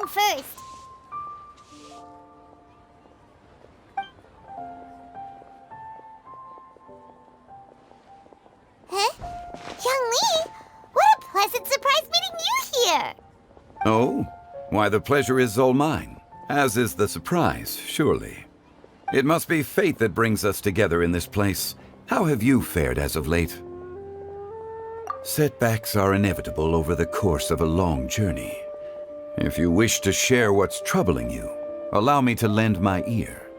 go first. Huh? Young Lee, what a pleasant surprise meeting you here. Oh? Why, the pleasure is all mine, as is the surprise, surely. It must be fate that brings us together in this place. How have you fared as of late? Setbacks are inevitable over the course of a long journey. If you wish to share what's troubling you, allow me to lend my ear.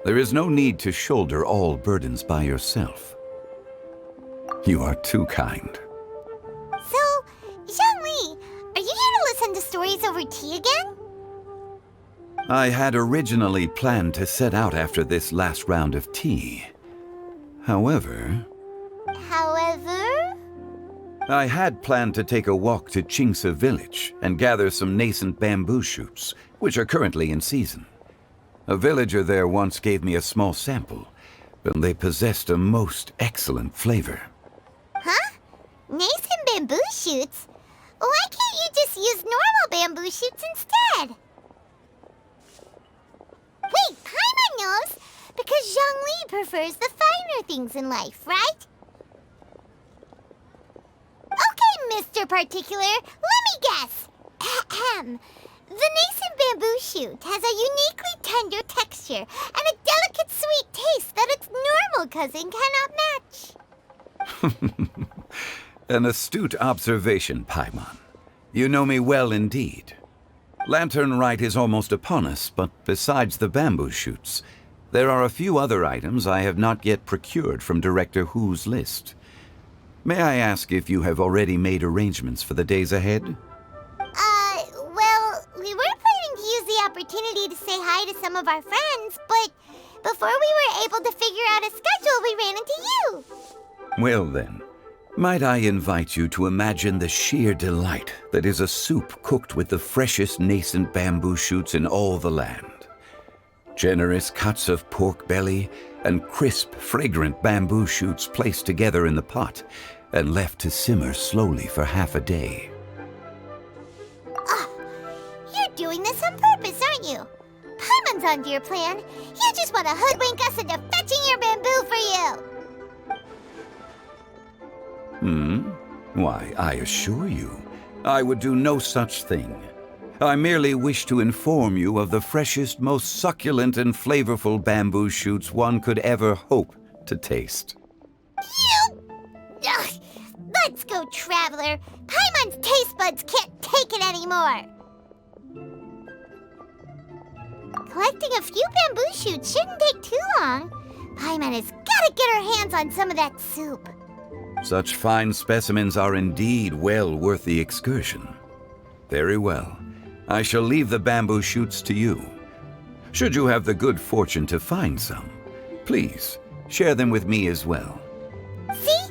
There is no need to shoulder all burdens by yourself. You are too kind. So, Young Lee, are you here to listen to stories over tea again? I had originally planned to set out after this last round of tea. However, I had planned to take a walk to Chimes village and gather some nascent bamboo shoots, which are currently in season. A villager there once gave me a small sample, and they possessed a most excellent flavor. Huh? Nascent bamboo shoots? Why can't you just use normal bamboo shoots instead? Wait, Paimon knows! Because Zhang Li prefers the finer things in life, right? Okay, Mr. Particular, let me guess. Ahem. The nascent bamboo shoot has a uniquely tender texture and a delicate sweet taste that its normal cousin cannot match. An astute observation, Paimon. You know me well indeed. Lantern Rite is almost upon us, but besides the bamboo shoots, there are a few other items I have not yet procured from Director Hu's list. May I ask if you have already made arrangements for the days ahead? Well, we were planning to use the opportunity to say hi to some of our friends, but before we were able to figure out a schedule, we ran into you. Well then, might I invite you to imagine the sheer delight that is a soup cooked with the freshest nascent bamboo shoots in all the land. Generous cuts of pork belly and crisp, fragrant bamboo shoots placed together in the pot and left to simmer slowly for half a day. You're doing this on purpose, aren't you? Paimon's onto your plan. You just want to hoodwink us into fetching your bamboo for you. Why, I assure you, I would do no such thing. I merely wish to inform you of the freshest, most succulent and flavorful bamboo shoots one could ever hope to taste. Ugh, let's go, Traveler. Paimon's taste buds can't take it anymore. Collecting a few bamboo shoots shouldn't take too long. Paimon has got to get her hands on some of that soup. Such fine specimens are indeed well worth the excursion. Very well. I shall leave the bamboo shoots to you. Should you have the good fortune to find some, please share them with me as well. See?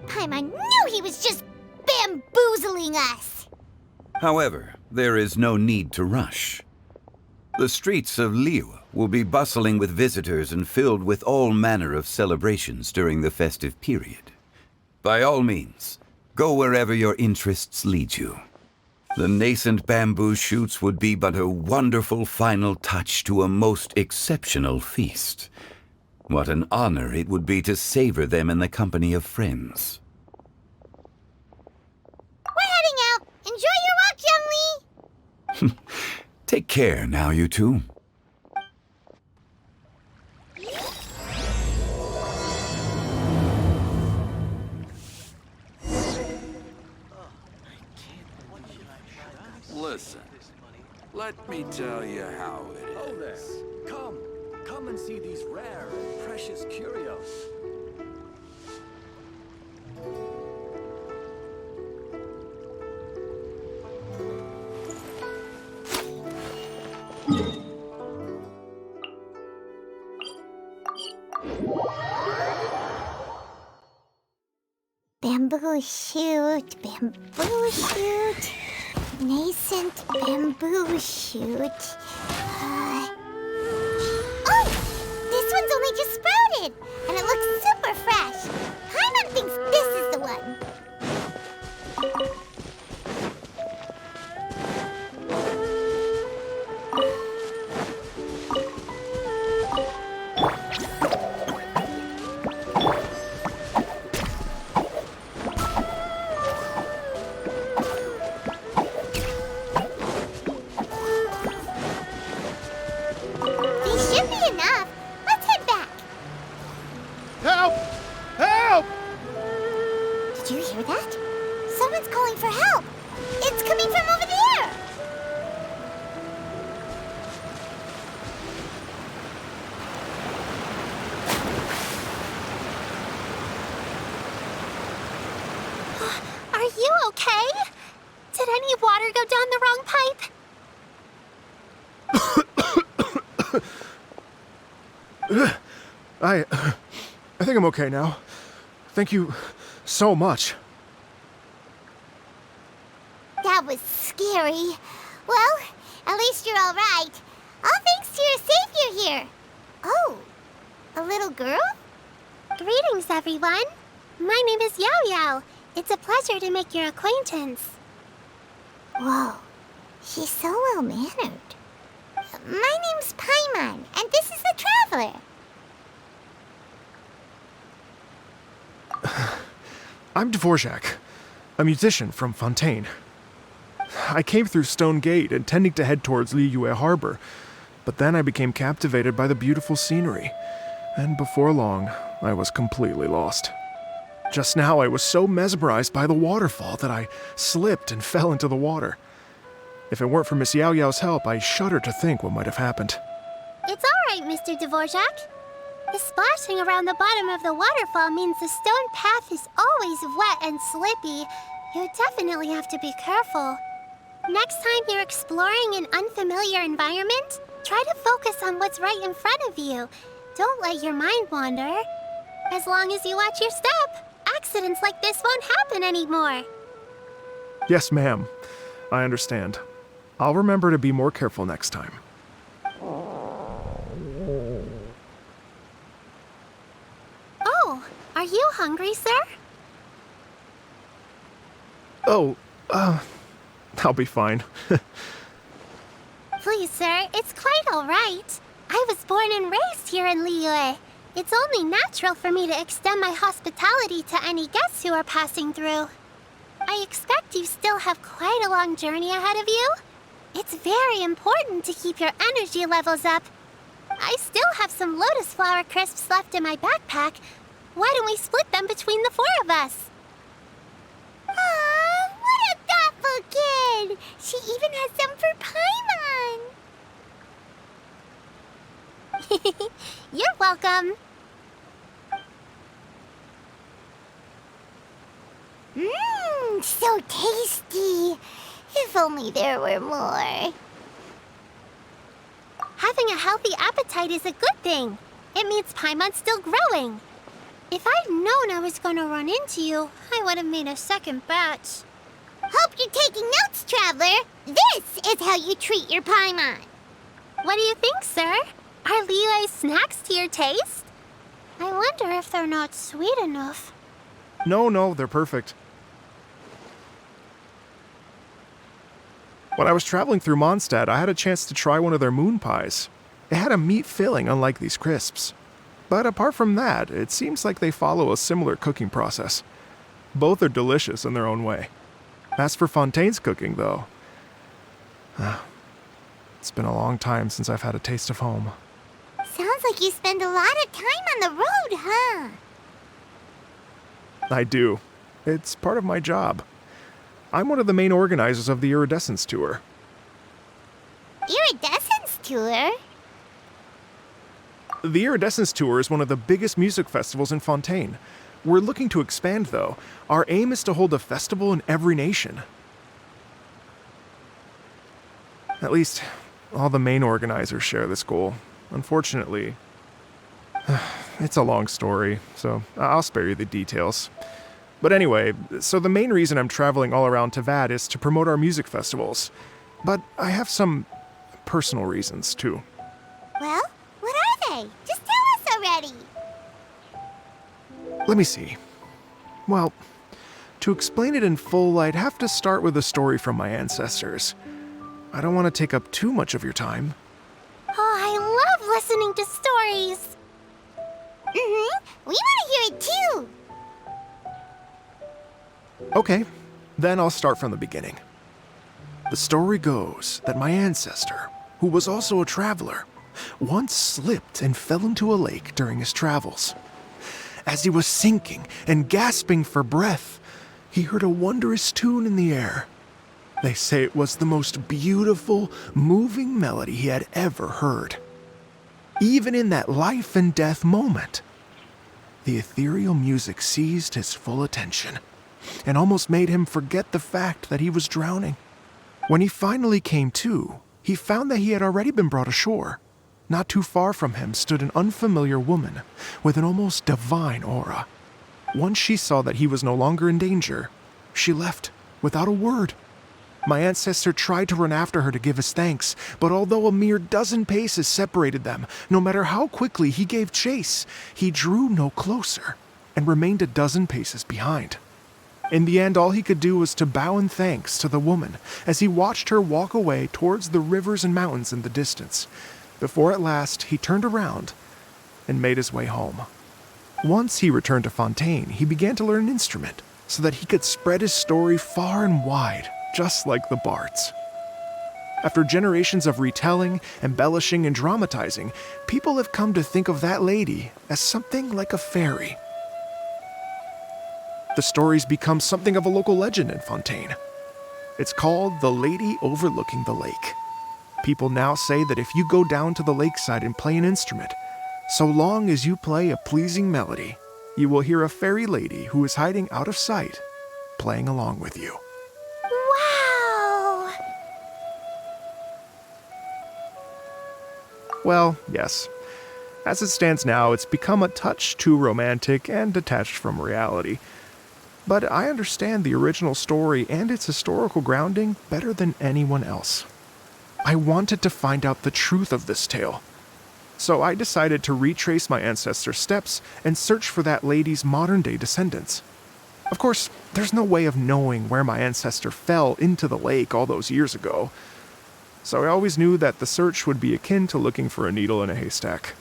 Paimon knew he was just bamboozling us. However, there is no need to rush. The streets of Liyue will be bustling with visitors and filled with all manner of celebrations during the festive period. By all means, go wherever your interests lead you. The nascent bamboo shoots would be but a wonderful final touch to a most exceptional feast. What an honor it would be to savor them in the company of friends. We're heading out. Enjoy your walk, Young Lee. Take care now, you two. Listen, let me tell you how it is. Oh there. Come and see these rare and precious curios. Bamboo shoot, nascent bamboo shoot. Oh! This one's only just sprouted, and it looks super fresh. Paimon thinks this is the one. 「okay? Did any water go down the wrong pipe? I think I'm okay now. Thank you so much. That was scary. Well, at least you're all right. All thanks to your savior here. Oh, a little girl? Greetings, everyone. My name is Yao Yao. It's a pleasure to make your acquaintance. Whoa, she's so well-mannered. My name's Paimon, and this is the Traveler. I'm Dvorak, a musician from Fontaine. I came through Stone Gate intending to head towards Liyue Harbor, but then I became captivated by the beautiful scenery, and before long, I was completely lost. Just now, I was so mesmerized by the waterfall that I slipped and fell into the water. If it weren't for Miss Yao Yao's help, I shudder to think what might have happened. It's all right, Mr. Dvorak. The splashing around the bottom of the waterfall means the stone path is always wet and slippy. You definitely have to be careful. Next time you're exploring an unfamiliar environment, try to focus on what's right in front of you. Don't let your mind wander. As long as you watch your step, accidents like this won't happen anymore. Yes, ma'am. I understand. I'll remember to be more careful next time. Oh, are you hungry, sir? Oh, I'll be fine. Please, sir, it's quite all right. I was born and raised here in Liyue. It's only natural for me to extend my hospitality to any guests who are passing through. I expect you still have quite a long journey ahead of you. It's very important to keep your energy levels up. I still have some lotus flower crisps left in my backpack. Why don't we split them between the four of us? Aw, what a thoughtful kid! She even has some for Paimon. You're welcome. Mmm, so tasty. If only there were more. Having a healthy appetite is a good thing. It means Paimon's still growing. If I'd known I was gonna run into you, I would have made a second batch. Hope you're taking notes, Traveler. This is how you treat your Paimon. What do you think, sir? Are Liyue's snacks to your taste? I wonder if they're not sweet enough. No, they're perfect. When I was traveling through Mondstadt, I had a chance to try one of their moon pies. It had a meat filling unlike these crisps. But apart from that, it seems like they follow a similar cooking process. Both are delicious in their own way. As for Fontaine's cooking, though, it's been a long time since I've had a taste of home. Sounds like you spend a lot of time on the road, huh? I do. It's part of my job. I'm one of the main organizers of the Iridescence Tour. Iridescence Tour? The Iridescence Tour is one of the biggest music festivals in Fontaine. We're looking to expand, though. Our aim is to hold a festival in every nation. At least, all the main organizers share this goal. Unfortunately, it's a long story, so I'll spare you the details. But anyway, so the main reason I'm traveling all around Tavad is to promote our music festivals. But I have some personal reasons, too. Well, what are they? Just tell us already. Let me see. Well, to explain it in full, I'd have to start with a story from my ancestors. I don't want to take up too much of your time. Oh, I love listening to stories. We want to hear it too. Okay, then I'll start from the beginning. The story goes that my ancestor, who was also a traveler, once slipped and fell into a lake during his travels. As he was sinking and gasping for breath, he heard a wondrous tune in the air. They say it was the most beautiful, moving melody he had ever heard. Even in that life and death moment, the ethereal music seized his full attention. and almost made him forget the fact that he was drowning. When he finally came to, he found that he had already been brought ashore. Not too far from him stood an unfamiliar woman with an almost divine aura. Once she saw that he was no longer in danger, she left without a word. My ancestor tried to run after her to give his thanks, but although a mere dozen paces separated them, no matter how quickly he gave chase, he drew no closer and remained a dozen paces behind. In the end, all he could do was to bow in thanks to the woman as he watched her walk away towards the rivers and mountains in the distance, before at last he turned around and made his way home. Once he returned to Fontaine, he began to learn an instrument so that he could spread his story far and wide, just like the bards. After generations of retelling, embellishing, and dramatizing, people have come to think of that lady as something like a fairy. The story's become something of a local legend in Fontaine. It's called The Lady Overlooking the Lake. People now say that if you go down to the lakeside and play an instrument, so long as you play a pleasing melody, you will hear a fairy lady who is hiding out of sight, playing along with you. Wow! Well, yes. As it stands now, it's become a touch too romantic and detached from reality. But I understand the original story and its historical grounding better than anyone else. I wanted to find out the truth of this tale. So I decided to retrace my ancestors' steps and search for that lady's modern-day descendants. Of course, there's no way of knowing where my ancestor fell into the lake all those years ago. So I always knew that the search would be akin to looking for a needle in a haystack.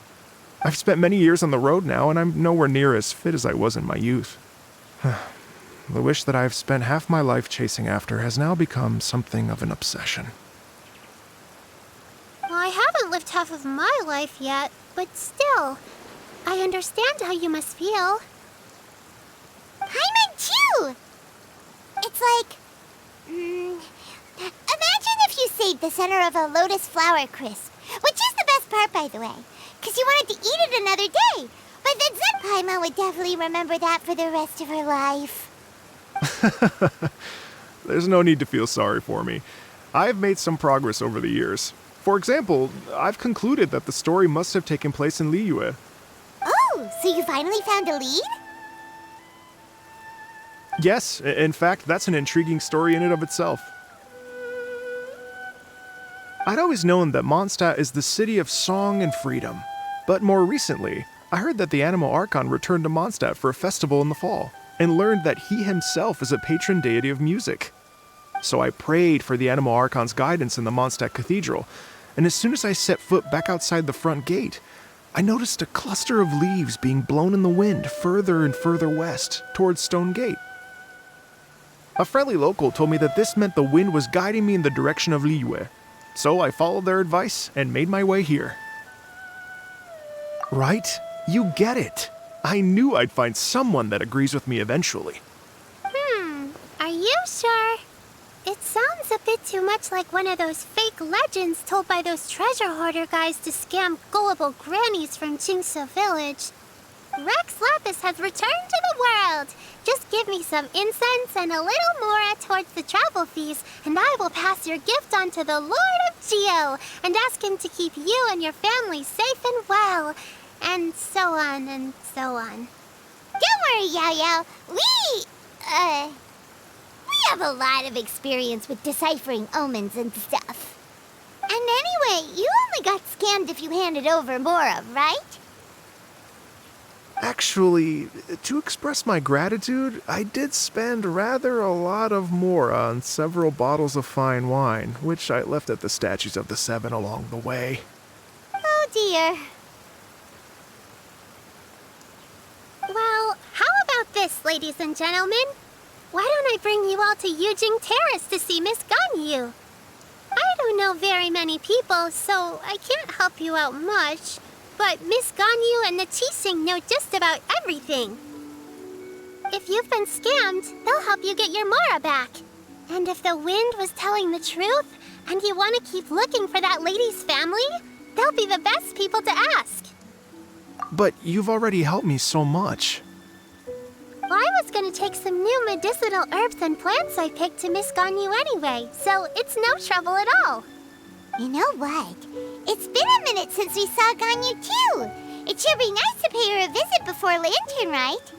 I've spent many years on the road now, and I'm nowhere near as fit as I was in my youth. The wish that I've spent half my life chasing after has now become something of an obsession. Well, I haven't lived half of my life yet, but still, I understand how you must feel. I meant too! It's like... imagine if you saved the center of a lotus flower crisp, which is the best part, by the way, because you wanted to eat it another day. But then Zenpaima would definitely remember that for the rest of her life. There's no need to feel sorry for me. I've made some progress over the years. For example, I've concluded that the story must have taken place in Liyue. Oh, so you finally found a lead? Yes, in fact, that's an intriguing story in and of itself. I'd always known that Mondstadt is the city of song and freedom, but more recently, I heard that the Animal Archon returned to Mondstadt for a festival in the fall, and learned that he himself is a patron deity of music. So I prayed for the Animal Archon's guidance in the Mondstadt Cathedral, and as soon as I set foot back outside the front gate, I noticed a cluster of leaves being blown in the wind further and further west, towards Stone Gate. A friendly local told me that this meant the wind was guiding me in the direction of Liyue, so I followed their advice and made my way here. Right? You get it. I knew I'd find someone that agrees with me eventually. Are you sure? It sounds a bit too much like one of those fake legends told by those treasure hoarder guys to scam gullible grannies from Jingsa Village. Rex Lapis has returned to the world. Just give me some incense and a little more towards the travel fees, and I will pass your gift on to the Lord of Geo and ask him to keep you and your family safe and well. And so on and so on. Don't worry, Yao Yao. We have a lot of experience with deciphering omens and stuff. And anyway, you only got scammed if you handed over Mora, right? Actually, to express my gratitude, I did spend rather a lot of Mora on several bottles of fine wine, which I left at the statues of the Seven along the way. Oh dear. Well, how about this, ladies and gentlemen? Why don't I bring you all to Yujing Terrace to see Miss Ganyu? I don't know very many people, so I can't help you out much. But Miss Ganyu and the Qixing know just about everything. If you've been scammed, they'll help you get your Mara back. And if the wind was telling the truth, and you want to keep looking for that lady's family, they'll be the best people to ask. But you've already helped me so much. I was gonna take some new medicinal herbs and plants I picked to Miss Ganyu anyway, so it's no trouble at all. You know what? It's been a minute since we saw Ganyu too. It sure be nice to pay her a visit before Lantern, right?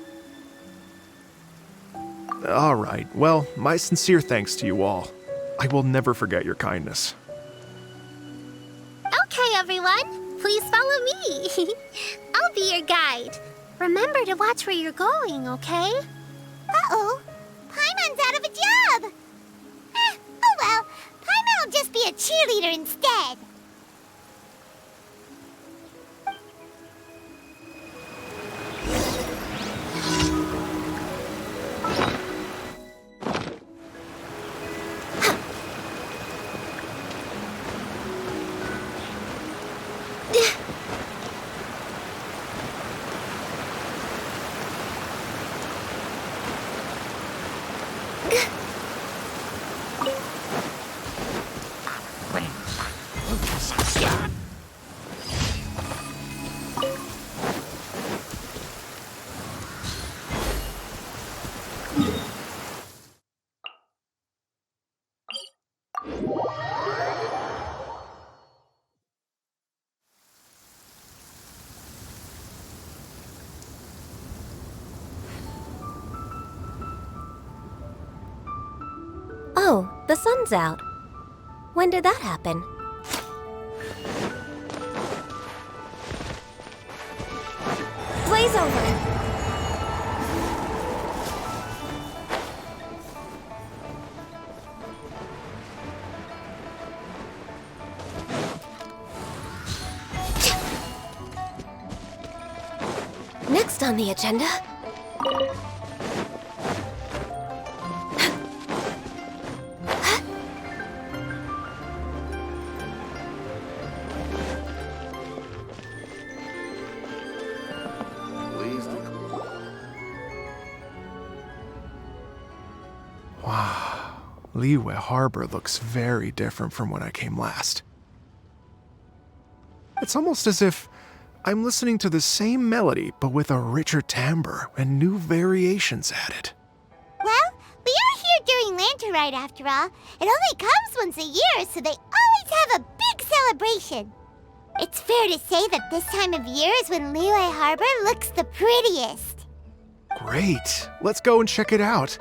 All right, well, my sincere thanks to you all. I will never forget your kindness. Okay, everyone, please follow me. I'll be your guide. Remember to watch where you're going, okay? Uh-oh. Paimon's out of a job. Oh well. Paimon will just be a cheerleader instead. Oh, the sun's out. When did that happen? Blaze over! Next on the agenda... Wow, Liyue Harbor looks very different from when I came last. It's almost as if I'm listening to the same melody, but with a richer timbre and new variations added. Well, we are here during Lantern Rite after all. It only comes once a year, so they always have a big celebration. It's fair to say that this time of year is when Liyue Harbor looks the prettiest. Great, let's go and check it out.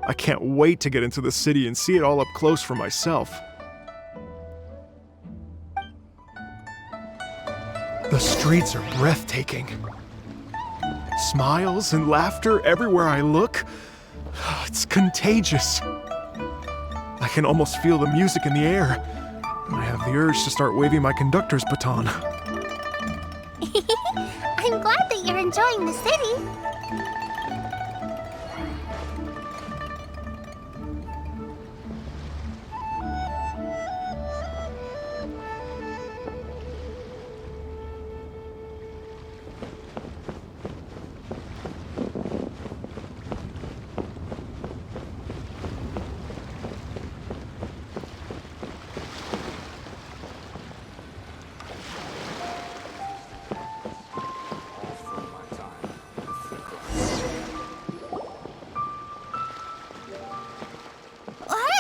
I can't wait to get into the city and see it all up close for myself. The streets are breathtaking. Smiles and laughter everywhere I look. It's contagious. I can almost feel the music in the air. I have the urge to start waving my conductor's baton. I'm glad that you're enjoying the city.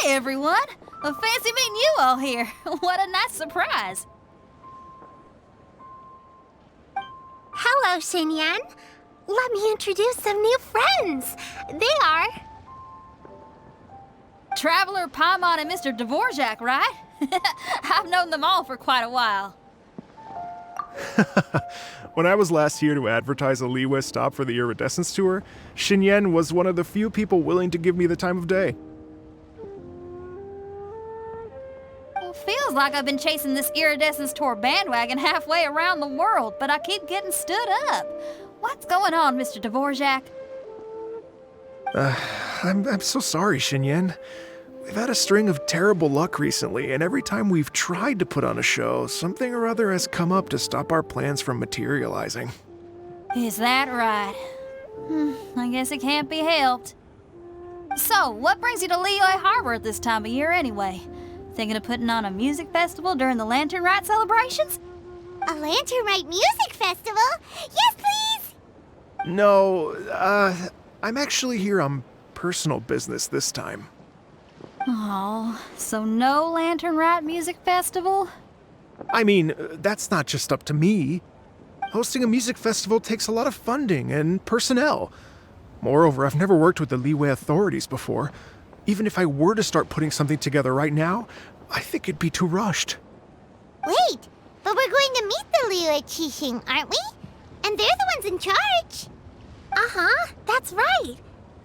Hey everyone! Fancy meeting you all here. What a nice surprise. Hello, Xinyan. Let me introduce some new friends. They are... Traveler, Paimon, and Mr. Dvorak, right? I've known them all for quite a while. When I was last here to advertise a Liyue stop for the Iridescence Tour, Xinyan was one of the few people willing to give me the time of day. Well, feels like I've been chasing this Iridescence Tour bandwagon halfway around the world, but I keep getting stood up. What's going on, Mr. Dvorak? I'm so sorry, Xinyan. We've had a string of terrible luck recently, and every time we've tried to put on a show, something or other has come up to stop our plans from materializing. Is that right? I guess it can't be helped. So, what brings you to Liyue Harbor at this time of year anyway? Thinking of putting on a music festival during the Lantern Rite celebrations? A Lantern Rite music festival? Yes, please! No, I'm actually here on personal business this time. Oh, so no Lantern Rat Music Festival? I mean, that's not just up to me. Hosting a music festival takes a lot of funding and personnel. Moreover, I've never worked with the Liyue authorities before. Even if I were to start putting something together right now, I think it'd be too rushed. Wait, but we're going to meet the Liyue Qixing, aren't we? And they're the ones in charge. Uh-huh, that's right.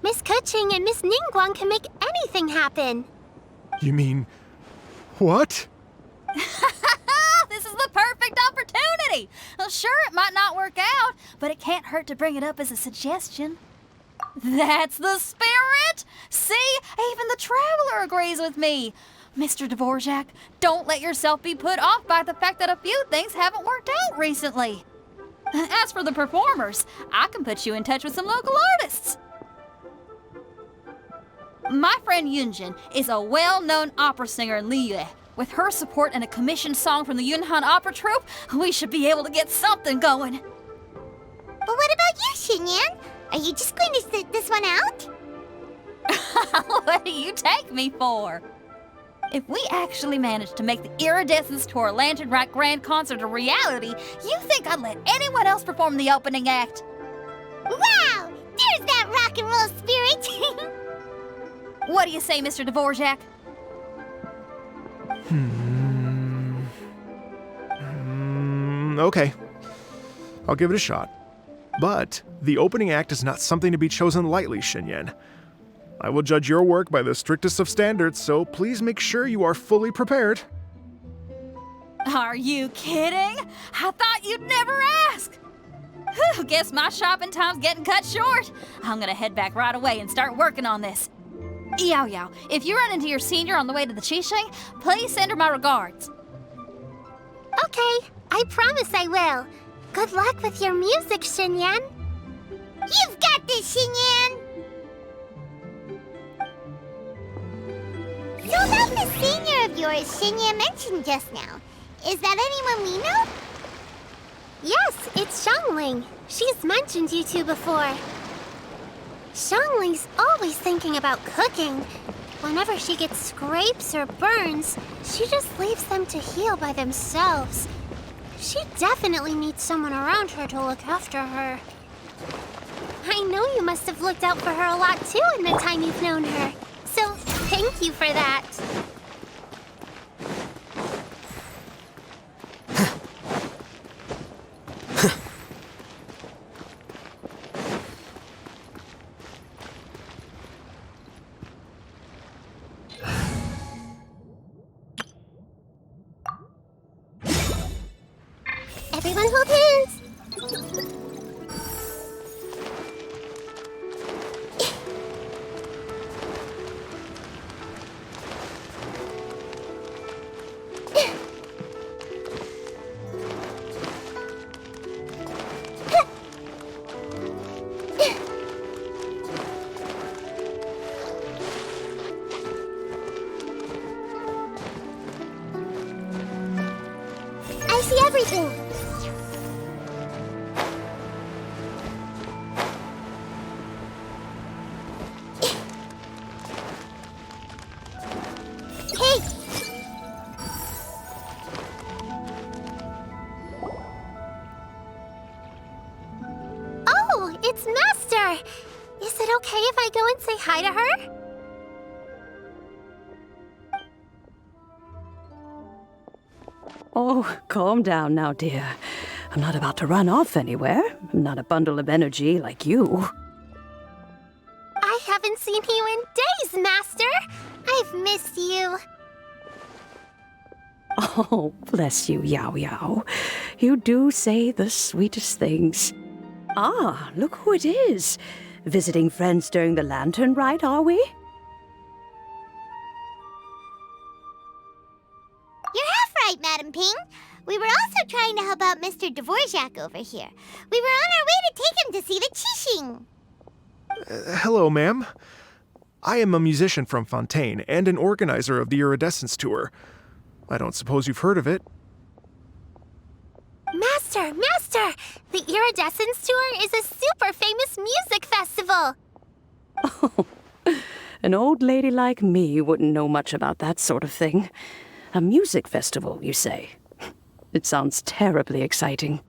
Miss Kuching and Miss Ningguang can make anything happen. You mean... what? This is the perfect opportunity! Well, sure, it might not work out, but it can't hurt to bring it up as a suggestion. That's the spirit! See, even the Traveler agrees with me. Mr. Dvorak, don't let yourself be put off by the fact that a few things haven't worked out recently. As for the performers, I can put you in touch with some local artists. My friend Yunjin is a well-known opera singer in Liyue. With her support and a commissioned song from the Yunhan Opera Troupe, we should be able to get something going. But what about you, Xinyan? Are you just going to sit this one out? What do you take me for? If we actually manage to make the Iridescence Tour Lantern Rat Grand Concert a reality, you think I'd let anyone else perform the opening act? Wow! There's that rock and roll spirit! What do you say, Mr. Dvorak? Okay. I'll give it a shot. But the opening act is not something to be chosen lightly, Xinyan. I will judge your work by the strictest of standards, so please make sure you are fully prepared. Are you kidding? I thought you'd never ask. Whew, guess my shopping time's getting cut short. I'm gonna head back right away and start working on this. Yao Yao, if you run into your senior on the way to the Qixing, please send her my regards. Okay, I promise I will. Good luck with your music, Xinyan. You've got this, Xinyan! So about the senior of yours Xinyan mentioned just now, is that anyone we know? Yes, it's Xiangling. She's mentioned you two before. Xiangling's always thinking about cooking. Whenever she gets scrapes or burns, she just leaves them to heal by themselves. She definitely needs someone around her to look after her. I know you must have looked out for her a lot too in the time you've known her. So, thank you for that. Everyone hold hands. I see everything. Hey! Oh, it's Master! Is it okay if I go and say hi to her? Oh, calm down now, dear. I'm not about to run off anywhere. I'm not a bundle of energy like you. I haven't seen you in days, Master! I've missed you. Oh, bless you, Yao Yao. You do say the sweetest things. Ah, look who it is. Visiting friends during the lantern rite, are we? You're half right, Madam Ping. We were also trying to help out Mr. Dvorak over here. We were on our way to take him to see the Qixing. Hello, ma'am. I am a musician from Fontaine and an organizer of the Iridescence Tour. I don't suppose you've heard of it. Master! The Iridescence Tour is a super famous music festival. An old lady like me wouldn't know much about that sort of thing. A music festival, you say? It sounds terribly exciting.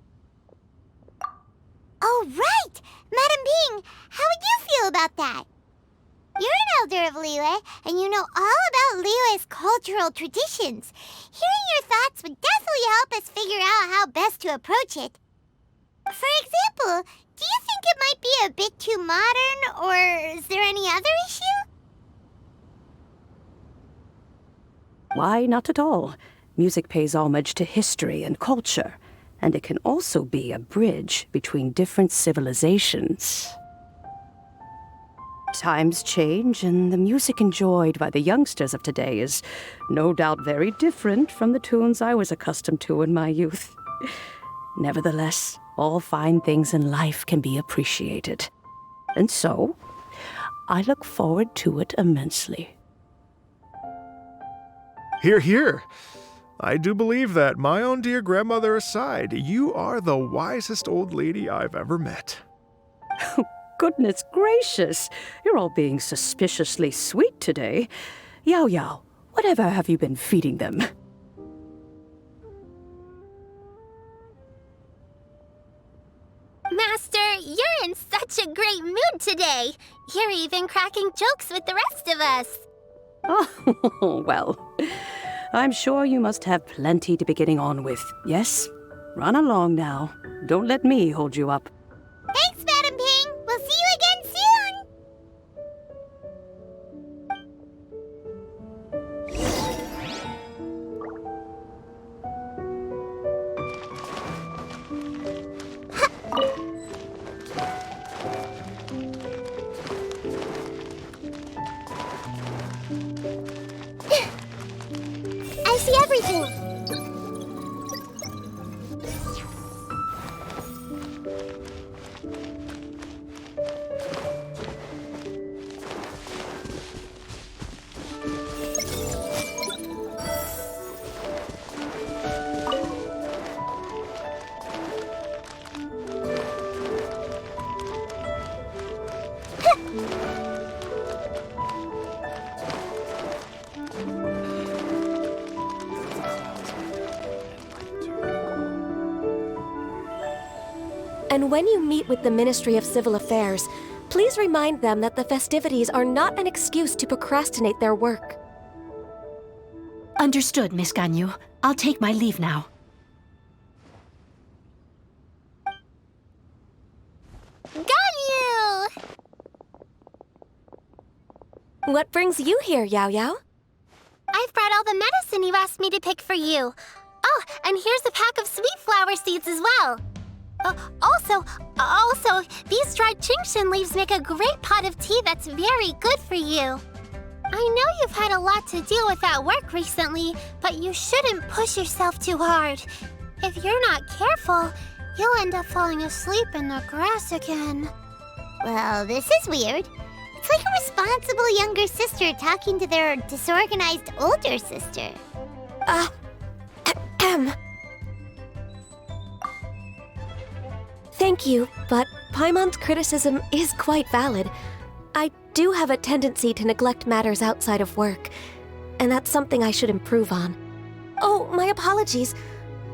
Oh, right! Madam Bing, how would you feel about that? You're an elder of Liyue, and you know all about Liyue's cultural traditions. Hearing your thoughts would definitely help us figure out how best to approach it. For example, do you think it might be a bit too modern, or is there any other issue? Why, not at all. Music pays homage to history and culture, and it can also be a bridge between different civilizations. Times change, and the music enjoyed by the youngsters of today is no doubt very different from the tunes I was accustomed to in my youth. Nevertheless, all fine things in life can be appreciated. And so, I look forward to it immensely. Hear, hear. I do believe that, my own dear grandmother aside, you are the wisest old lady I've ever met. Goodness gracious, you're all being suspiciously sweet today. Yao Yao, whatever have you been feeding them? Master, you're in such a great mood today. You're even cracking jokes with the rest of us. Oh, well, I'm sure you must have plenty to be getting on with. Yes? Run along now. Don't let me hold you up. Thanks, Madam Ping. We'll see you again soon. I see everything. And when you meet with the Ministry of Civil Affairs, please remind them that the festivities are not an excuse to procrastinate their work. Understood, Miss Ganyu. I'll take my leave now. Ganyu! What brings you here, Yao Yao? I've brought all the medicine you asked me to pick for you. Oh, and here's a pack of sweet flower seeds as well. Also, these dried chingshin leaves make a great pot of tea that's very good for you. I know you've had a lot to deal with at work recently, but you shouldn't push yourself too hard. If you're not careful, you'll end up falling asleep in the grass again. Well, this is weird. It's like a responsible younger sister talking to their disorganized older sister. Thank you, but Paimon's criticism is quite valid. I do have a tendency to neglect matters outside of work, and that's something I should improve on. Oh, my apologies.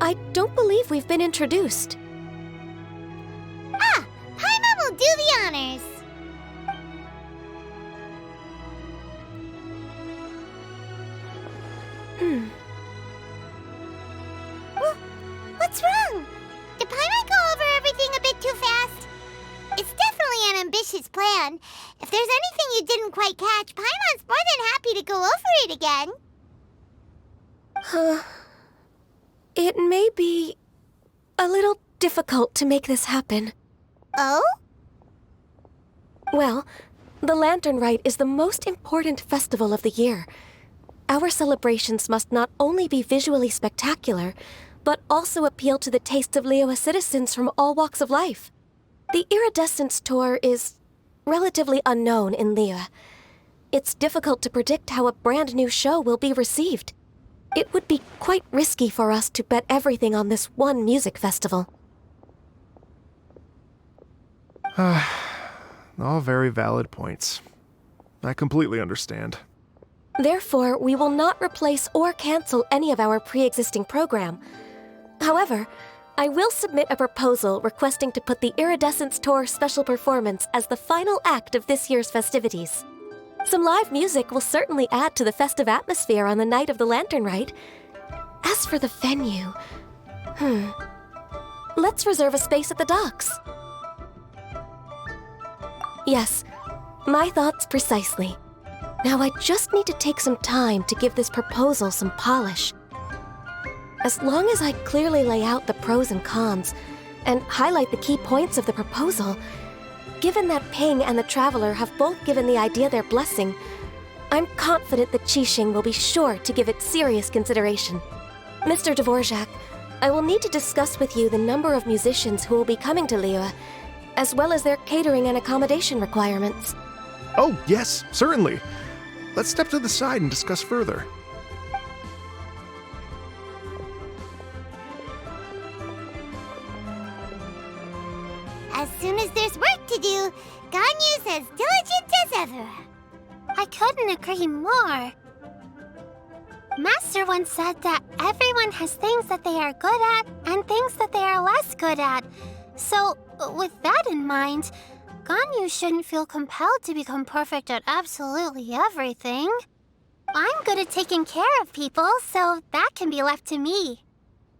I don't believe we've been introduced. Ah, Paimon will do the honors. Well, what's wrong? Did Paimon go over everything a bit too fast? It's definitely an ambitious plan. If there's anything you didn't quite catch, Paimon's more than happy to go over it again. It may be a little difficult to make this happen. Oh? Well, the Lantern Rite is the most important festival of the year. Our celebrations must not only be visually spectacular, but also appeal to the tastes of Liyue citizens from all walks of life. The Iridescence Tour is relatively unknown in Liyue. It's difficult to predict how a brand new show will be received. It would be quite risky for us to bet everything on this one music festival. All very valid points. I completely understand. Therefore, we will not replace or cancel any of our pre-existing program. However, I will submit a proposal requesting to put the Iridescence Tour special performance as the final act of this year's festivities. Some live music will certainly add to the festive atmosphere on the night of the Lantern Rite. As for the venue, let's reserve a space at the docks. Yes, my thoughts precisely. Now I just need to take some time to give this proposal some polish. As long as I clearly lay out the pros and cons and highlight the key points of the proposal, given that Ping and the Traveler have both given the idea their blessing, I'm confident that Qixing will be sure to give it serious consideration. Mr. Dvorak, I will need to discuss with you the number of musicians who will be coming to Liyue, as well as their catering and accommodation requirements. Oh, yes, certainly. Let's step to the side and discuss further. As soon as there's work to do, Ganyu's as diligent as ever. I couldn't agree more. Master once said that everyone has things that they are good at and things that they are less good at. So, with that in mind, Ganyu shouldn't feel compelled to become perfect at absolutely everything. I'm good at taking care of people, so that can be left to me.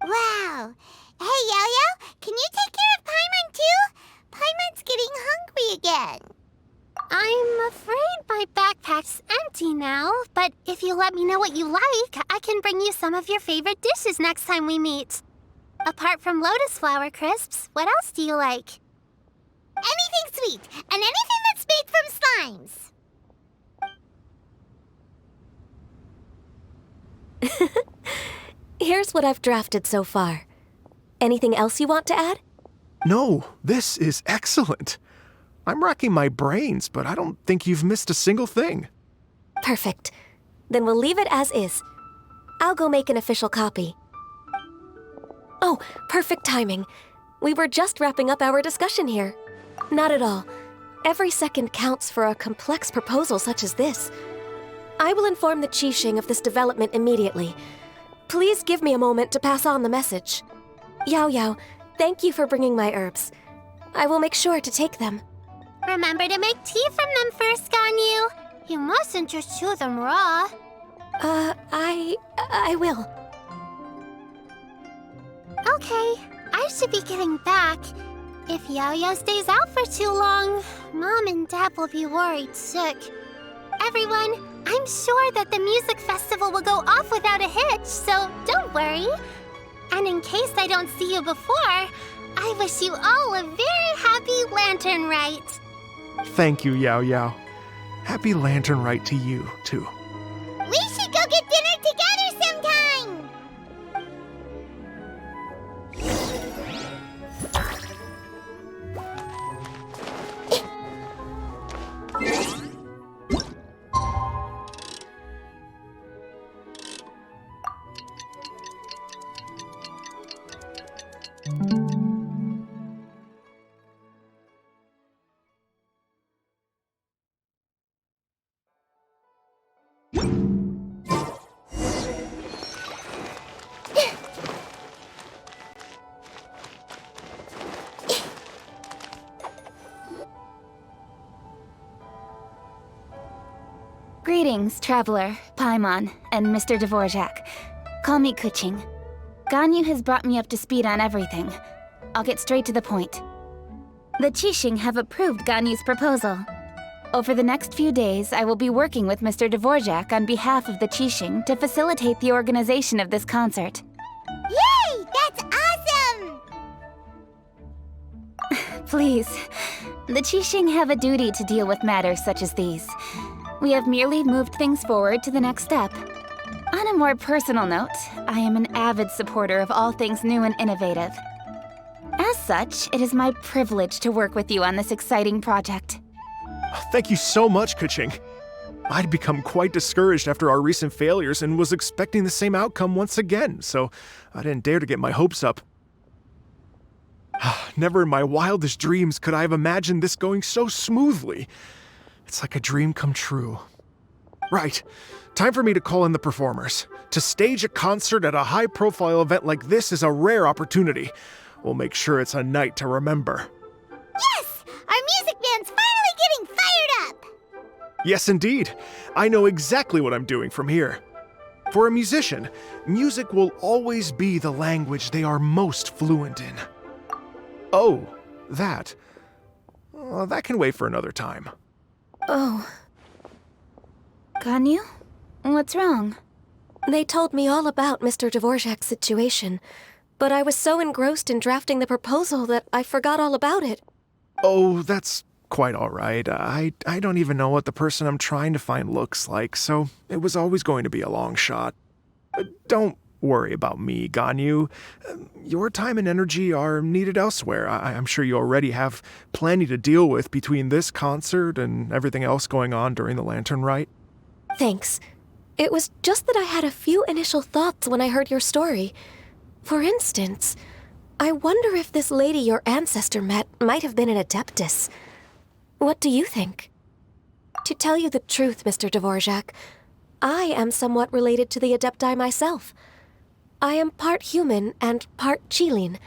Wow. Hey, Yo-Yo, can you take care of Paimon too? Paimon's getting hungry again. I'm afraid my backpack's empty now, but if you let me know what you like, I can bring you some of your favorite dishes next time we meet. Apart from lotus flower crisps, what else do you like? Anything sweet, and anything that's made from slimes. Here's what I've drafted so far. Anything else you want to add? No, this is excellent. I'm racking my brains, but I don't think you've missed a single thing. Perfect. Then we'll leave it as is. I'll go make an official copy. Oh, perfect timing. We were just wrapping up our discussion here. Not at all. Every second counts for a complex proposal such as this. I will inform the Qixing of this development immediately. Please give me a moment to pass on the message. Yao Yao, thank you for bringing my herbs. I will make sure to take them. Remember to make tea from them first, Ganyu. You mustn't just chew them raw. I will. Okay, I should be getting back. If Yao-Yao stays out for too long, Mom and Dad will be worried sick. Everyone, I'm sure that the music festival will go off without a hitch, so don't worry. And in case I don't see you before, I wish you all a very happy Lantern Rite. Thank you, Yao Yao. Happy Lantern Rite to you, too. We should go get dinner together sometime! Greetings, Traveler, Paimon, and Mr. Dvorak. Call me Kuching. Ganyu has brought me up to speed on everything. I'll get straight to the point. The Qixing have approved Ganyu's proposal. Over the next few days, I will be working with Mr. Dvorak on behalf of the Qixing to facilitate the organization of this concert. Yay! That's awesome! Please, the Qixing have a duty to deal with matters such as these. We have merely moved things forward to the next step. On a more personal note, I am an avid supporter of all things new and innovative. As such, it is my privilege to work with you on this exciting project. Thank you so much, Kuching. I'd become quite discouraged after our recent failures and was expecting the same outcome once again, so I didn't dare to get my hopes up. Never in my wildest dreams could I have imagined this going so smoothly. It's like a dream come true. Right. Time for me to call in the performers. To stage a concert at a high-profile event like this is a rare opportunity. We'll make sure it's a night to remember. Yes! Our music band's finally getting fired up! Yes, indeed. I know exactly what I'm doing from here. For a musician, music will always be the language they are most fluent in. Oh, that. That can wait for another time. Oh. Ganyu? What's wrong? They told me all about Mr. Dvorak's situation, but I was so engrossed in drafting the proposal that I forgot all about it. Oh, that's quite all right. I don't even know what the person I'm trying to find looks like, so it was always going to be a long shot. Don't worry about me, Ganyu. Your time and energy are needed elsewhere. I'm sure you already have plenty to deal with between this concert and everything else going on during the Lantern Rite. Thanks. It was just that I had a few initial thoughts when I heard your story. For instance, I wonder if this lady your ancestor met might have been an Adeptus. What do you think? To tell you the truth, Mr. Dvorak, I am somewhat related to the Adepti myself. I am part human and part Qilin.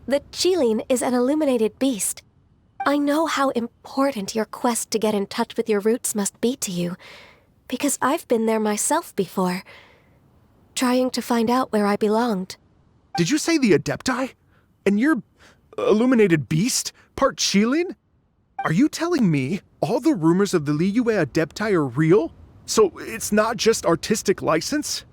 The Qilin is an illuminated beast. I know how important your quest to get in touch with your roots must be to you, because I've been there myself before, trying to find out where I belonged. Did you say the Adepti? And you're illuminated beast? Part Qilin? Are you telling me all the rumors of the Liyue Adepti are real? So it's not just artistic license?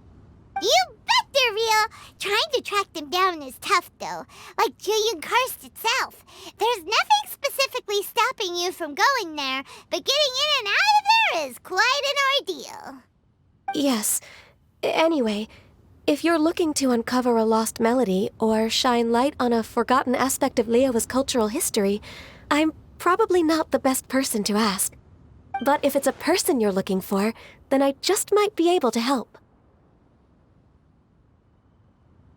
You bet they're real! Trying to track them down is tough, though. Like Julian Karst itself. There's nothing specifically stopping you from going there, but getting in and out of there is quite an ordeal. Yes. Anyway, if you're looking to uncover a lost melody or shine light on a forgotten aspect of Liyue's cultural history, I'm probably not the best person to ask. But if it's a person you're looking for, then I just might be able to help.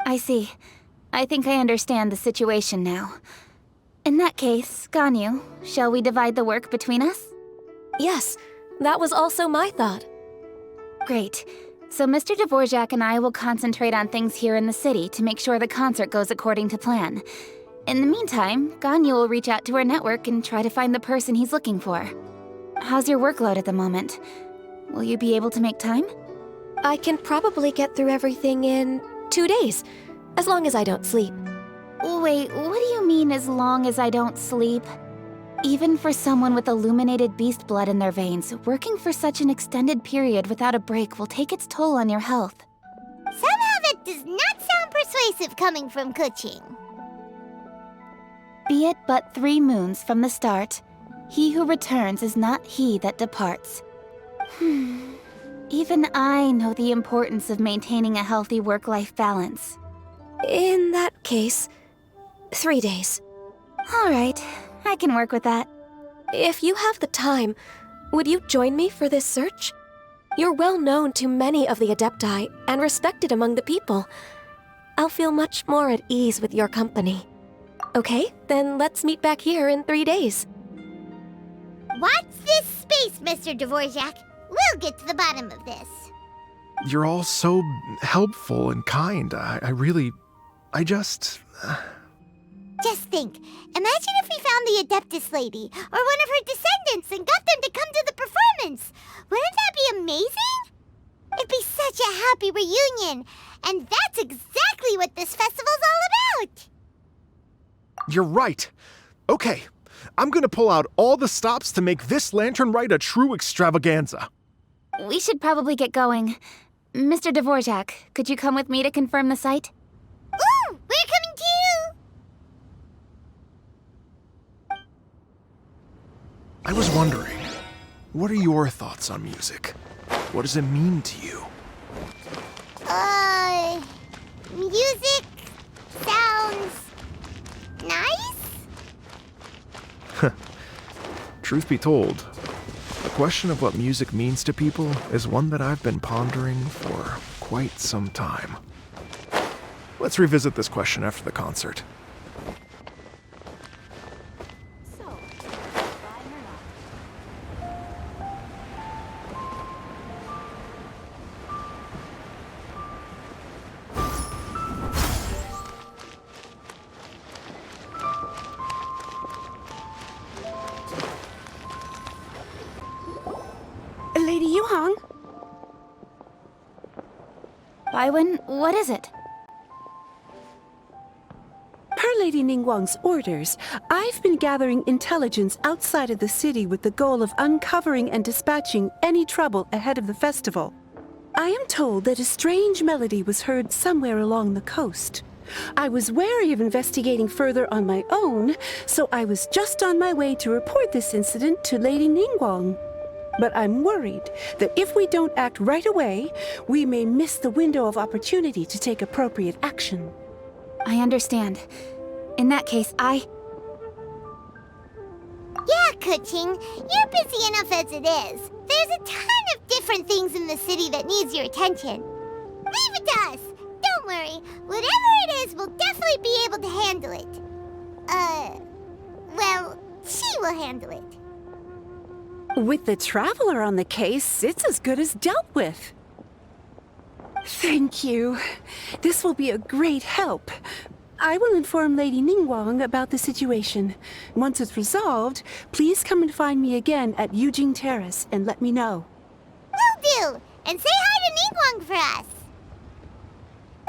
I see. I think I understand the situation now. In that case, Ganyu, shall we divide the work between us? Yes, that was also my thought. Great. So Mr. Dvorak and I will concentrate on things here in the city to make sure the concert goes according to plan. In the meantime, Ganyu will reach out to our network and try to find the person he's looking for. How's your workload at the moment? Will you be able to make time? I can probably get through everything in 2 days, as long as I don't sleep. Wait, what do you mean as long as I don't sleep? Even for someone with illuminated beast blood in their veins, working for such an extended period without a break will take its toll on your health. Somehow that does not sound persuasive coming from Kuching. Be it but 3 moons from the start, he who returns is not he that departs. Even I know the importance of maintaining a healthy work-life balance. In that case, 3 days. All right, I can work with that. If you have the time, would you join me for this search? You're well known to many of the Adepti and respected among the people. I'll feel much more at ease with your company. Okay, then let's meet back here in 3 days. Watch this space, Mr. Dvorak. We'll get to the bottom of this. You're all so helpful and kind. Just think, imagine if we found the Adeptus lady, or one of her descendants, and got them to come to the performance. Wouldn't that be amazing? It'd be such a happy reunion, and that's exactly what this festival's all about. You're right. Okay, I'm gonna pull out all the stops to make this Lantern Rite a true extravaganza. We should probably get going. Mr. Dvorak, could you come with me to confirm the site? Ooh, we're coming too! I was wondering, what are your thoughts on music? What does it mean to you? Music sounds nice? Truth be told, the question of what music means to people is one that I've been pondering for quite some time. Let's revisit this question after the concert. Ningguang? Baiwen, what is it? Per Lady Ningguang's orders, I've been gathering intelligence outside of the city with the goal of uncovering and dispatching any trouble ahead of the festival. I am told that a strange melody was heard somewhere along the coast. I was wary of investigating further on my own, so I was just on my way to report this incident to Lady Ningguang. But I'm worried that if we don't act right away, we may miss the window of opportunity to take appropriate action. I understand. In that case, Yeah, Kuching, you're busy enough as it is. There's a ton of different things in the city that needs your attention. Leave it to us. Don't worry. Whatever it is, we'll definitely be able to handle it. Well, she will handle it. With the Traveler on the case, it's as good as dealt with. Thank you. This will be a great help. I will inform Lady Ningguang about the situation. Once it's resolved, please come and find me again at Yujing Terrace and let me know. Will do! And say hi to Ningguang for us!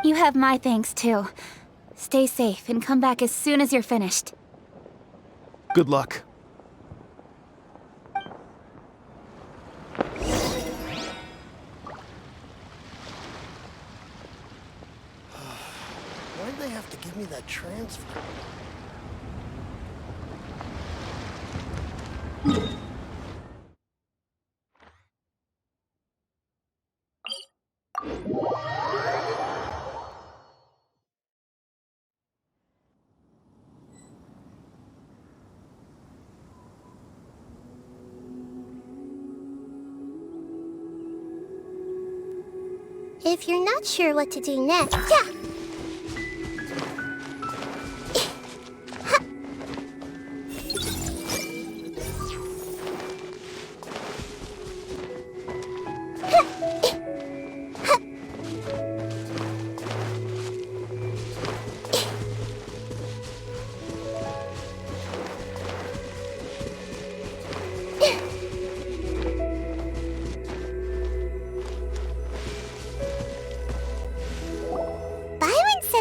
you have my thanks too. Stay safe and come back as soon as you're finished. Good luck. Why'd they have to give me that transfer? If you're not sure what to do next... Yeah!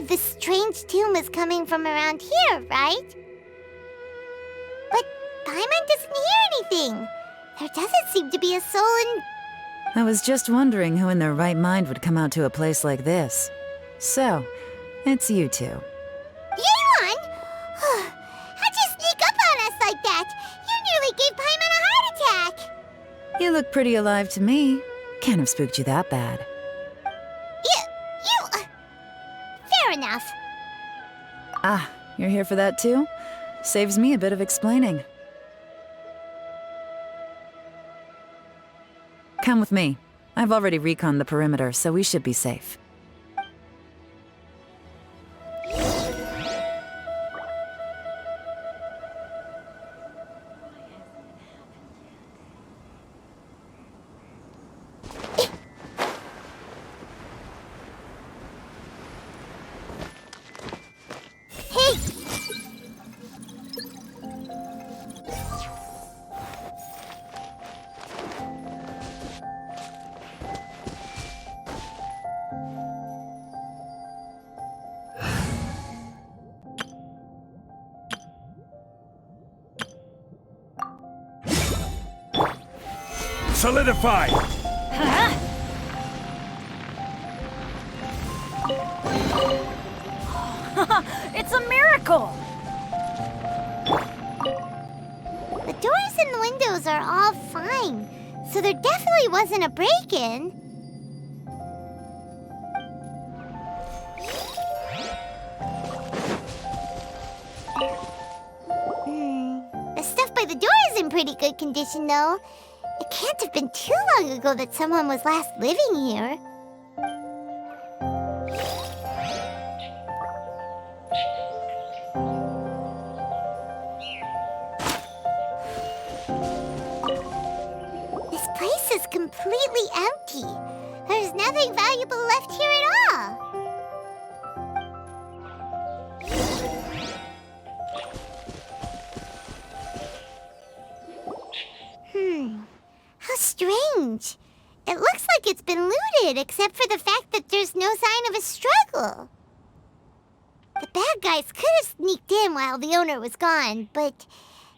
The strange tune was coming from around here, right? But Paimon doesn't hear anything. There doesn't seem to be a soul in... I was just wondering who in their right mind would come out to a place like this. So, it's you two. Yeon! How'd you sneak up on us like that? You nearly gave Paimon a heart attack! You look pretty alive to me. Can't have spooked you that bad. Fair enough. Ah, you're here for that too? Saves me a bit of explaining. Come with me. I've already reconned the perimeter, so we should be safe. Solidify! It's a miracle! The doors and windows are all fine, so there definitely wasn't a break-in. The stuff by the door is in pretty good condition, though. It can't have been too long ago that someone was last living here. This place is completely empty. There's nothing valuable left here at all. How strange. like it's been looted, except for the fact that there's no sign of a struggle. The bad guys could have sneaked in while the owner was gone, but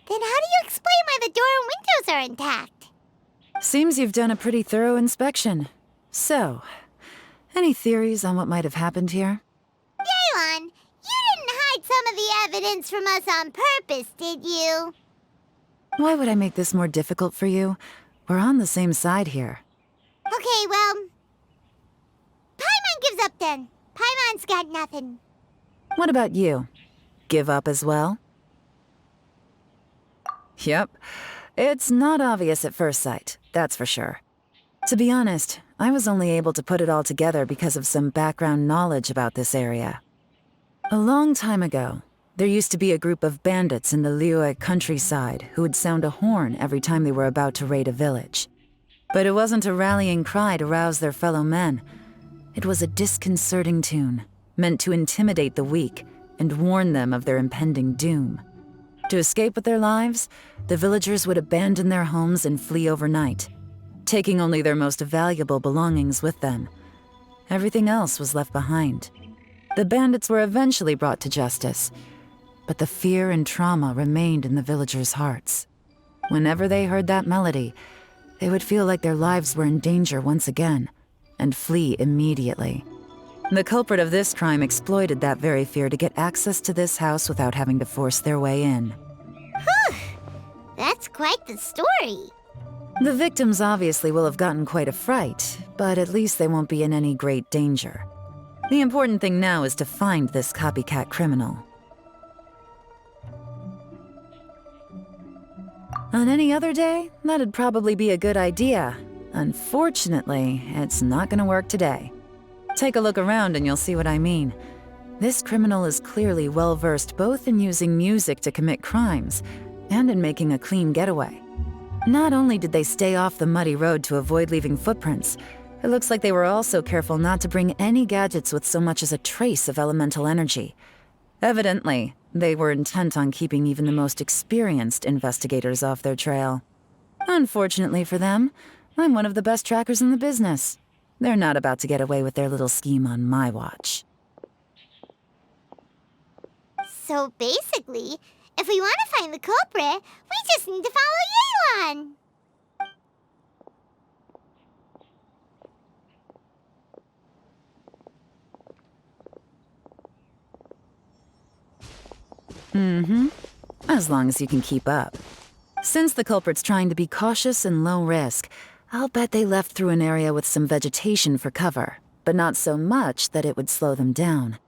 then how do you explain why the door and windows are intact? Seems you've done a pretty thorough inspection. So, any theories on what might have happened here? Daylon, you didn't hide some of the evidence from us on purpose, did you? Why would I make this more difficult for you? We're on the same side here. Okay, well, Paimon gives up then. Paimon's got nothing. What about you? Give up as well? Yep. It's not obvious at first sight, that's for sure. To be honest, I was only able to put it all together because of some background knowledge about this area. A long time ago, there used to be a group of bandits in the Liyue countryside who would sound a horn every time they were about to raid a village. But it wasn't a rallying cry to rouse their fellow men. It was a disconcerting tune, meant to intimidate the weak and warn them of their impending doom. To escape with their lives, the villagers would abandon their homes and flee overnight, taking only their most valuable belongings with them. Everything else was left behind. The bandits were eventually brought to justice, but the fear and trauma remained in the villagers' hearts. Whenever they heard that melody, they would feel like their lives were in danger once again, and flee immediately. The culprit of this crime exploited that very fear to get access to this house without having to force their way in. Whew! That's quite the story. The victims obviously will have gotten quite a fright, but at least they won't be in any great danger. The important thing now is to find this copycat criminal. On any other day, that'd probably be a good idea. Unfortunately, it's not gonna work today. Take a look around and you'll see what I mean. This criminal is clearly well-versed both in using music to commit crimes and in making a clean getaway. Not only did they stay off the muddy road to avoid leaving footprints, it looks like they were also careful not to bring any gadgets with so much as a trace of elemental energy. Evidently, they were intent on keeping even the most experienced investigators off their trail. Unfortunately for them, I'm one of the best trackers in the business. They're not about to get away with their little scheme on my watch. So basically, if we want to find the culprit, we just need to follow Yelan. Mm-hmm. As long as you can keep up. Since the culprit's trying to be cautious and low risk, I'll bet they left through an area with some vegetation for cover, but not so much that it would slow them down.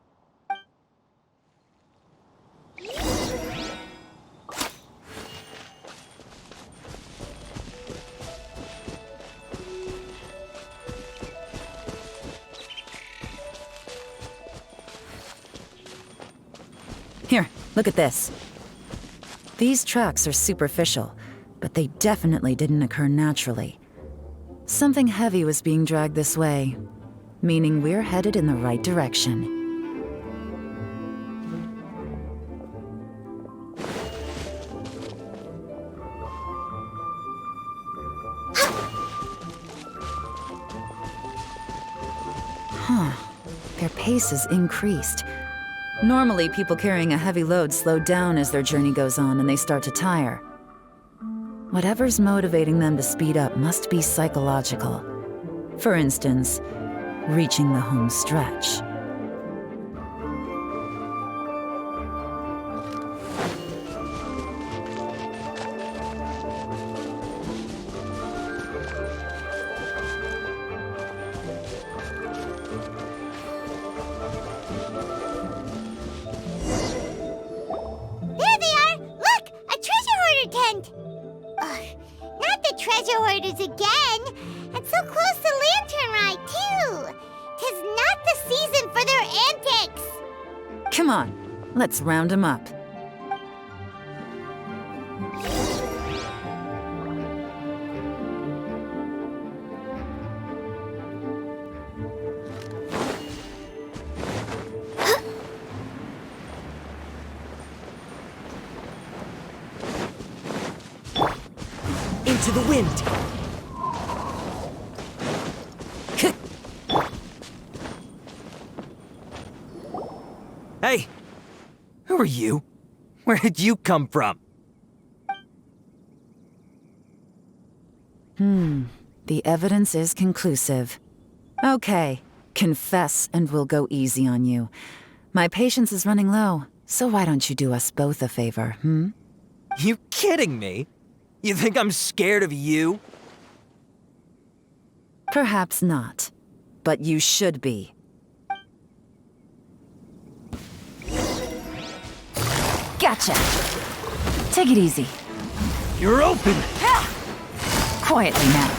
Here, look at this. These tracks are superficial, but they definitely didn't occur naturally. Something heavy was being dragged this way, meaning we're headed in the right direction. Huh. Their pace has increased. Normally, people carrying a heavy load slow down as their journey goes on and they start to tire. Whatever's motivating them to speed up must be psychological. For instance, reaching the home stretch. There they are! Look! A treasure hoarder tent! Ugh, not the treasure hoarders again! And so close to Lantern Ride, too! 'Tis not the season for their antics! Come on, let's round them up. Into the wind! Who are you? Where did you come from? The evidence is conclusive. Okay, confess and we'll go easy on you. My patience is running low, so why don't you do us both a favor, You kidding me? You think I'm scared of you? Perhaps not, but you should be. Gotcha! Take it easy. You're open! Quietly now.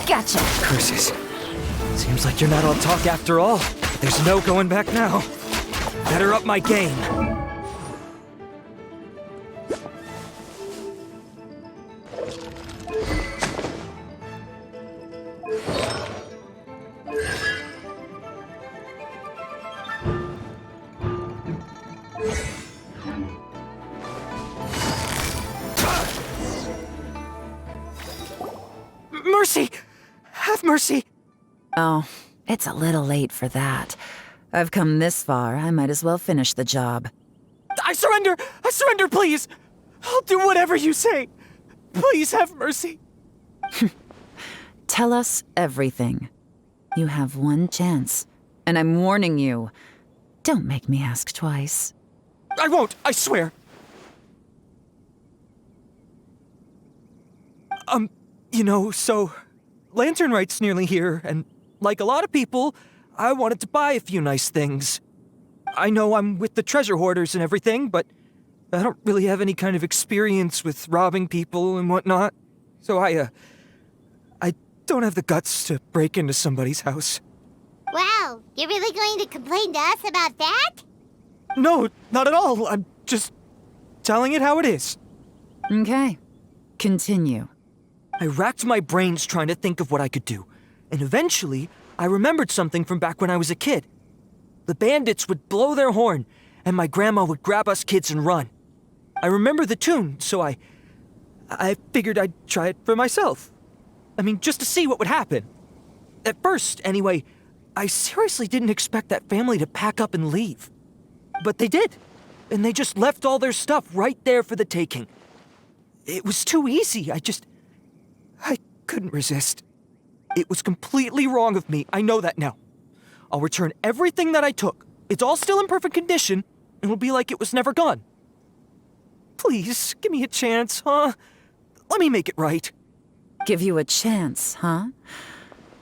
Gotcha! Curses. Seems like you're not all talk after all. There's no going back now. Better up my game. Mercy! Have mercy! Oh, it's a little late for that. I've come this far, I might as well finish the job. I surrender! I surrender, please! I'll do whatever you say. Please have mercy. Tell us everything. You have one chance, and I'm warning you. Don't make me ask twice. I won't, I swear. So Lantern Right's nearly here, and like a lot of people, I wanted to buy a few nice things. I know I'm with the treasure hoarders and everything, but I don't really have any kind of experience with robbing people and whatnot. So I don't have the guts to break into somebody's house. Wow, you're really going to complain to us about that? No, not at all. I'm just telling it how it is. Okay. Continue. I racked my brains trying to think of what I could do, and eventually, I remembered something from back when I was a kid. The bandits would blow their horn, and my grandma would grab us kids and run. I remember the tune, so I figured I'd try it for myself. I mean, just to see what would happen. At first, anyway, I seriously didn't expect that family to pack up and leave. But they did, and they just left all their stuff right there for the taking. It was too easy, I couldn't resist. It was completely wrong of me, I know that now. I'll return everything that I took. It's all still in perfect condition, and it'll be like it was never gone. Please, give me a chance, huh? Let me make it right. Give you a chance, huh?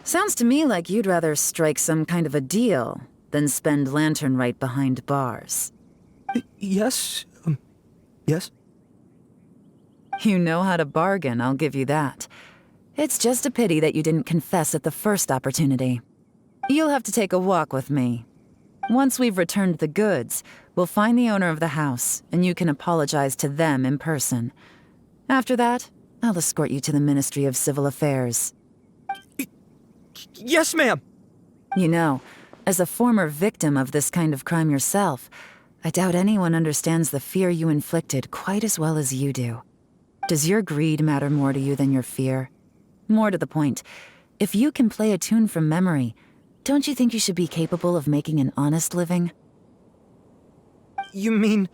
Sounds to me like you'd rather strike some kind of a deal than spend Lantern Right behind bars. Yes? Yes? You know how to bargain, I'll give you that. It's just a pity that you didn't confess at the first opportunity. You'll have to take a walk with me. Once we've returned the goods, we'll find the owner of the house, and you can apologize to them in person. After that, I'll escort you to the Ministry of Civil Affairs. Yes, ma'am! You know, as a former victim of this kind of crime yourself, I doubt anyone understands the fear you inflicted quite as well as you do. Does your greed matter more to you than your fear? More to the point, if you can play a tune from memory, don't you think you should be capable of making an honest living? You mean...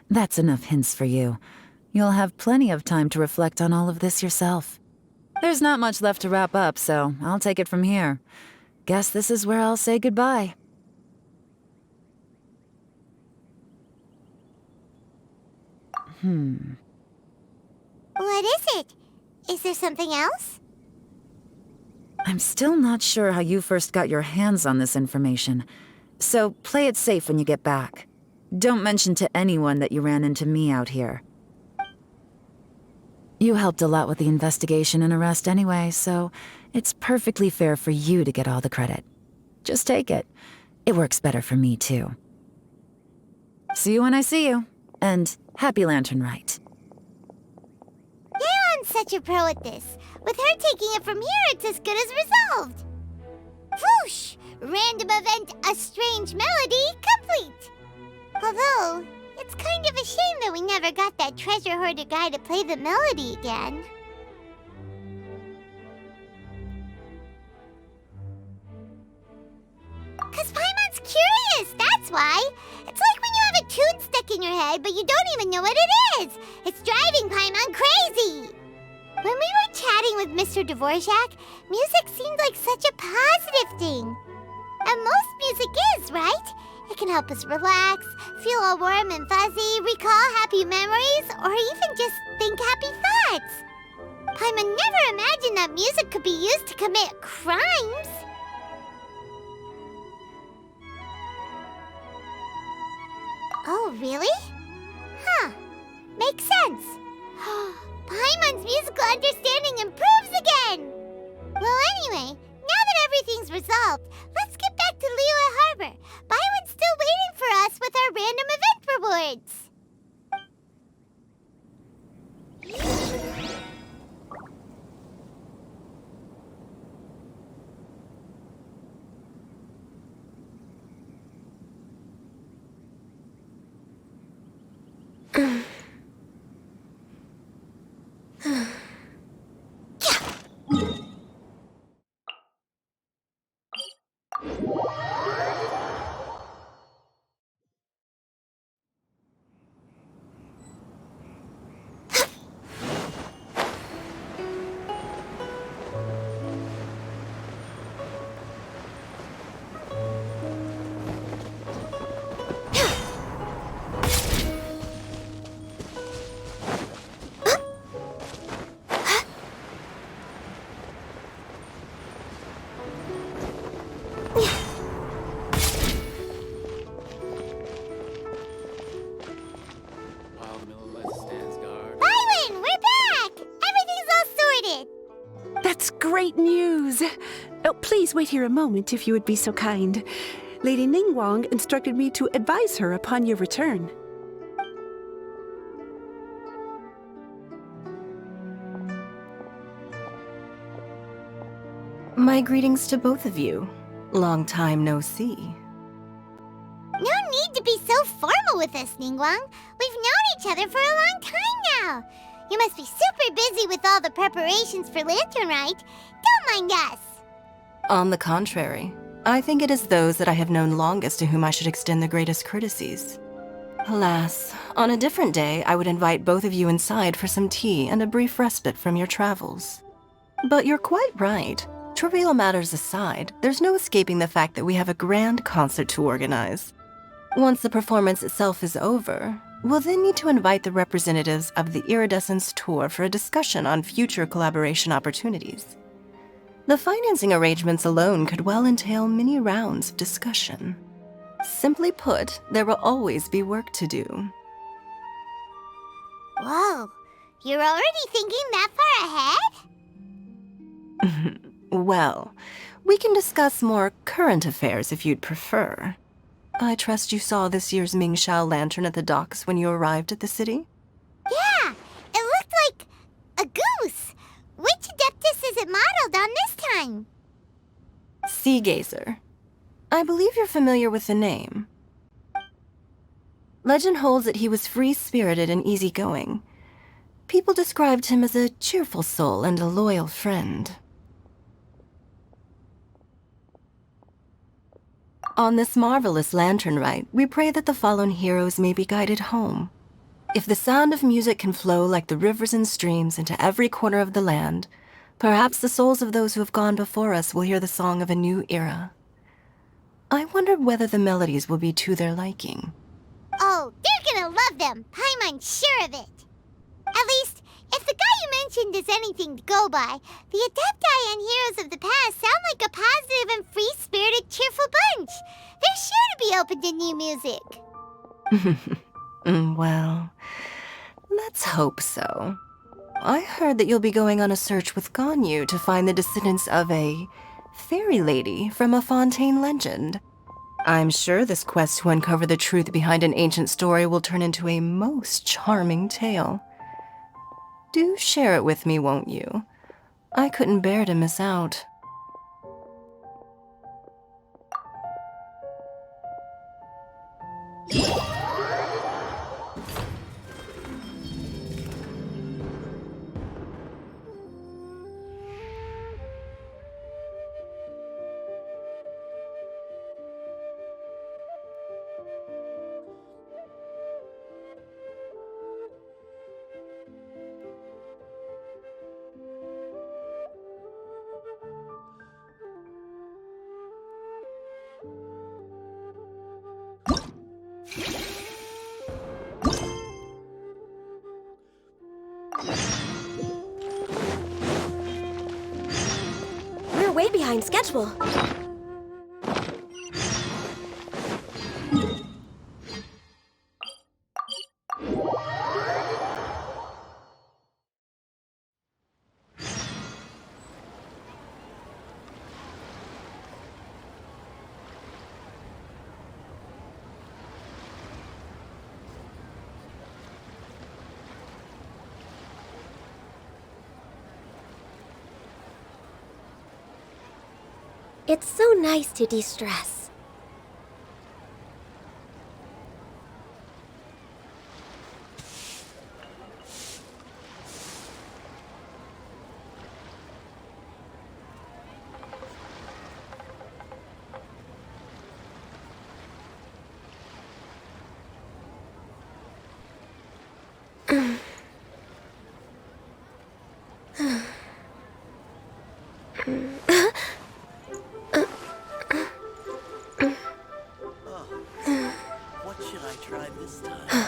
That's enough hints for you. You'll have plenty of time to reflect on all of this yourself. There's not much left to wrap up, so I'll take it from here. Guess this is where I'll say goodbye. What is it? Is there something else? I'm still not sure how you first got your hands on this information, so play it safe when you get back. Don't mention to anyone that you ran into me out here. You helped a lot with the investigation and arrest anyway, so it's perfectly fair for you to get all the credit. Just take it. It works better for me, too. See you when I see you, and happy Lantern Right. Yaron's such a pro at this. With her taking it from here, it's as good as resolved. Whoosh! Random event, a strange melody, complete. Although, it's kind of a shame that we never got that treasure hoarder guy to play the melody again. It's curious, that's why. It's like when you have a tune stuck in your head, but you don't even know what it is. It's driving Paimon crazy. When we were chatting with Mr. Dvorak, music seemed like such a positive thing. And most music is, right? It can help us relax, feel all warm and fuzzy, recall happy memories, or even just think happy thoughts. Paimon never imagined that music could be used to commit crimes. Oh, really? Huh. Makes sense. Paimon's musical understanding improves again! Well, anyway, now that everything's resolved, let's get back to Liyue Harbor. Byron's still waiting for us with our random event rewards. Byron, we're back! Everything's all sorted. That's great news! Oh, please wait here a moment if you would be so kind. Lady Ningguang instructed me to advise her upon your return. My greetings to both of you. Long time no see. No need to be so formal with us, Ningguang. We've known each other for a long time now. You must be super busy with all the preparations for Lantern Rite. Don't mind us. On the contrary, I think it is those that I have known longest to whom I should extend the greatest courtesies. Alas, on a different day, I would invite both of you inside for some tea and a brief respite from your travels. But you're quite right. Trivial matters aside, there's no escaping the fact that we have a grand concert to organize. Once the performance itself is over, we'll then need to invite the representatives of the Iridescence Tour for a discussion on future collaboration opportunities. The financing arrangements alone could well entail many rounds of discussion. Simply put, there will always be work to do. Whoa, you're already thinking that far ahead? Well, we can discuss more current affairs if you'd prefer. I trust you saw this year's Mingxiao lantern at the docks when you arrived at the city? Yeah, it looked like a goose. Which Adeptus is it modeled on this time? Sea Gazer. I believe you're familiar with the name. Legend holds that he was free-spirited and easygoing. People described him as a cheerful soul and a loyal friend. On this marvelous lantern rite, we pray that the fallen heroes may be guided home. If the sound of music can flow like the rivers and streams into every corner of the land, perhaps the souls of those who have gone before us will hear the song of a new era. I wonder whether the melodies will be to their liking. Oh, they're gonna love them. Paimon's sure of it. At least, if the guy you mentioned is anything to go by, the Adepti and heroes of the past sound like a positive and free-spirited, cheerful bunch. They're sure to be open to new music. Well, let's hope so. I heard that you'll be going on a search with Ganyu to find the descendants of a fairy lady from a Fontaine legend. I'm sure this quest to uncover the truth behind an ancient story will turn into a most charming tale. Do share it with me, won't you? I couldn't bear to miss out. way behind schedule. It's so nice to de-stress. What should I try this time?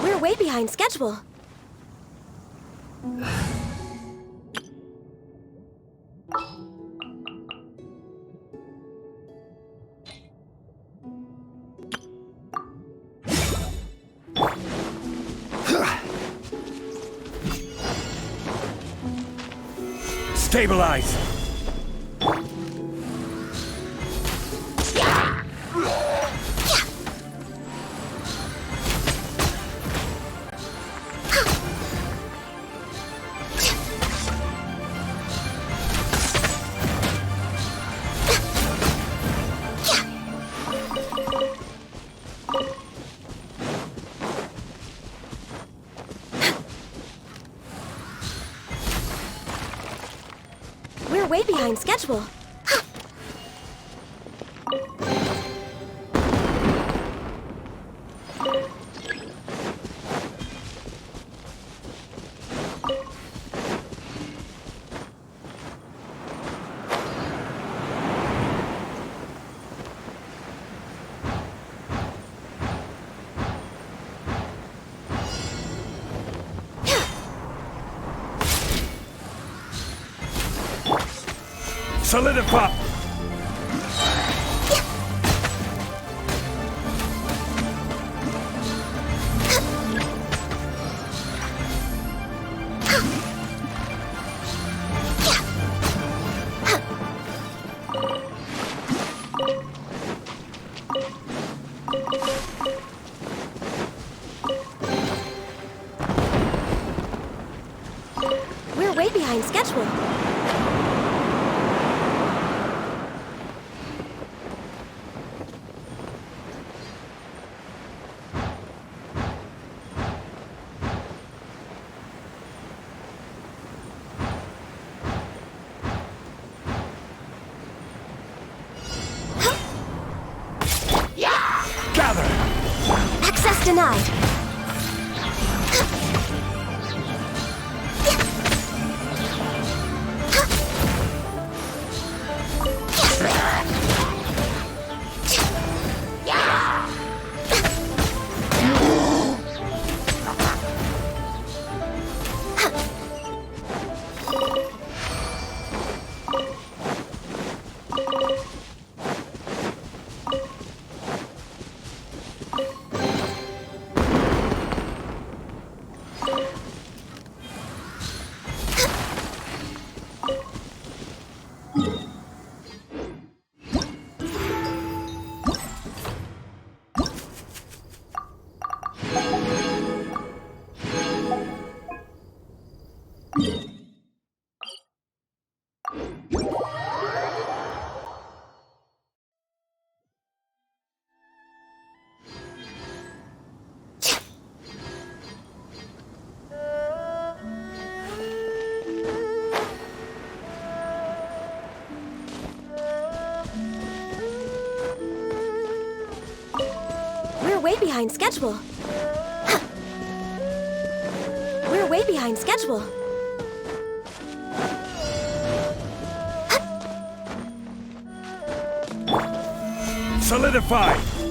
We're way behind schedule. Stabilize! We're way behind schedule. Solidify! We're way behind schedule. Denied. We're way behind schedule. We're way behind schedule. Solidify!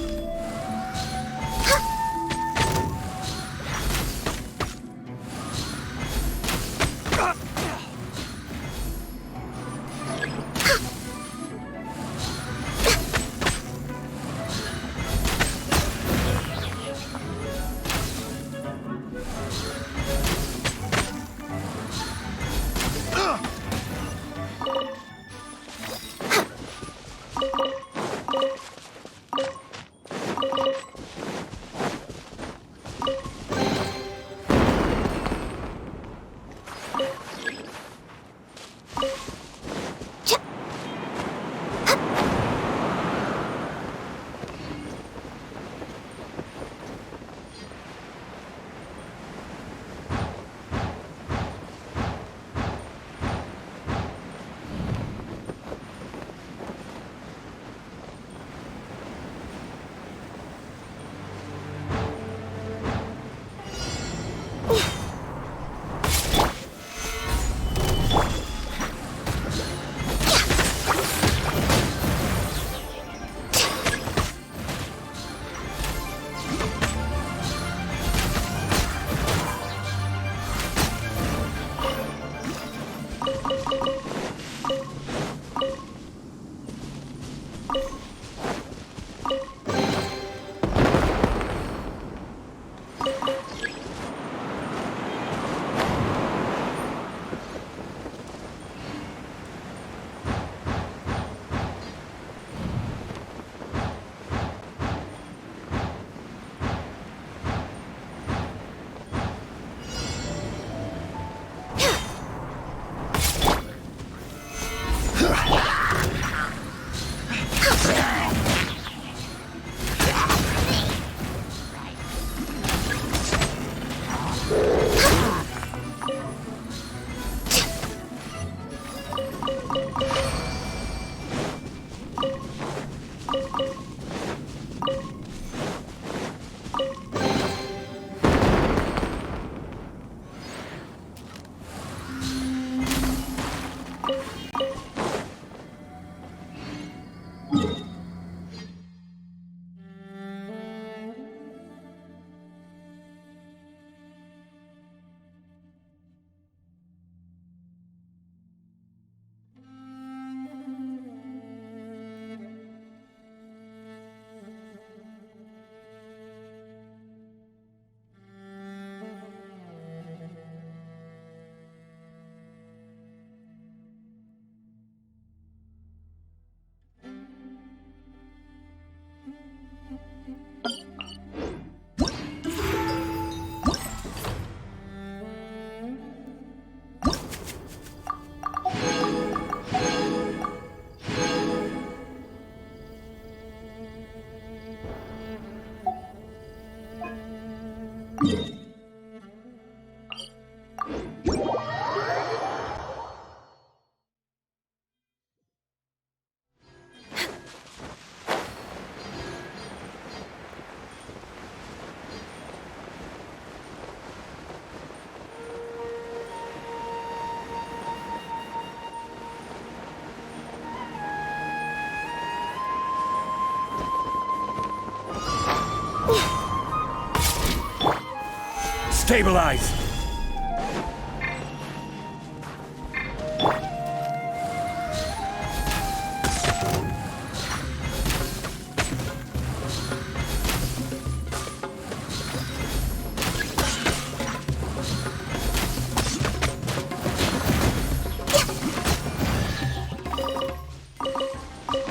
Stabilize!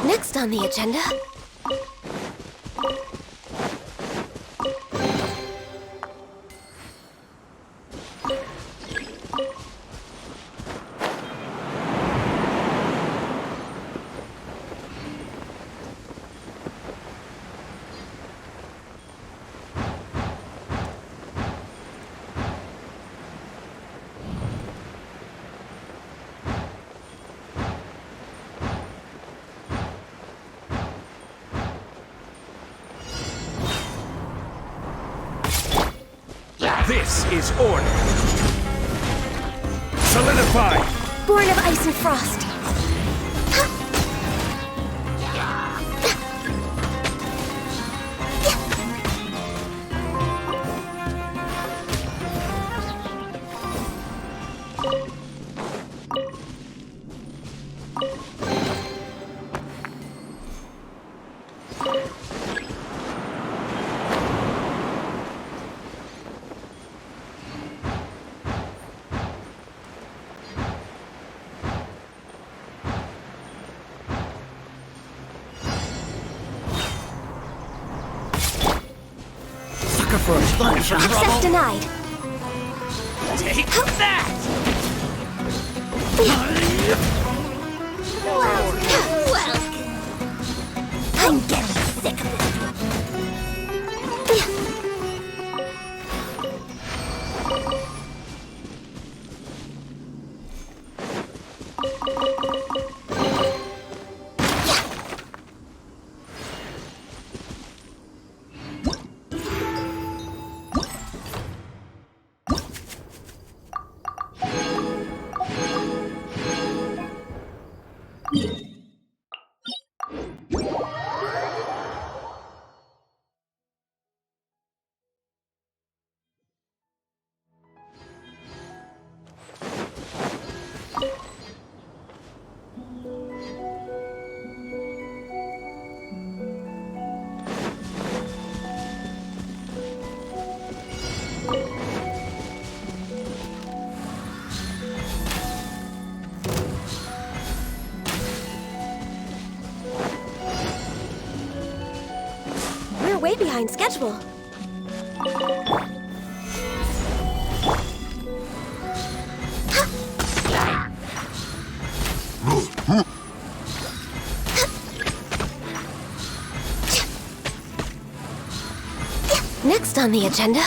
Next on the agenda... This is order. Solidify! Born of ice and frost. Access denied. Take that! Well, I'm getting sick of this. We're way behind schedule. Next on the agenda...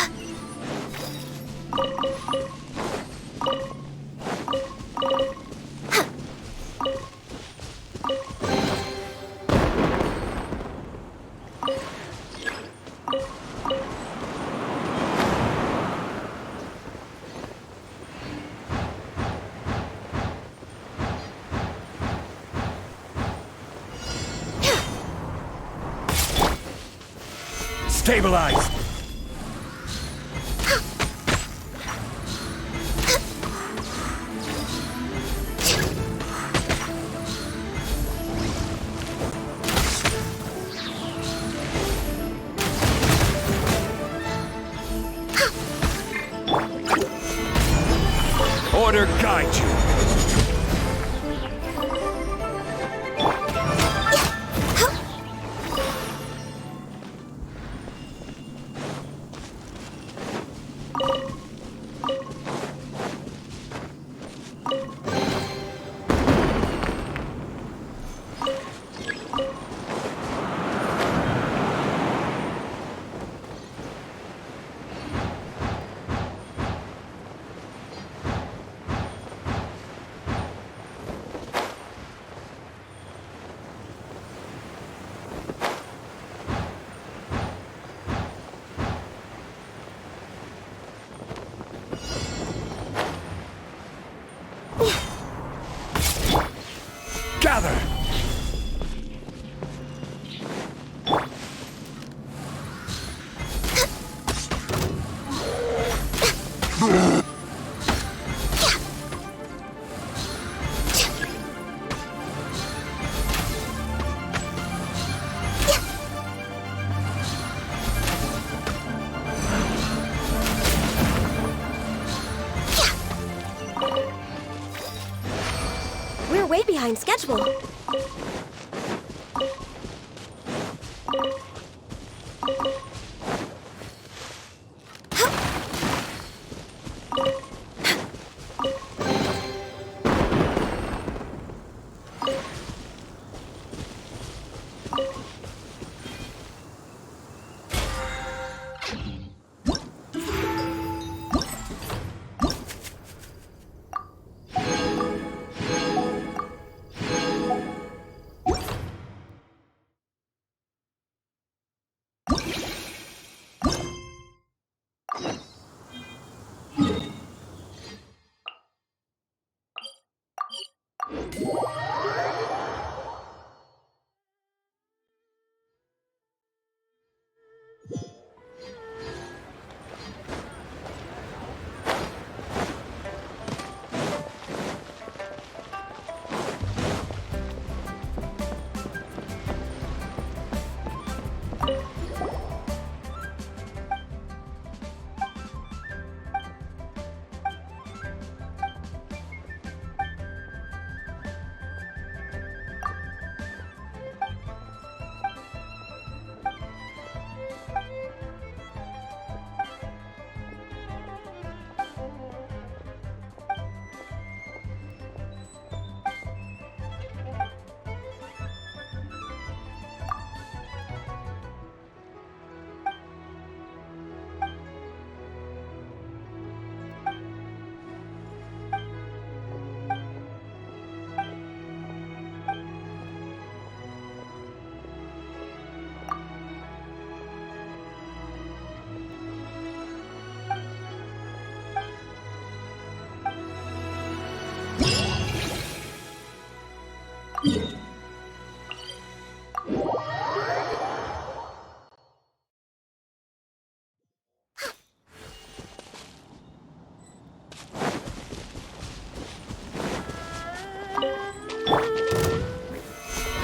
Stabilize! Order guide you. We're way behind schedule.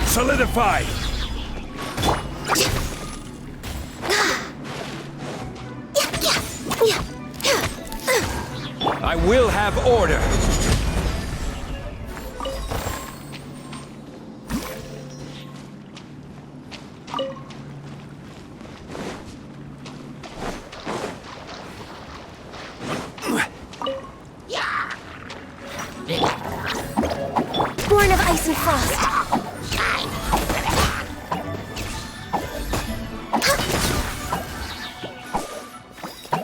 Solidify! I will have order! Born of ice and frost.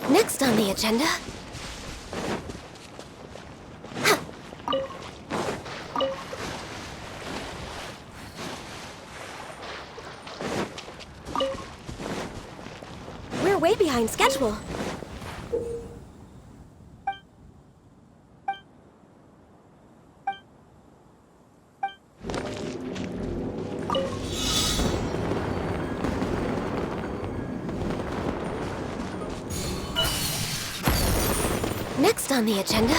Next on the agenda. We're way behind schedule. Next on the agenda.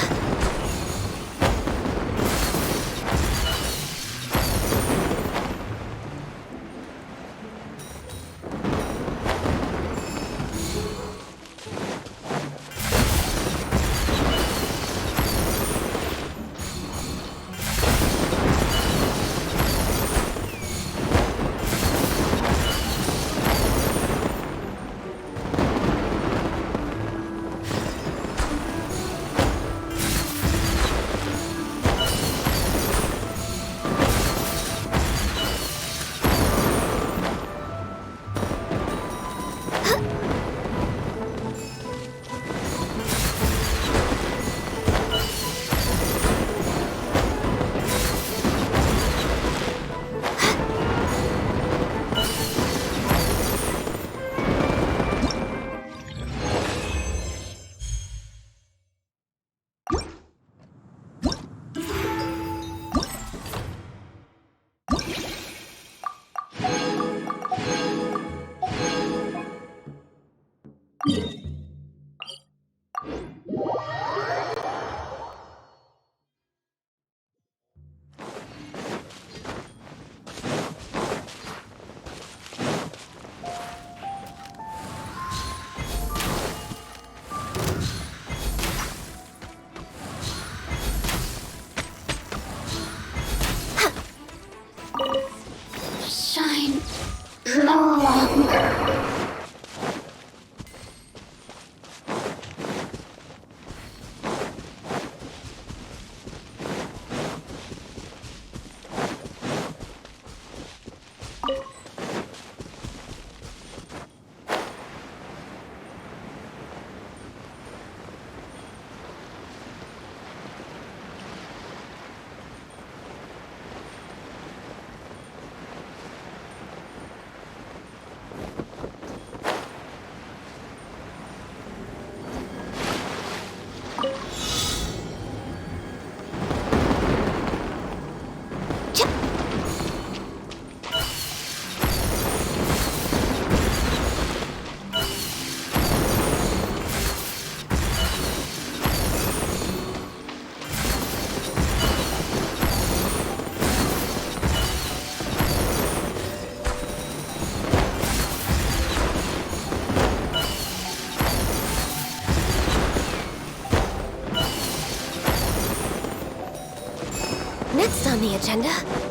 on the agenda?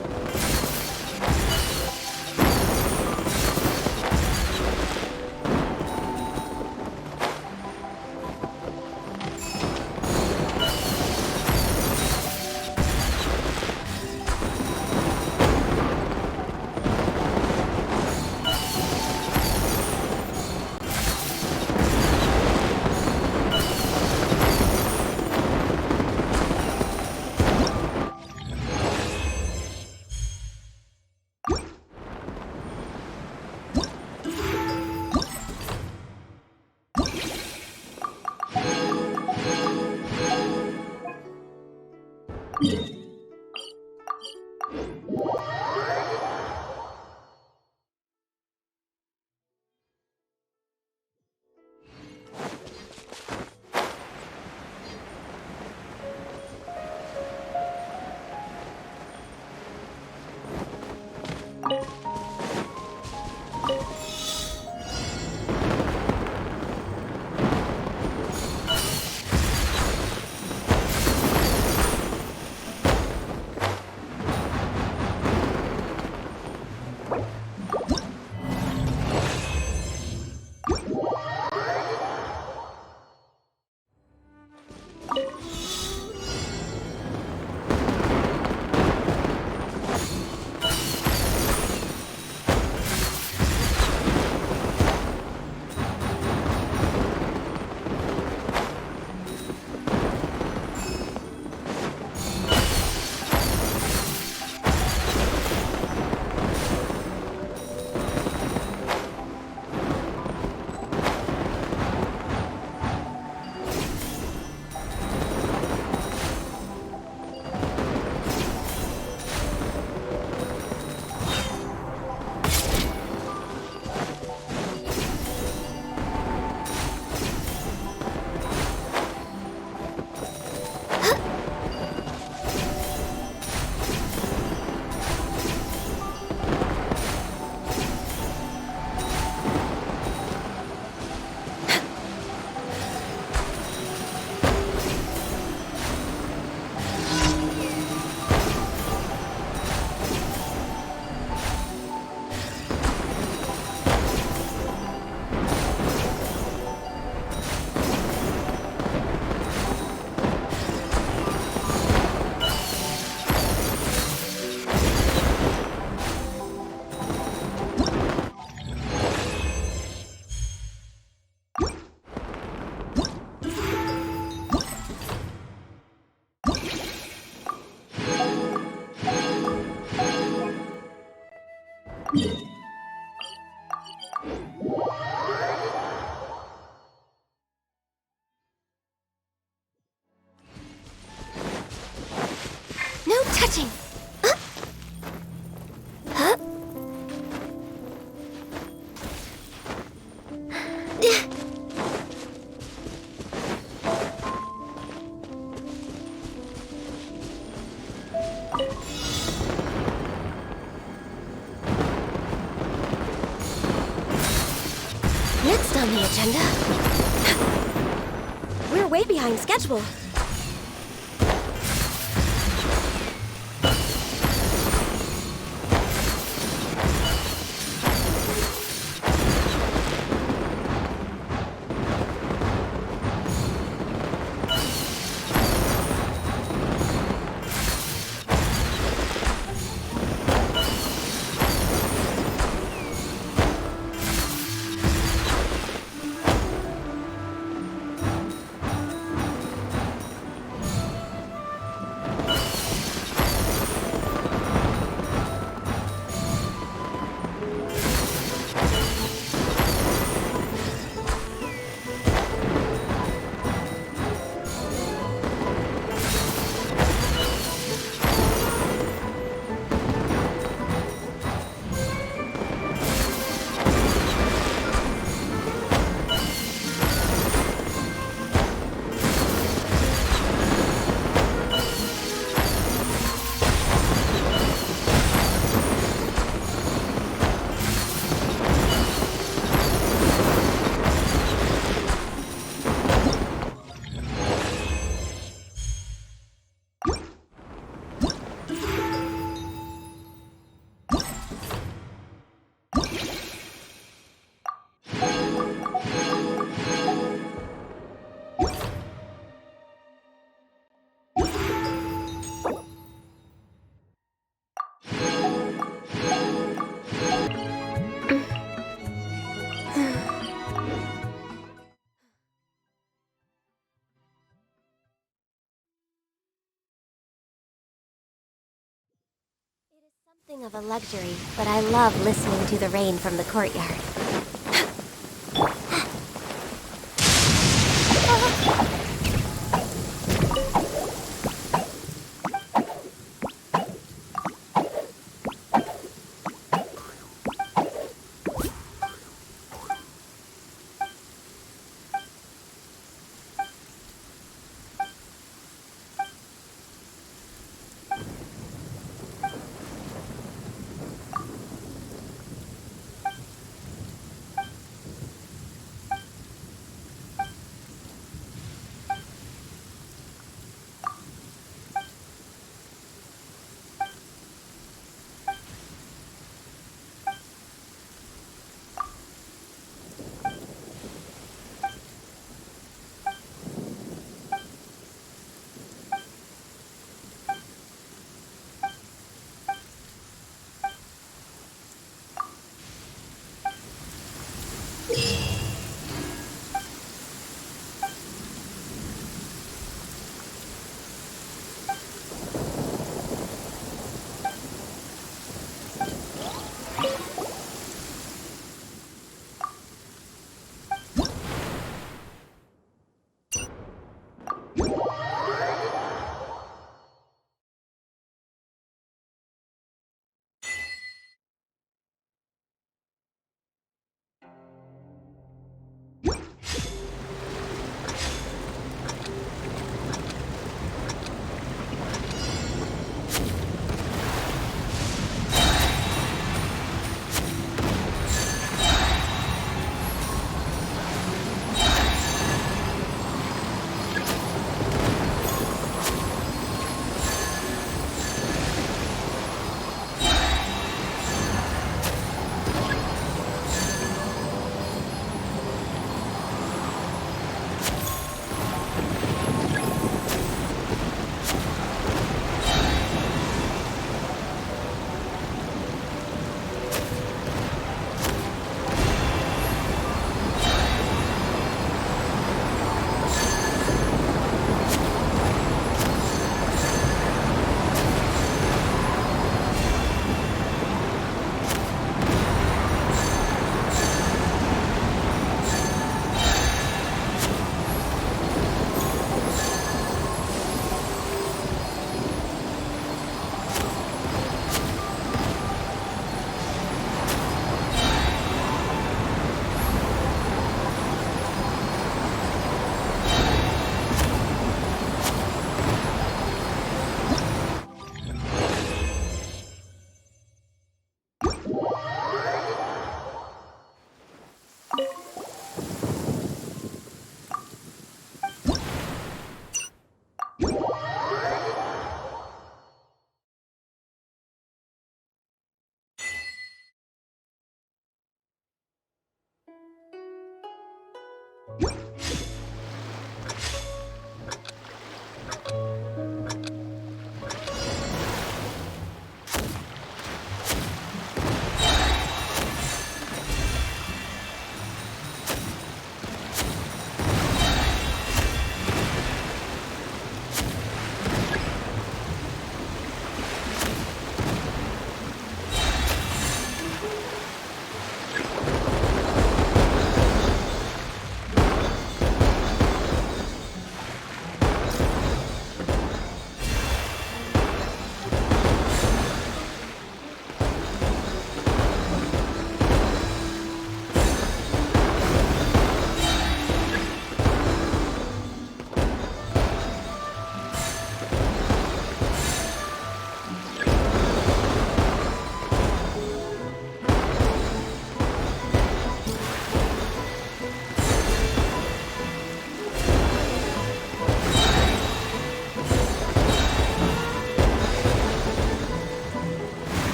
No touching! Huh? Next on the agenda... We're way behind schedule. Something of a luxury, but I love listening to the rain from the courtyard.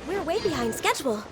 We're way behind schedule.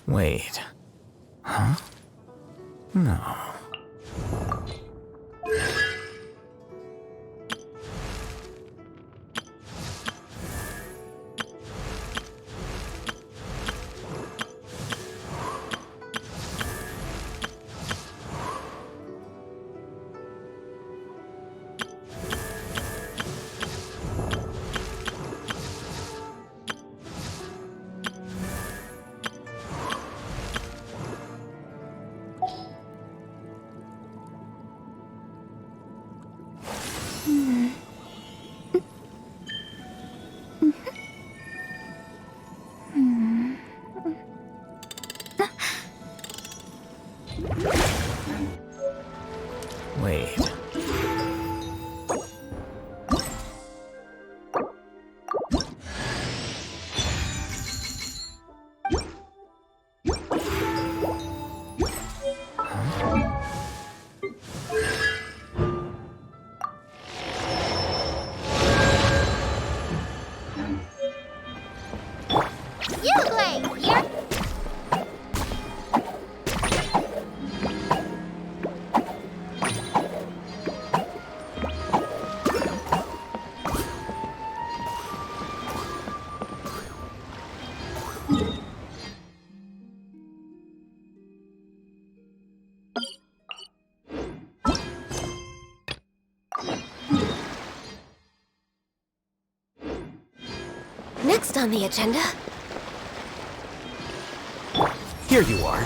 Wait. Huh? No. Wait. You play here. Next on the agenda. Here you are.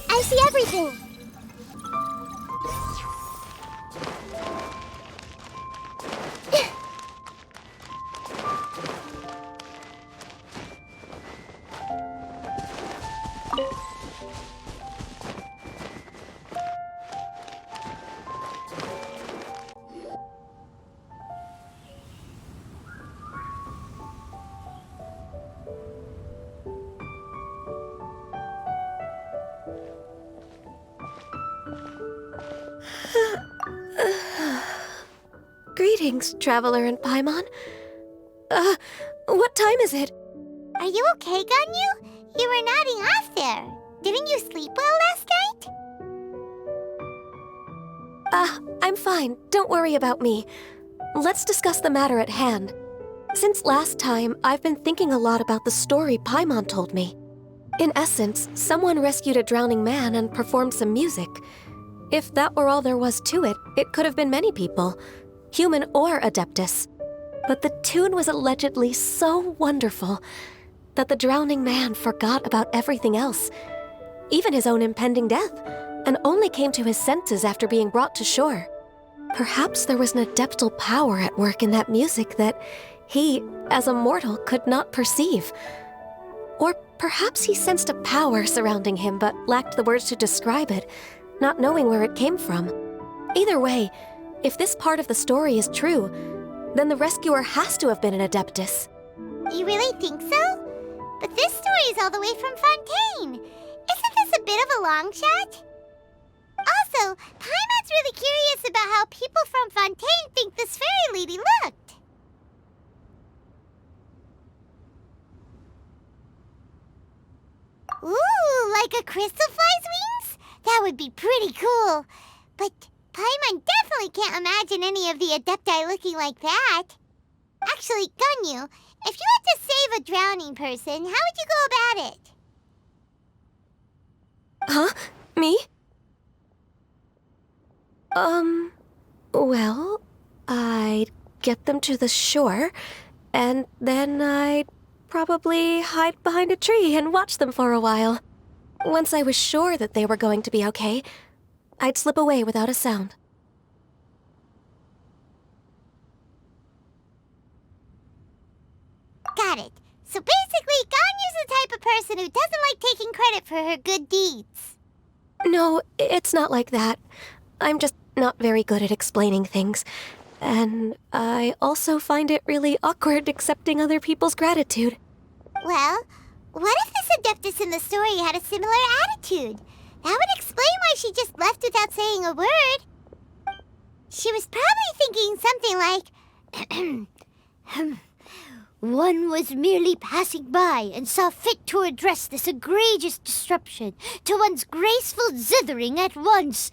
I see everything. Greetings, Traveler and Paimon. What time is it? Are you okay, Ganyu? You were nodding off there. Didn't you sleep well last night? I'm fine. Don't worry about me. Let's discuss the matter at hand. Since last time, I've been thinking a lot about the story Paimon told me. In essence, someone rescued a drowning man and performed some music. If that were all there was to it, it could have been many people, human or Adeptus. But the tune was allegedly so wonderful that the drowning man forgot about everything else, even his own impending death, and only came to his senses after being brought to shore. Perhaps there was an adeptal power at work in that music that he, as a mortal, could not perceive. Or perhaps he sensed a power surrounding him but lacked the words to describe it, not knowing where it came from. Either way, if this part of the story is true, then the rescuer has to have been an Adeptus. You really think so? But this story is all the way from Fontaine. Isn't this a bit of a long shot? Also, Paimon's really curious about how people from Fontaine think this fairy lady looked. Ooh, like a crystal fly's wings? That would be pretty cool. But Paimon definitely can't imagine any of the Adepti looking like that. Actually, Ganyu, if you had to save a drowning person, how would you go about it? Huh? Me? Well, I'd get them to the shore, and then I'd probably hide behind a tree and watch them for a while. Once I was sure that they were going to be okay, I'd slip away without a sound. Got it. So basically, Ganya's the type of person who doesn't like taking credit for her good deeds. No, it's not like that. I'm just not very good at explaining things. And I also find it really awkward accepting other people's gratitude. Well, what if this Adeptus in the story had a similar attitude? That would explain why she just left without saying a word. She was probably thinking something like, one was merely passing by and saw fit to address this egregious disruption to one's graceful zithering at once.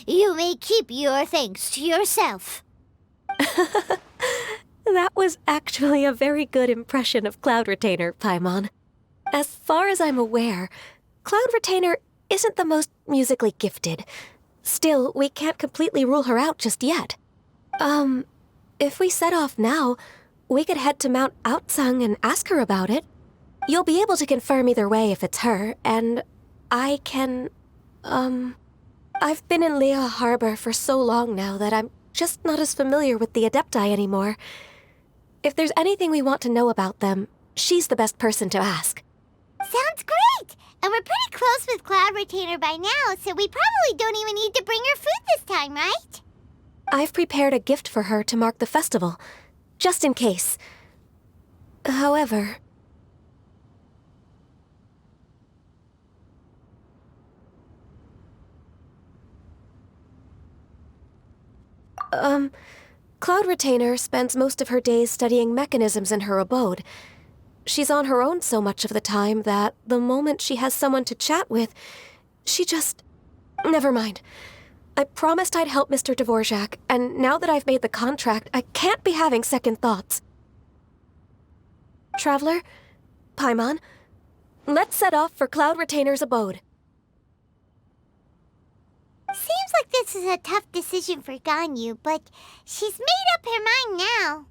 You may keep your thanks to yourself. That was actually a very good impression of Cloud Retainer, Paimon. As far as I'm aware, Cloud Retainer isn't the most musically gifted. Still, we can't completely rule her out just yet. If we set off now, we could head to Mount Outsung and ask her about it. You'll be able to confirm either way if it's her, and I can, I've been in Lea Harbor for so long now that I'm just not as familiar with the Adepti anymore. If there's anything we want to know about them, she's the best person to ask. Sounds great! And we're pretty close with Cloud Retainer by now, so we probably don't even need to bring her food this time, right? I've prepared a gift for her to mark the festival, just in case. However... Cloud Retainer spends most of her days studying mechanisms in her abode. She's on her own so much of the time that the moment she has someone to chat with, she just... Never mind. I promised I'd help Mr. Dvorak, and now that I've made the contract, I can't be having second thoughts. Traveler, Paimon, let's set off for Cloud Retainer's abode. Seems like this is a tough decision for Ganyu, but she's made up her mind now.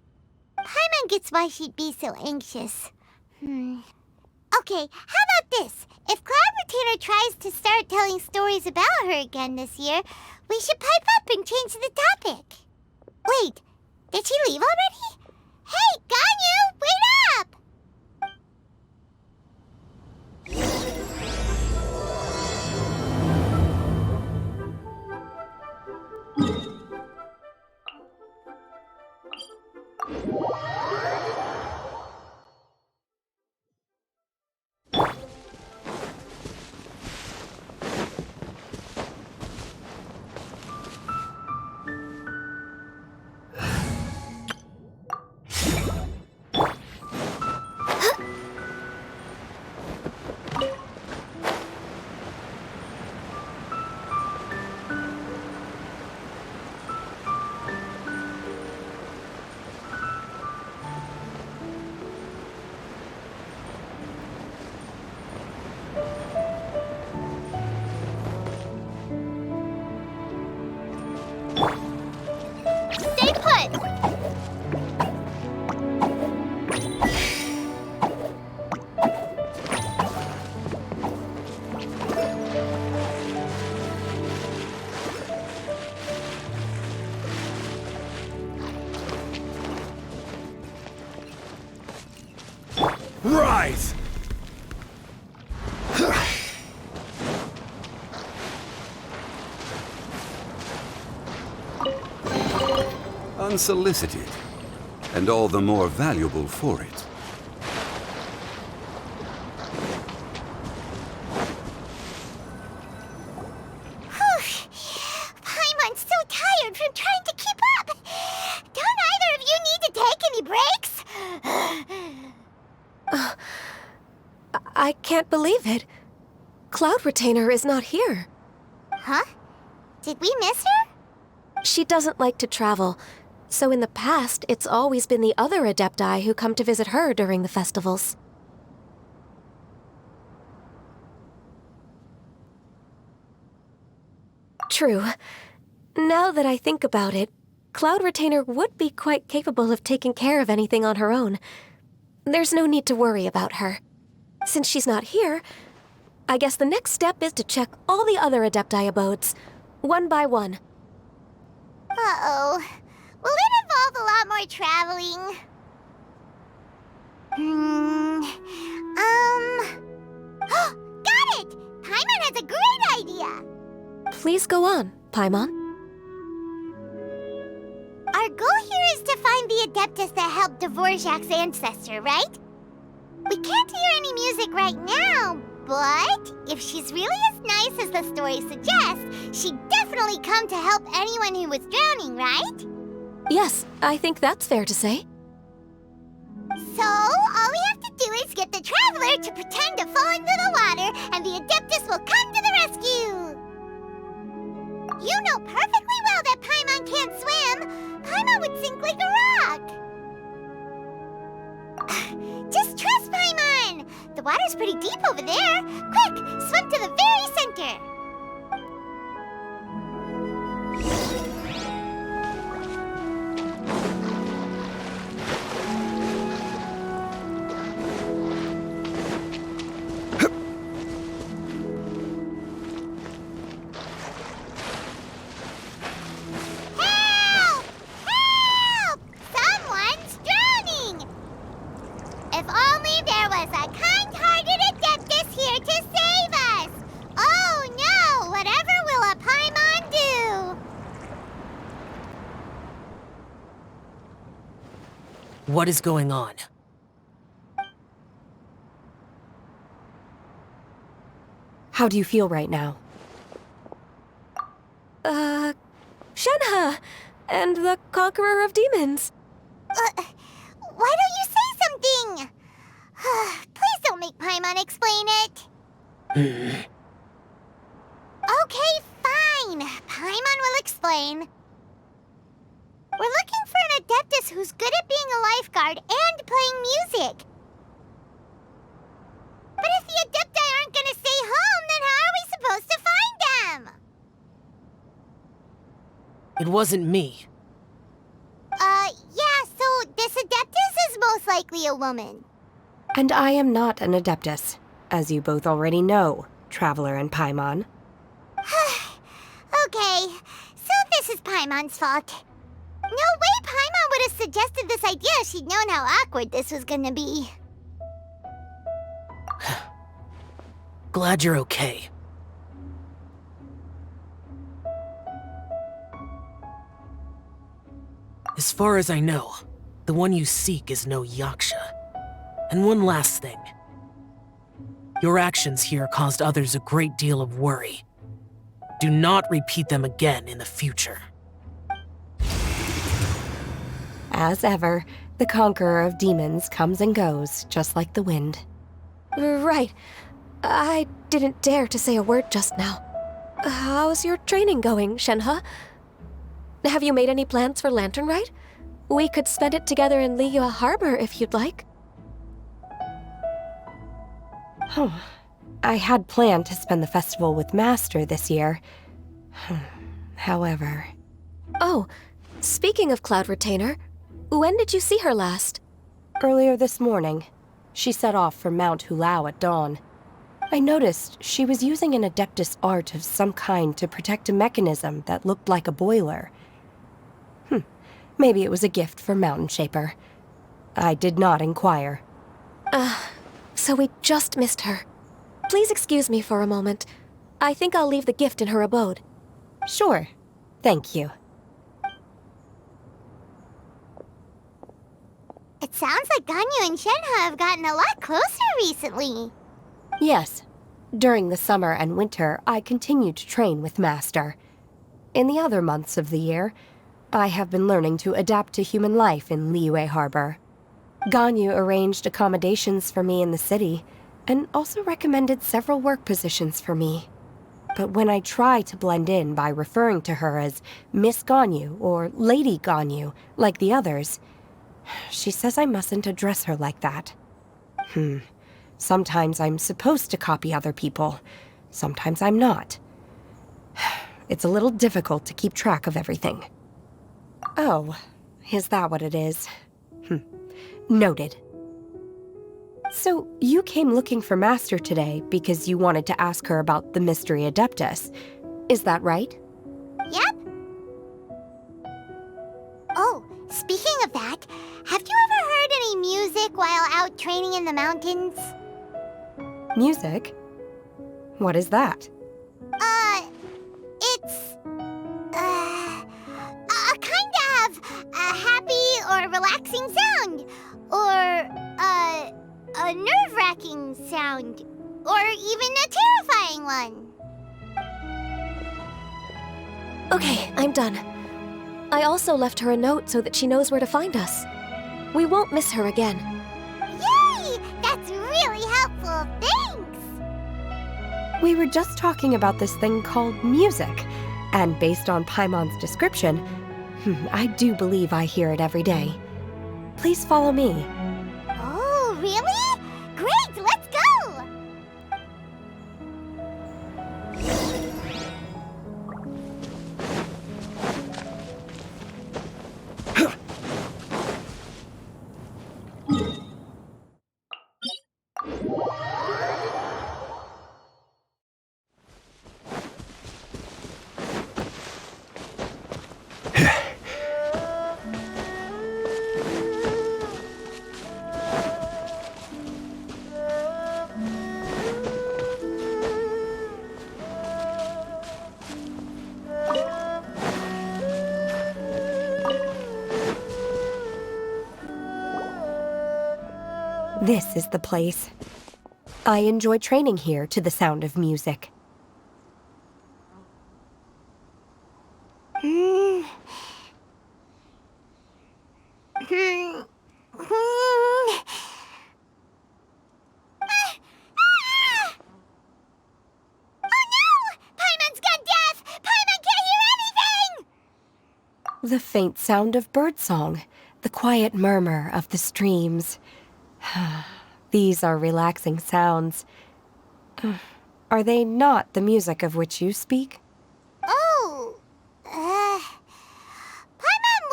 Paimon gets why she'd be so anxious. Okay, how about this? If Cloud Retainer tries to start telling stories about her again this year, we should pipe up and change the topic. Wait, did she leave already? Hey, Ganyu, wait up! Stay put! Rise! Unsolicited, and all the more valuable for it. Paimon's so tired from trying to keep up. Don't either of you need to take any breaks? I can't believe it. Cloud Retainer is not here. Huh? Did we miss her? She doesn't like to travel, so in the past, it's always been the other Adepti who come to visit her during the festivals. True. Now that I think about it, Cloud Retainer would be quite capable of taking care of anything on her own. There's no need to worry about her. Since she's not here, I guess the next step is to check all the other Adepti abodes, one by one. Uh-oh. Will it involve a lot more traveling? Got it! Paimon has a great idea! Please go on, Paimon. Our goal here is to find the Adeptus that helped Dvorak's ancestor, right? We can't hear any music right now, but if she's really as nice as the story suggests, she'd definitely come to help anyone who was drowning, right? Yes, I think that's fair to say. So, all we have to do is get the Traveler to pretend to fall into the water, and the Adeptus will come to the rescue! You know perfectly well that Paimon can't swim! Paimon would sink like a rock! Just trust Paimon! The water's pretty deep over there! Quick, swim to the very center! What is going on? How do you feel right now? Shenhe! And the Conqueror of Demons. Why don't you say something? Please don't make Paimon explain it. Okay, fine. Paimon will explain. We're looking for an Adeptus who's good at being a lifeguard and playing music. But if the Adepti aren't gonna stay home, then how are we supposed to find them? It wasn't me. Yeah, so this Adeptus is most likely a woman. And I am not an Adeptus, as you both already know, Traveler and Paimon. Okay, so this is Paimon's fault. No way Paimon would have suggested this idea if she'd known how awkward this was gonna be. Glad you're okay. As far as I know, the one you seek is no Yaksha. And one last thing. Your actions here caused others a great deal of worry. Do not repeat them again in the future. As ever, the Conqueror of Demons comes and goes, just like the wind. Right. I didn't dare to say a word just now. How's your training going, Shenhe? Have you made any plans for Lantern Rite? We could spend it together in Liyue Harbor if you'd like. I had planned to spend the festival with Master this year. However... Oh, speaking of Cloud Retainer, when did you see her last? Earlier this morning. She set off for Mount Hulao at dawn. I noticed she was using an Adeptus art of some kind to protect a mechanism that looked like a boiler. Maybe it was a gift for Mountain Shaper. I did not inquire. So we just missed her. Please excuse me for a moment. I think I'll leave the gift in her abode. Sure. Thank you. It sounds like Ganyu and Shenhe have gotten a lot closer recently. Yes. During the summer and winter, I continued to train with Master. In the other months of the year, I have been learning to adapt to human life in Liyue Harbor. Ganyu arranged accommodations for me in the city, and also recommended several work positions for me. But when I try to blend in by referring to her as Miss Ganyu or Lady Ganyu, like the others, she says I mustn't address her like that. Sometimes I'm supposed to copy other people. Sometimes I'm not. it's a little difficult to keep track of everything. Oh, is that what it is? Noted. So, you came looking for Master today because you wanted to ask her about the Mystery Adeptus. Is that right? Yep. Oh, speaking of that, have you ever heard any music while out training in the mountains? Music? What is that? It's... a kind of a happy or relaxing sound. Or, a nerve-wracking sound. Or even a terrifying one. Okay, I'm done. I also left her a note so that she knows where to find us. We won't miss her again. Yay! That's really helpful. Thanks! We were just talking about this thing called music, and based on Paimon's description, I do believe I hear it every day. Please follow me. Oh, really? Great, let's go! This is the place. I enjoy training here to the sound of music. The faint sound of birdsong, the quiet murmur of the streams. These are relaxing sounds. Are they not the music of which you speak? Oh, Paimon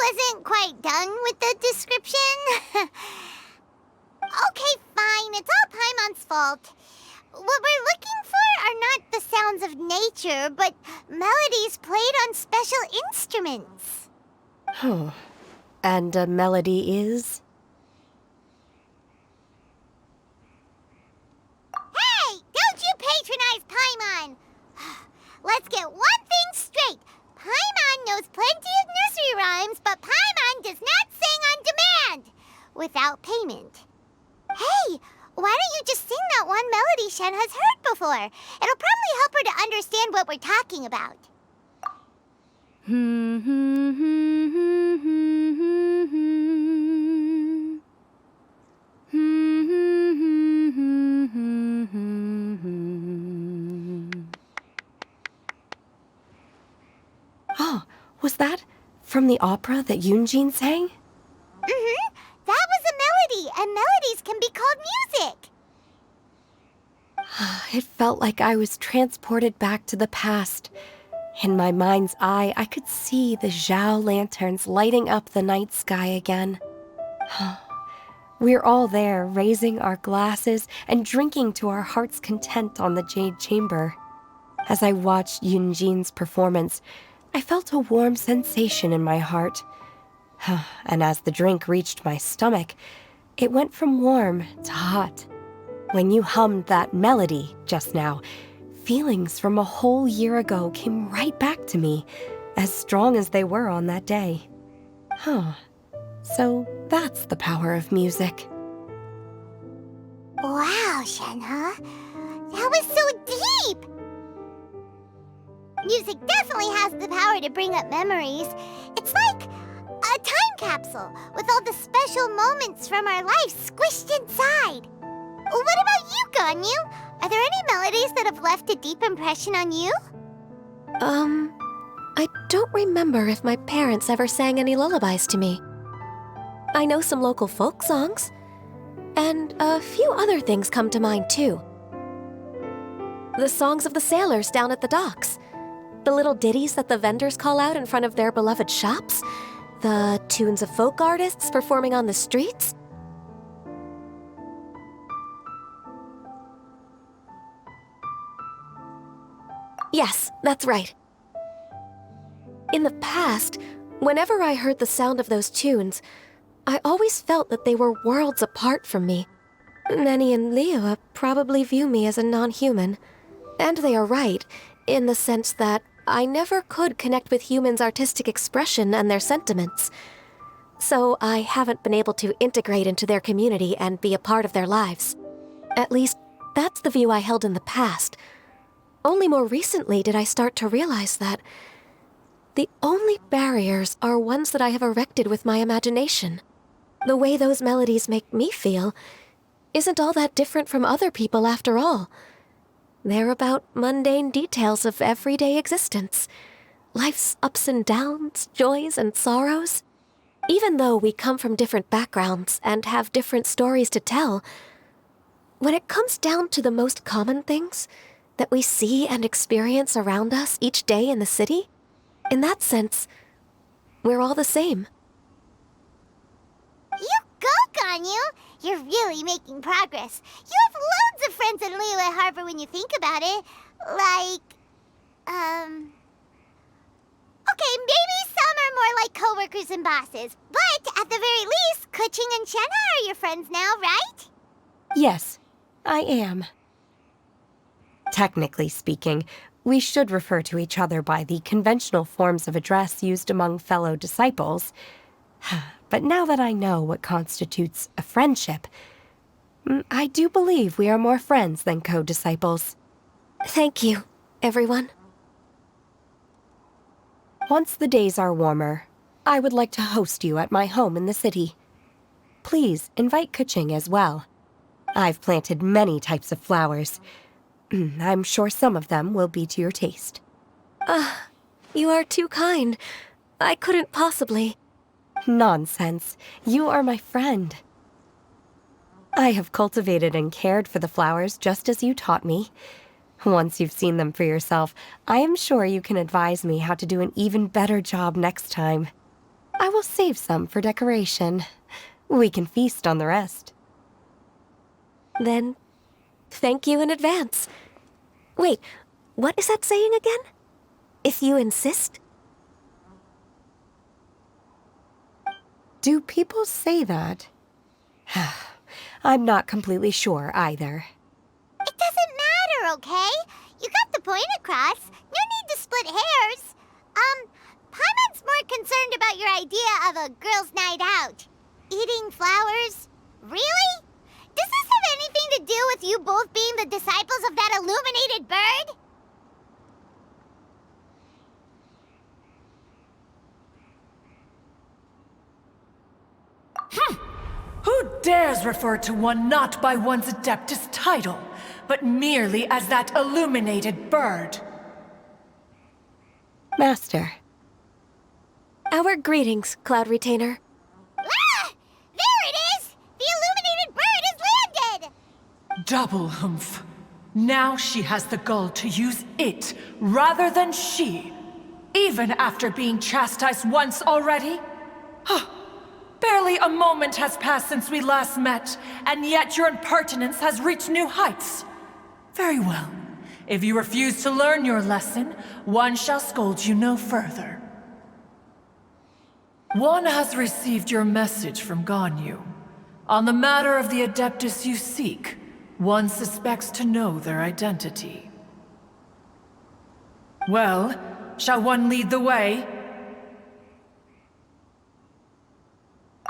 wasn't quite done with the description. Okay, fine, it's all Paimon's fault. What we're looking for are not the sounds of nature, but melodies played on special instruments. Oh, and a melody is? Hey, don't you patronize Paimon! Let's get one thing straight. Paimon knows plenty of nursery rhymes, but Paimon does not sing on demand without payment. Hey, why don't you just sing that one melody Shen has heard before? It'll probably help her to understand what we're talking about. Oh, was that from the opera that Yunjin sang? That was a melody, and melodies can be called music. It felt like I was transported back to the past. In my mind's eye, I could see the Zhao lanterns lighting up the night sky again. We're all there, raising our glasses and drinking to our heart's content on the Jade Chamber. As I watched Yunjin's performance, I felt a warm sensation in my heart. And as the drink reached my stomach, it went from warm to hot. When you hummed that melody just now, feelings from a whole year ago came right back to me, as strong as they were on that day. So that's the power of music. Wow, Shenhe. That was so deep! Music definitely has the power to bring up memories. It's like a time capsule with all the special moments from our lives squished inside. What about you, Ganyu? Are there any melodies that have left a deep impression on you? I don't remember if my parents ever sang any lullabies to me. I know some local folk songs, and a few other things come to mind too. The songs of the sailors down at the docks. The little ditties that the vendors call out in front of their beloved shops? The tunes of folk artists performing on the streets? Yes, that's right. In the past, whenever I heard the sound of those tunes, I always felt that they were worlds apart from me. Nenny and Liyue probably view me as a non-human. And they are right, in the sense that I never could connect with humans' artistic expression and their sentiments. So I haven't been able to integrate into their community and be a part of their lives. At least, that's the view I held in the past. Only more recently did I start to realize that the only barriers are ones that I have erected with my imagination. The way those melodies make me feel isn't all that different from other people after all. They're about mundane details of everyday existence. Life's ups and downs, joys and sorrows. Even though we come from different backgrounds and have different stories to tell, when it comes down to the most common things that we see and experience around us each day in the city, in that sense, we're all the same. You go, Ganyu! You're really making progress. You have loads of friends in Liyue Harbor when you think about it. Okay, maybe some are more like coworkers and bosses. But at the very least, Kuching and Shenna are your friends now, right? Yes, I am. Technically speaking, we should refer to each other by the conventional forms of address used among fellow disciples. But now that I know what constitutes a friendship, I do believe we are more friends than co-disciples. Thank you, everyone. Once the days are warmer, I would like to host you at my home in the city. Please invite Kuching as well. I've planted many types of flowers. I'm sure some of them will be to your taste. You are too kind. I couldn't possibly. Nonsense. You are my friend. I have cultivated and cared for the flowers just as you taught me. Once you've seen them for yourself, I am sure you can advise me how to do an even better job next time. I will save some for decoration. We can feast on the rest. Then, thank you in advance. Wait, what is that saying again? If you insist? Do people say that? I'm not completely sure either. It doesn't matter, okay? You got the point across. No need to split hairs. Paimon's more concerned about your idea of a girls' night out. Eating flowers? Really? Does this have anything to do with you both being the disciples of that illuminated bird? Who dares refer to one not by one's Adeptus title, but merely as that illuminated bird? Master. Our greetings, Cloud Retainer. Ah! There it is! The illuminated bird has landed! Double humph. Now she has the gall to use it rather than she, even after being chastised once already? Barely a moment has passed since we last met, and yet your impertinence has reached new heights. Very well. If you refuse to learn your lesson, one shall scold you no further. One has received your message from Ganyu. On the matter of the Adeptus you seek, one suspects to know their identity. Well, shall one lead the way?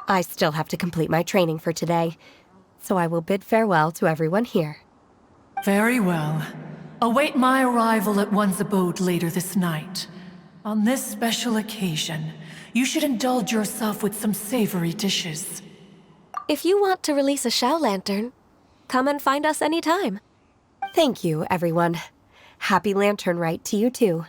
I still have to complete my training for today, so I will bid farewell to everyone here. Very well. Await my arrival at one's abode later this night. On this special occasion, you should indulge yourself with some savory dishes. If you want to release a Shao Lantern, come and find us anytime. Thank you, everyone. Happy Lantern Rite to you too.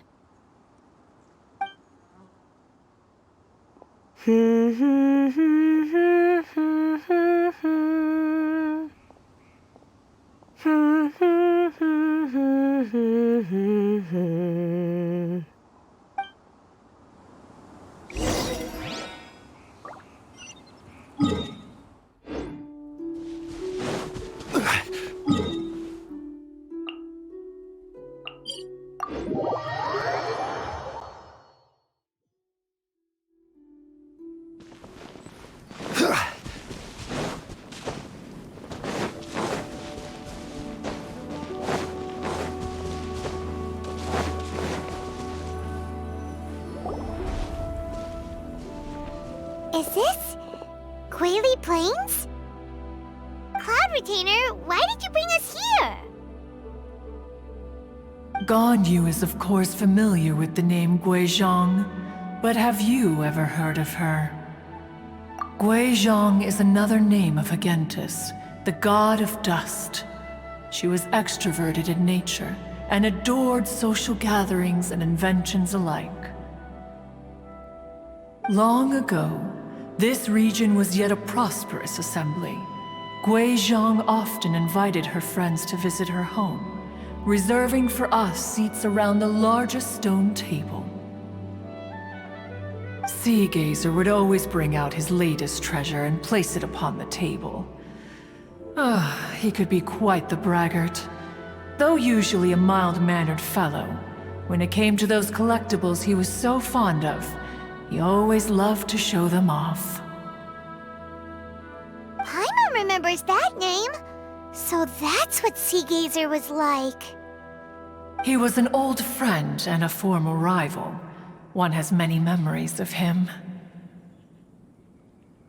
Is this Quaily Plains? Cloud Retainer, why did you bring us here? Ganyu is of course familiar with the name Guizhong, but have you ever heard of her? Guizhong is another name of Agentis, the god of dust. She was extroverted in nature and adored social gatherings and inventions alike. Long ago, this region was yet a prosperous assembly. Guizhong often invited her friends to visit her home, reserving for us seats around the largest stone table. Sea Gazer would always bring out his latest treasure and place it upon the table. He could be quite the braggart. Though usually a mild-mannered fellow, when it came to those collectibles he was so fond of, he always loved to show them off. Paimon remembers that name. So that's what Sea Gazer was like. He was an old friend and a former rival. One has many memories of him.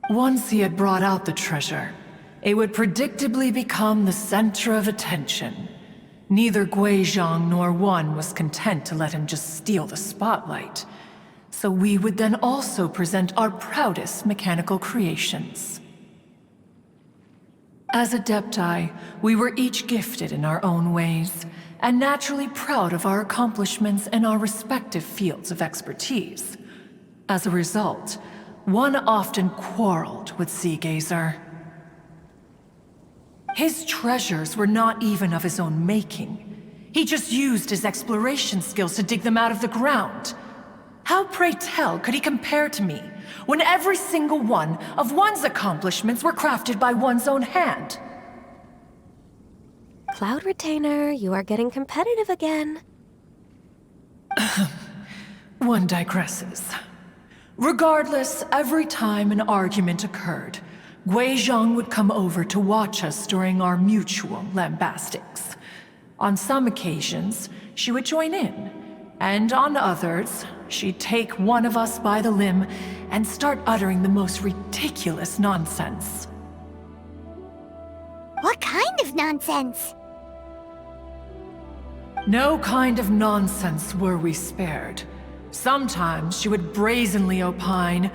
Once he had brought out the treasure, it would predictably become the center of attention. Neither Guizhong nor one was content to let him just steal the spotlight. So we would then also present our proudest mechanical creations. As Adepti, we were each gifted in our own ways, and naturally proud of our accomplishments in our respective fields of expertise. As a result, one often quarreled with Sea Gazer. His treasures were not even of his own making. He just used his exploration skills to dig them out of the ground. How, pray tell, could he compare to me, when every single one of one's accomplishments were crafted by one's own hand? Cloud Retainer, you are getting competitive again. One digresses. Regardless, every time an argument occurred, Guizhong would come over to watch us during our mutual lambastics. On some occasions, she would join in, and on others, she'd take one of us by the limb and start uttering the most ridiculous nonsense. What kind of nonsense? No kind of nonsense were we spared. Sometimes she would brazenly opine,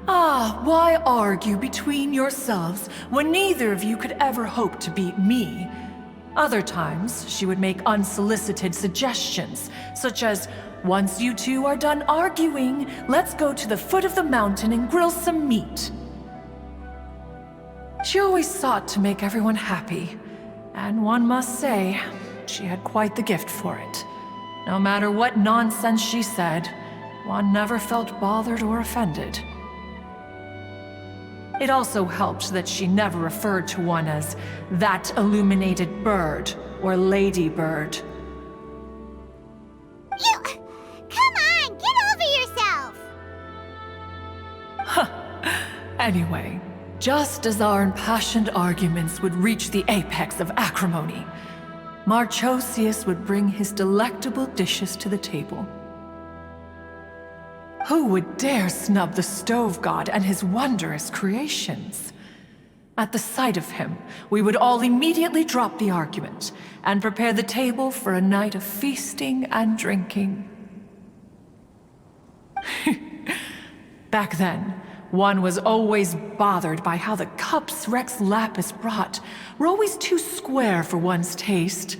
why argue between yourselves when neither of you could ever hope to beat me? Other times, she would make unsolicited suggestions, such as, once you two are done arguing, let's go to the foot of the mountain and grill some meat. She always sought to make everyone happy, and one must say, she had quite the gift for it. No matter what nonsense she said, one never felt bothered or offended. It also helped that she never referred to one as that illuminated bird or ladybird. Come on, get over yourself! Anyway, just as our impassioned arguments would reach the apex of acrimony, Marchosius would bring his delectable dishes to the table. Who would dare snub the stove god and his wondrous creations? At the sight of him, we would all immediately drop the argument and prepare the table for a night of feasting and drinking. Back then, one was always bothered by how the cups Rex Lapis brought were always too square for one's taste.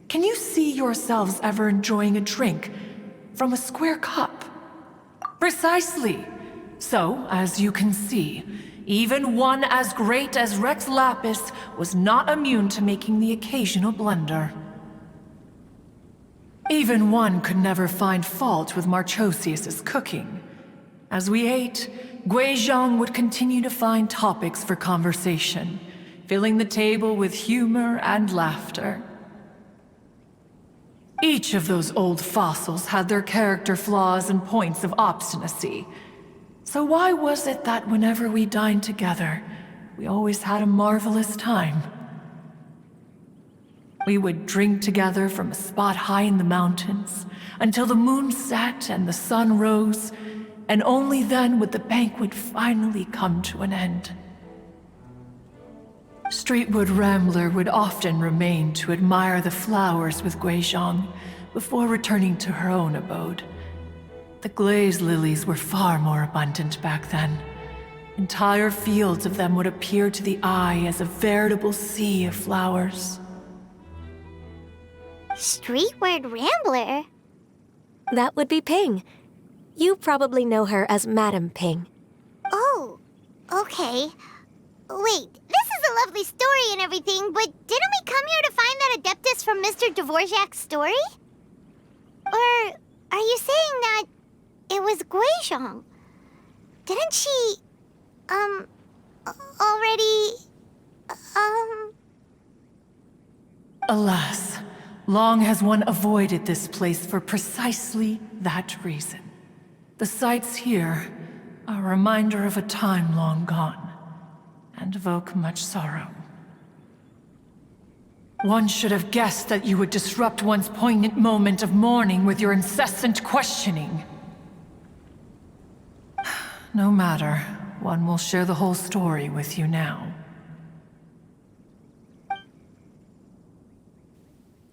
Can you see yourselves ever enjoying a drink from a square cup? Precisely. So, as you can see, even one as great as Rex Lapis was not immune to making the occasional blunder. Even one could never find fault with Marchosius's cooking. As we ate, Guizhong would continue to find topics for conversation, filling the table with humor and laughter. Each of those old fossils had their character flaws and points of obstinacy. So why was it that whenever we dined together, we always had a marvelous time? We would drink together from a spot high in the mountains until the moon set and the sun rose, and only then would the banquet finally come to an end. Streetwood Rambler would often remain to admire the flowers with Guizhong before returning to her own abode. The glaze lilies were far more abundant back then. Entire fields of them would appear to the eye as a veritable sea of flowers. Streetward Rambler? That would be Ping. You probably know her as Madam Ping. Oh, okay. Wait, this is a lovely story and everything, but didn't we come here to find that Adeptus from Mr. Dvorak's story? Or are you saying that it was Guizhong? Didn't she, already, Alas, long has one avoided this place for precisely that reason. The sights here are a reminder of a time long gone, and evoke much sorrow. One should have guessed that you would disrupt one's poignant moment of mourning with your incessant questioning. No matter, one will share the whole story with you now.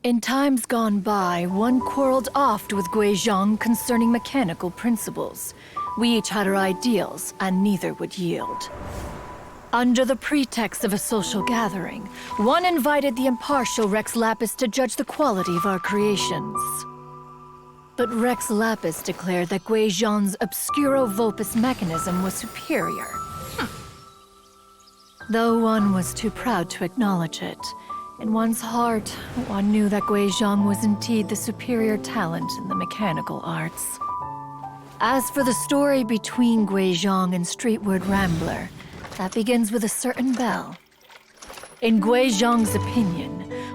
In times gone by, one quarreled oft with Guizhong concerning mechanical principles. We each had our ideals, and neither would yield. Under the pretext of a social gathering, one invited the impartial Rex Lapis to judge the quality of our creations. But Rex Lapis declared that Guizhong's Obscuro Vulpus mechanism was superior. Though one was too proud to acknowledge it, in one's heart, one knew that Guizhong was indeed the superior talent in the mechanical arts. As for the story between Guizhong and Streetward Rambler, that begins with a certain bell. In Guizhong's opinion,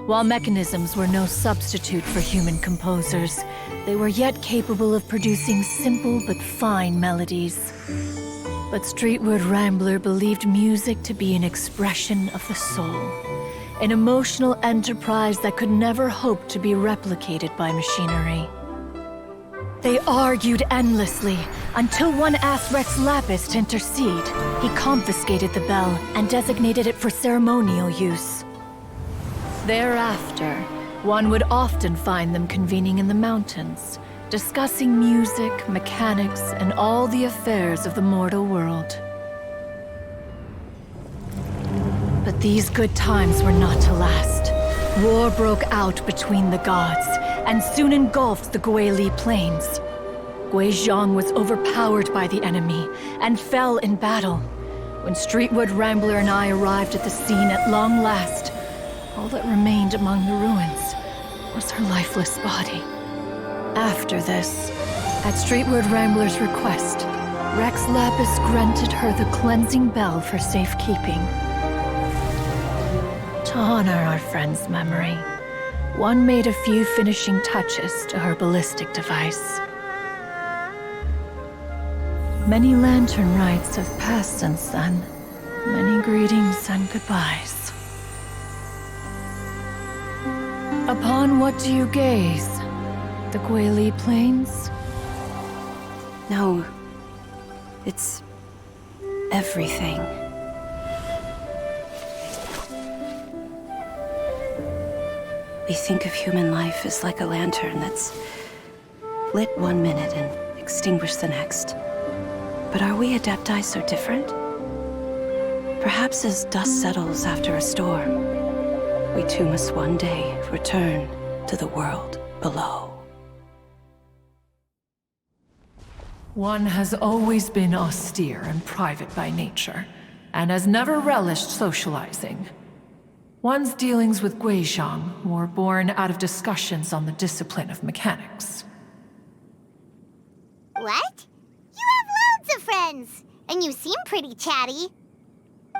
while mechanisms were no substitute for human composers, they were yet capable of producing simple but fine melodies. But Streetward Rambler believed music to be an expression of the soul, an emotional enterprise that could never hope to be replicated by machinery. They argued endlessly, until one asked Rex Lapis to intercede. He confiscated the bell and designated it for ceremonial use. Thereafter, one would often find them convening in the mountains, discussing music, mechanics, and all the affairs of the mortal world. But these good times were not to last. War broke out between the gods, and soon engulfed the Guili Plains. Guizhong was overpowered by the enemy, and fell in battle. When Streetwood Rambler and I arrived at the scene at long last, all that remained among the ruins was her lifeless body. After this, at Streetwood Rambler's request, Rex Lapis granted her the cleansing bell for safekeeping. To honor our friend's memory, one made a few finishing touches to her ballistic device. Many lantern rites have passed since then. Many greetings and goodbyes. Upon what do you gaze? The Guili Plains? No. It's everything. We think of human life as like a lantern that's lit one minute and extinguished the next. But are we Adepti so different? Perhaps as dust settles after a storm, we too must one day return to the world below. One has always been austere and private by nature, and has never relished socializing. One's dealings with Guizhong were born out of discussions on the discipline of mechanics. What? You have loads of friends, and you seem pretty chatty.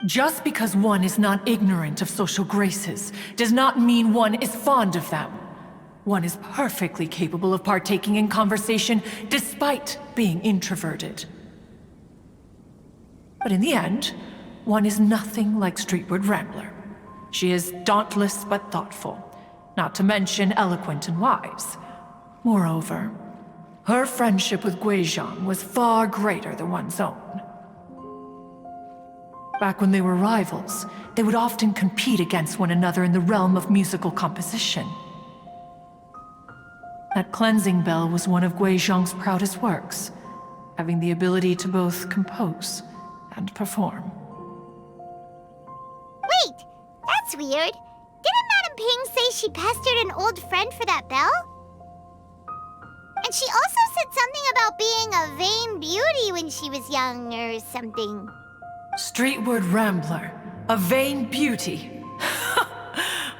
Just because one is not ignorant of social graces does not mean one is fond of them. one is perfectly capable of partaking in conversation despite being introverted. But in the end, one is nothing like Streetward Rambler. She is dauntless but thoughtful, not to mention eloquent and wise. Moreover, her friendship with Guizhong was far greater than one's own. Back when they were rivals, they would often compete against one another in the realm of musical composition. That cleansing bell was one of Guizhong's proudest works, having the ability to both compose and perform. Wait, that's weird. Didn't Madame Ping say she pestered an old friend for that bell? And she also said something about being a vain beauty when she was young or something. Streetward Rambler, a vain beauty.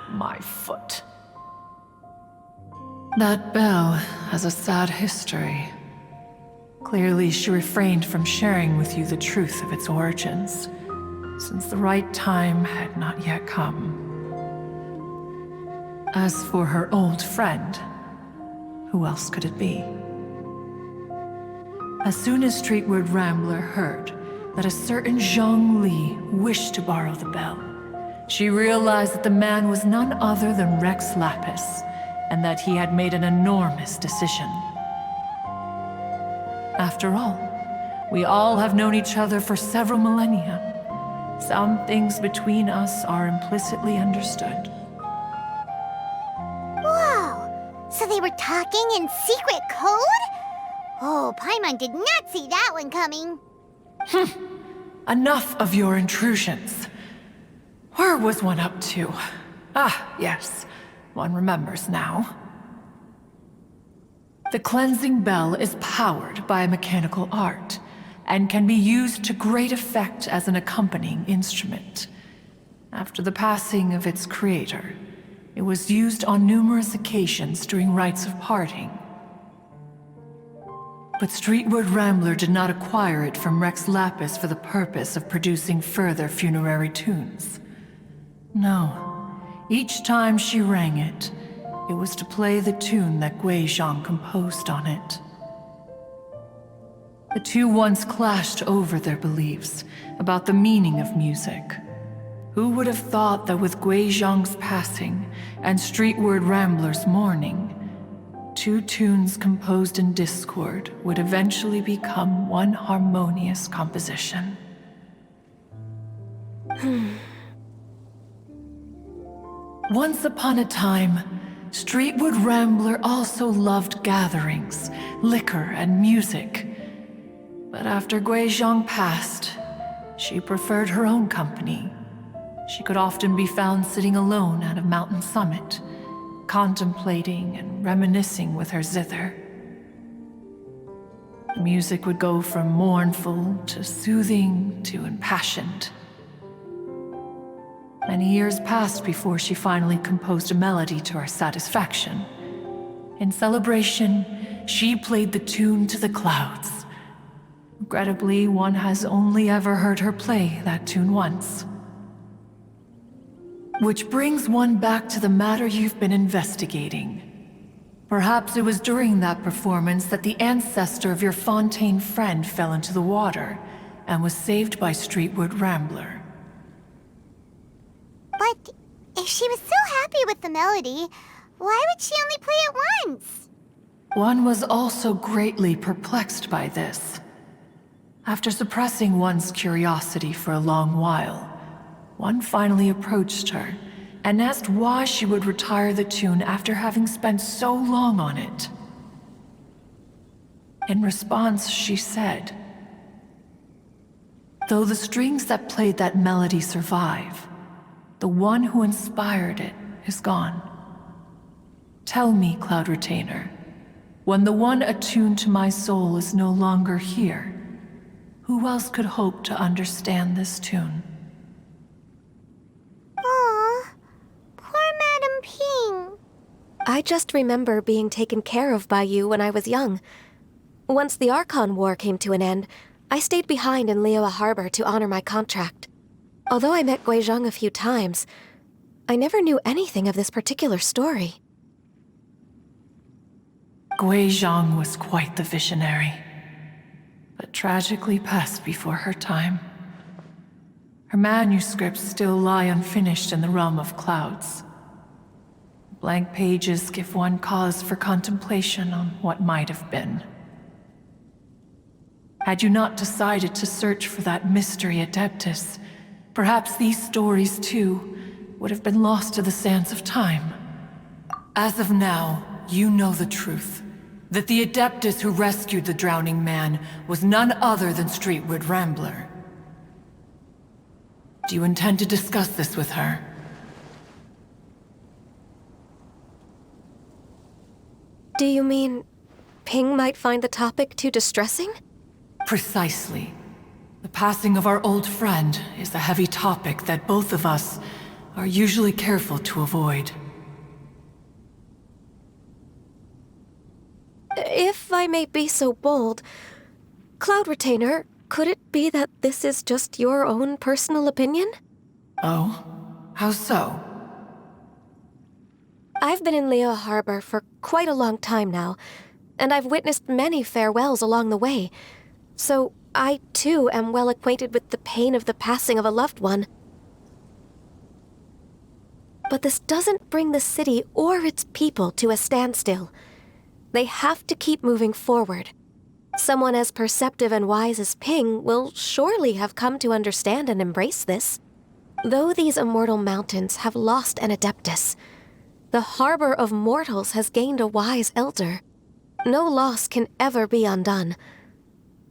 My foot. That bell has a sad history. Clearly, she refrained from sharing with you the truth of its origins, since the right time had not yet come. As for her old friend, who else could it be? As soon as Streetward Rambler heard that a certain Zhang Li wished to borrow the bell, she realized that the man was none other than Rex Lapis, and that he had made an enormous decision. After all, we all have known each other for several millennia. Some things between us are implicitly understood. Whoa! So they were talking in secret code? Oh, Paimon did not see that one coming. Enough of your intrusions. Where was one up to? Ah, yes. One remembers now. The cleansing bell is powered by a mechanical art, and can be used to great effect as an accompanying instrument. After the passing of its creator, it was used on numerous occasions during rites of parting. But Streetward Rambler did not acquire it from Rex Lapis for the purpose of producing further funerary tunes. No. Each time she rang it, it was to play the tune that Guizhong composed on it. The two once clashed over their beliefs about the meaning of music. Who would have thought that with Guizhong's passing and Streetward Rambler's mourning, two tunes composed in discord would eventually become one harmonious composition? Once upon a time, Streetward Rambler also loved gatherings, liquor, and music. But after Guizhong passed, she preferred her own company. She could often be found sitting alone at a mountain summit, contemplating and reminiscing with her zither. The music would go from mournful to soothing to impassioned. Many years passed before she finally composed a melody to her satisfaction. In celebration, she played the tune to the clouds. Regrettably, one has only ever heard her play that tune once. Which brings one back to the matter you've been investigating. Perhaps it was during that performance that the ancestor of your Fontaine friend fell into the water and was saved by Streetward Rambler. But if she was so happy with the melody, why would she only play it once? One was also greatly perplexed by this. After suppressing one's curiosity for a long while, one finally approached her and asked why she would retire the tune after having spent so long on it. In response, she said, "Though the strings that played that melody survive, the one who inspired it is gone. Tell me, Cloud Retainer, when the one attuned to my soul is no longer here, who else could hope to understand this tune?" Aw, poor Madame Ping. I just remember being taken care of by you when I was young. Once the Archon War came to an end, I stayed behind in Liyue Harbor to honor my contract. Although I met Guizhong a few times, I never knew anything of this particular story. Gui Zhang was quite the visionary, but tragically passed before her time. Her manuscripts still lie unfinished in the realm of clouds. Blank pages give one cause for contemplation on what might have been. Had you not decided to search for that mystery Adeptus, perhaps these stories, too, would have been lost to the sands of time. As of now, you know the truth. That the Adeptus who rescued the drowning man was none other than Streetward Rambler. Do you intend to discuss this with her? Do you mean Ping might find the topic too distressing? Precisely. The passing of our old friend is a heavy topic that both of us are usually careful to avoid. If I may be so bold, Cloud Retainer, could it be that this is just your own personal opinion? Oh? How so? I've been in Liyue Harbor for quite a long time now, and I've witnessed many farewells along the way, so I too am well acquainted with the pain of the passing of a loved one. But this doesn't bring the city or its people to a standstill. They have to keep moving forward. Someone as perceptive and wise as Ping will surely have come to understand and embrace this. Though these immortal mountains have lost an Adeptus, the harbor of mortals has gained a wise elder. No loss can ever be undone,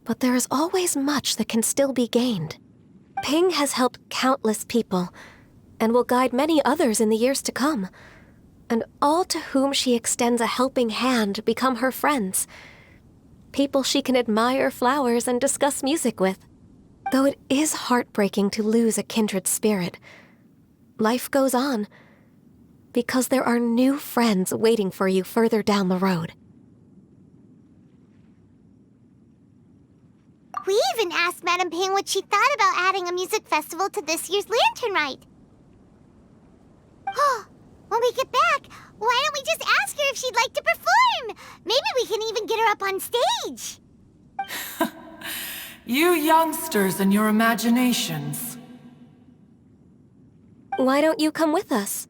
but there is always much that can still be gained. Ping has helped countless people, and will guide many others in the years to come. And all to whom she extends a helping hand become her friends. People she can admire flowers and discuss music with. Though it is heartbreaking to lose a kindred spirit, life goes on, because there are new friends waiting for you further down the road. We even asked Madame Ping what she thought about adding a music festival to this year's Lantern Rite. When we get back, why don't we just ask her if she'd like to perform? Maybe we can even get her up on stage. You youngsters and your imaginations. Why don't you come with us?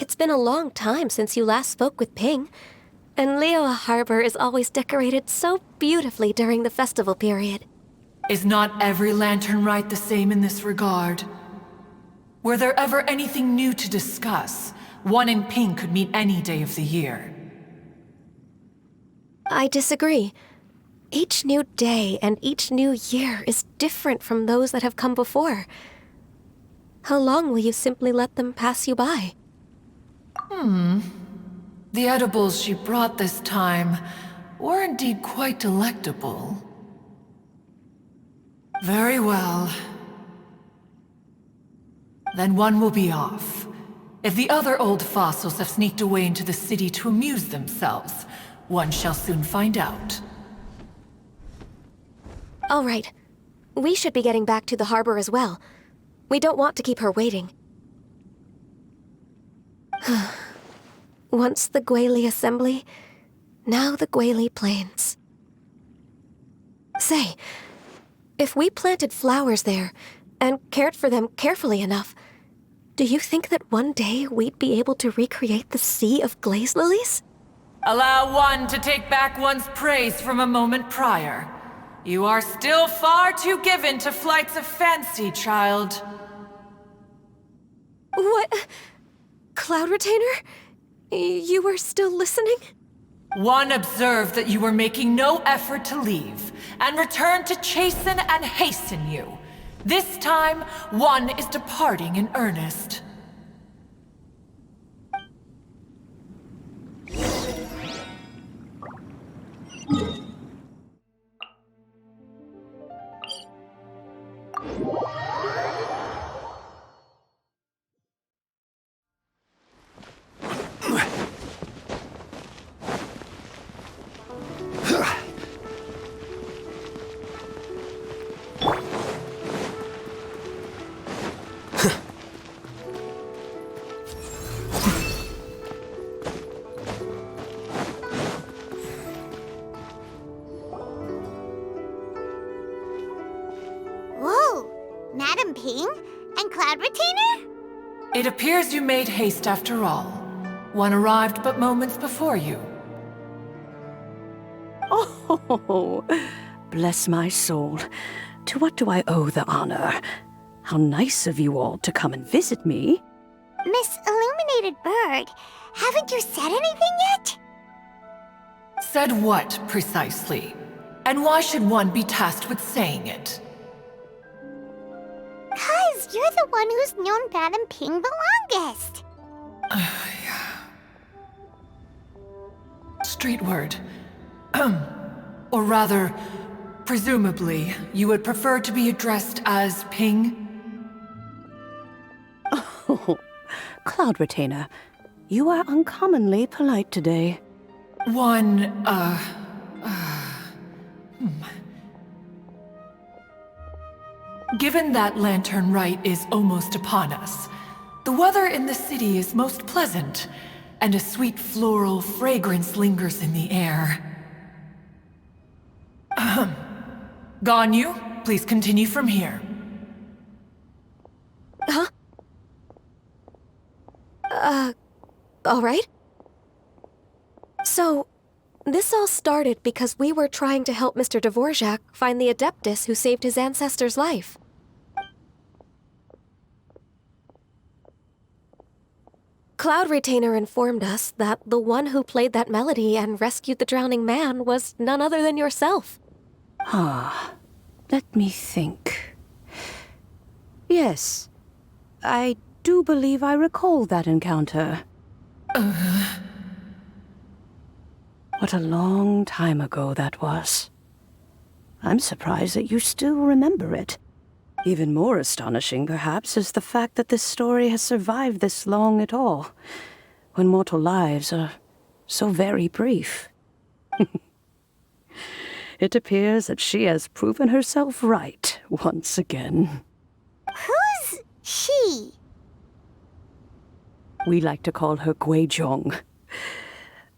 It's been a long time since you last spoke with Ping, and Liyue Harbor is always decorated so beautifully during the festival period. Is not every Lantern Rite the same in this regard? Were there ever anything new to discuss? One in Ping could meet any day of the year. I disagree. Each new day and each new year is different from those that have come before. How long will you simply let them pass you by? The edibles she brought this time were indeed quite delectable. Very well. Then one will be off. If the other old fossils have sneaked away into the city to amuse themselves, one shall soon find out. All right. We should be getting back to the harbor as well. We don't want to keep her waiting. Once the Guili Assembly, now the Guili Plains. Say, if we planted flowers there and cared for them carefully enough, do you think that one day we'd be able to recreate the sea of glaze lilies? Allow one to take back one's praise from a moment prior. You are still far too given to flights of fancy, child. What? Cloud Retainer? You were still listening? One observed that you were making no effort to leave, and returned to chasten and hasten you. This time, one is departing in earnest. Madam Ping? And Cloud Retainer? It appears you made haste after all. One arrived but moments before you. Oh, bless my soul. To what do I owe the honor? How nice of you all to come and visit me. Miss Illuminated Bird, haven't you said anything yet? Said what, precisely? And why should one be tasked with saying it? 'Cause you're the one who's known Madam Ping the longest. Street word. Or rather, presumably, you would prefer to be addressed as Ping? Oh, Cloud Retainer, you are uncommonly polite today. Given that Lantern Rite is almost upon us, the weather in the city is most pleasant, and a sweet floral fragrance lingers in the air. Ganyu, please continue from here. Huh? All right. So, this all started because we were trying to help Mr. Dvorak find the Adeptus who saved his ancestor's life. Cloud Retainer informed us that the one who played that melody and rescued the drowning man was none other than yourself. Ah, let me think. Yes, I do believe I recall that encounter. What a long time ago that was. I'm surprised that you still remember it. Even more astonishing, perhaps, is the fact that this story has survived this long at all, when mortal lives are so very brief. It appears that she has proven herself right once again. Who's she? We like to call her Guizhong.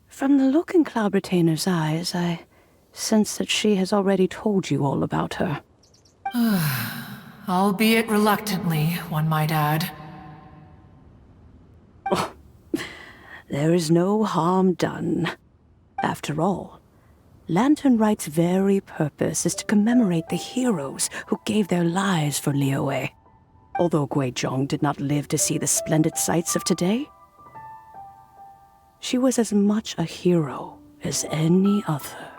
From the look in Cloud Retainer's eyes, I sense that she has already told you all about her. Albeit reluctantly, one might add. Oh, there is no harm done. After all, Lantern Rite's very purpose is to commemorate the heroes who gave their lives for Liyue. Although Guizhong did not live to see the splendid sights of today, she was as much a hero as any other.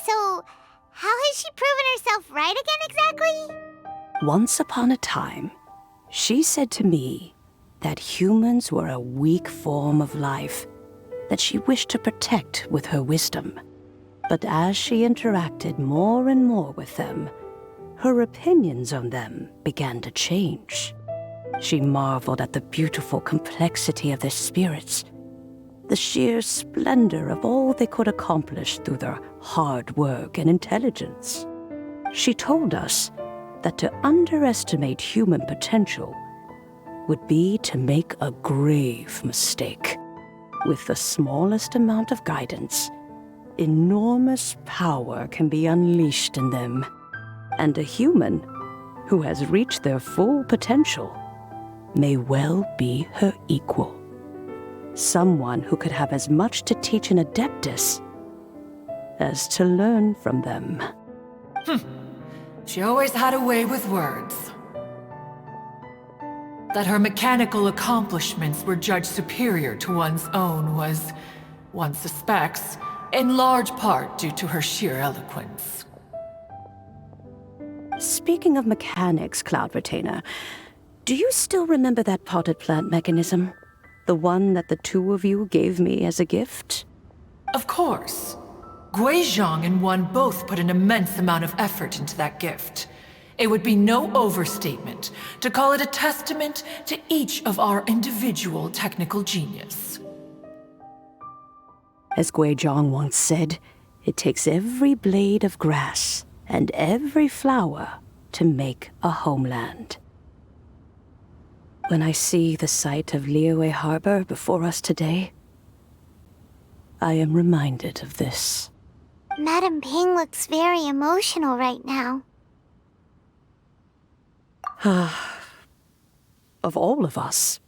So how has she proven herself right again exactly? Once upon a time, she said to me that humans were a weak form of life that she wished to protect with her wisdom. But as she interacted more and more with them, her opinions on them began to change. She marveled at the beautiful complexity of their spirits, the sheer splendor of all they could accomplish through their hard work and intelligence. She told us that to underestimate human potential would be to make a grave mistake. With the smallest amount of guidance, enormous power can be unleashed in them. And a human who has reached their full potential may well be her equal. Someone who could have as much to teach an Adeptus as to learn from them. She always had a way with words. That her mechanical accomplishments were judged superior to one's own was, one suspects, in large part due to her sheer eloquence. Speaking of mechanics, Cloud Retainer, do you still remember that potted plant mechanism? The one that the two of you gave me as a gift? Of course. Guizhong and one both put an immense amount of effort into that gift. It would be no overstatement to call it a testament to each of our individual technical genius. As Guizhong once said, it takes every blade of grass and every flower to make a homeland. When I see the sight of Liyue Harbor before us today, I am reminded of this. Madam Ping looks very emotional right now. Of all of us,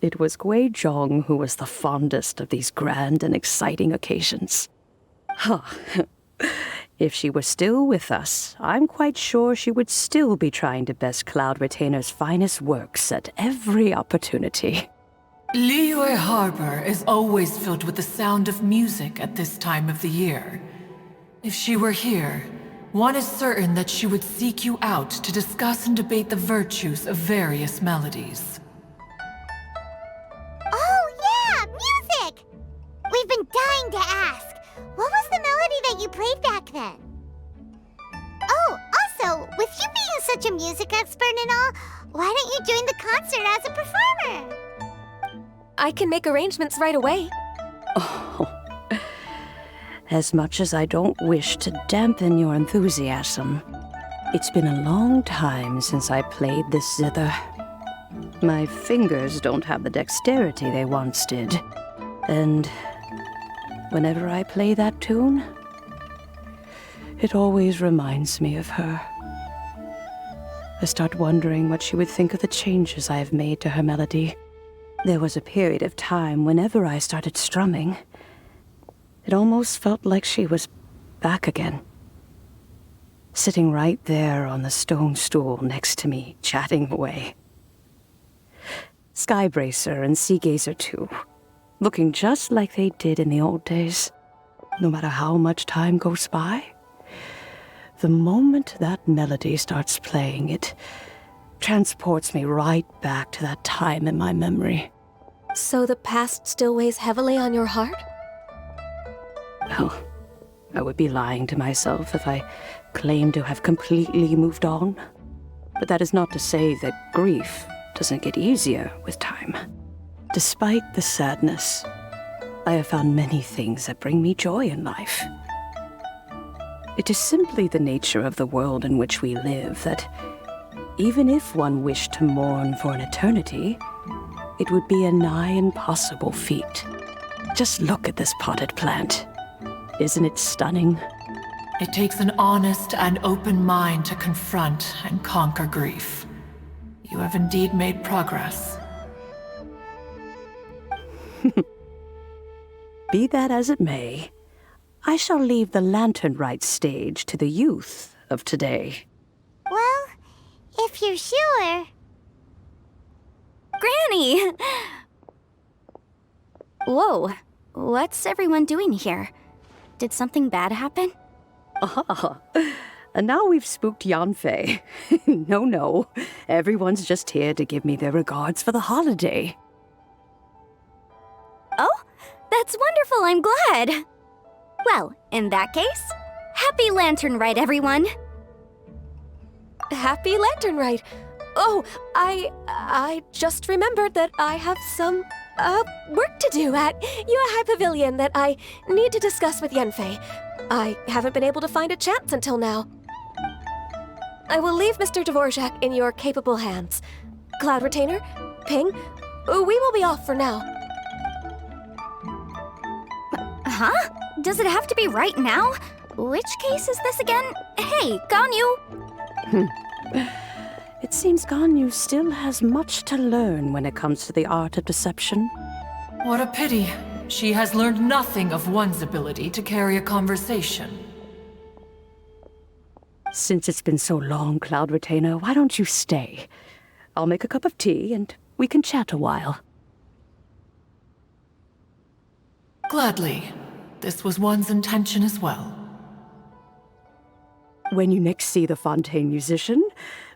it was Gui Zhong who was the fondest of these grand and exciting occasions. If she were still with us, I'm quite sure she would still be trying to best Cloud Retainer's finest works at every opportunity. Liyue Harbor is always filled with the sound of music at this time of the year. If she were here, one is certain that she would seek you out to discuss and debate the virtues of various melodies. Oh, yeah! Music! We've been dying to ask. What was the melody that you played back then? Oh, also, with you being such a music expert and all, why don't you join the concert as a performer? I can make arrangements right away. Oh, as much as I don't wish to dampen your enthusiasm, it's been a long time since I played this zither. My fingers don't have the dexterity they once did, and whenever I play that tune, it always reminds me of her. I start wondering what she would think of the changes I have made to her melody. There was a period of time whenever I started strumming, it almost felt like she was back again. Sitting right there on the stone stool next to me, chatting away. Skybracer and Seagazer too, looking just like they did in the old days. No matter how much time goes by, the moment that melody starts playing, it transports me right back to that time in my memory. So the past still weighs heavily on your heart? Well, I would be lying to myself if I claimed to have completely moved on. But that is not to say that grief doesn't get easier with time. Despite the sadness, I have found many things that bring me joy in life. It is simply the nature of the world in which we live that even if one wished to mourn for an eternity, it would be a nigh impossible feat. Just look at this potted plant. Isn't it stunning? It takes an honest and open mind to confront and conquer grief. You have indeed made progress. Be that as it may, I shall leave the lantern rite stage to the youth of today. Well, if you're sure. Granny! Whoa, what's everyone doing here? Did something bad happen? Ah, and now we've spooked Yanfei. No, everyone's just here to give me their regards for the holiday. Oh, that's wonderful, I'm glad. Well, in that case, happy Lantern Rite, everyone. Happy Lantern Rite. Oh, I just remembered that I have some, work to do at Yuehai Pavilion that I need to discuss with Yanfei. I haven't been able to find a chance until now. I will leave Mr. Dvorak in your capable hands. Cloud Retainer, Ping, we will be off for now. Huh? Does it have to be right now? Which case is this again? Hey, Ganyu! It seems Ganyu still has much to learn when it comes to the art of deception. What a pity. She has learned nothing of one's ability to carry a conversation. Since it's been so long, Cloud Retainer, why don't you stay? I'll make a cup of tea and we can chat a while. Gladly. This was one's intention as well. When you next see the Fontaine musician,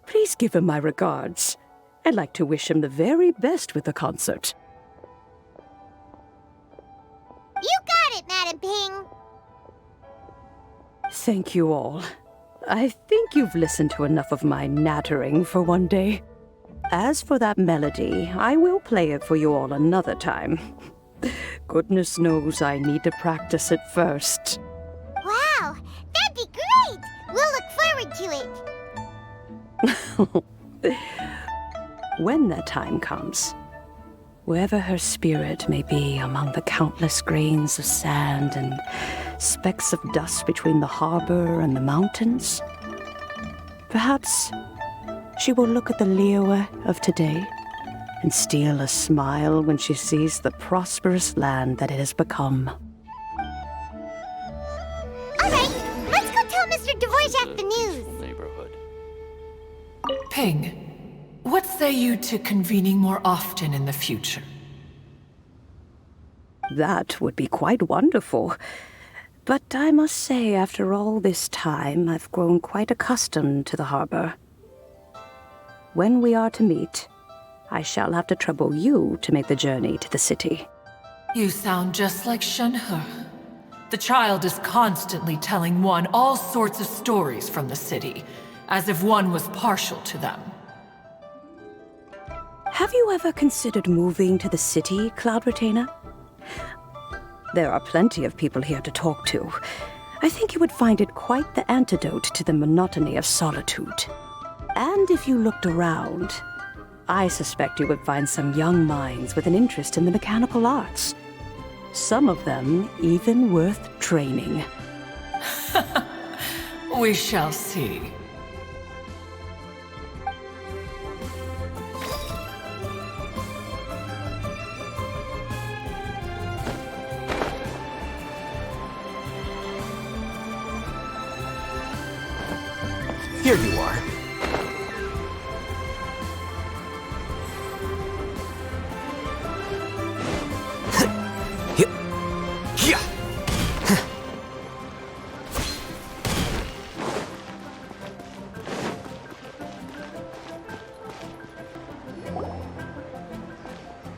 please give him my regards. I'd like to wish him the very best with the concert. You got it, Madam Ping. Thank you all. I think you've listened to enough of my nattering for one day. As for that melody, I will play it for you all another time. Goodness knows I need to practice it first. Wow, that'd be great! We'll look forward to it. When that time comes, wherever her spirit may be among the countless grains of sand and specks of dust between the harbor and the mountains, perhaps she will look at the Liyue of today and steal a smile when she sees the prosperous land that it has become. All right, let's go tell Mr. Dvorak the news. Ping, what say you to convening more often in the future? That would be quite wonderful. But I must say, after all this time, I've grown quite accustomed to the harbor. When we are to meet, I shall have to trouble you to make the journey to the city. You sound just like Shenhe. The child is constantly telling one all sorts of stories from the city, as if one was partial to them. Have you ever considered moving to the city, Cloud Retainer? There are plenty of people here to talk to. I think you would find it quite the antidote to the monotony of solitude. And if you looked around, I suspect you would find some young minds with an interest in the mechanical arts. Some of them even worth training. We shall see. Here you are.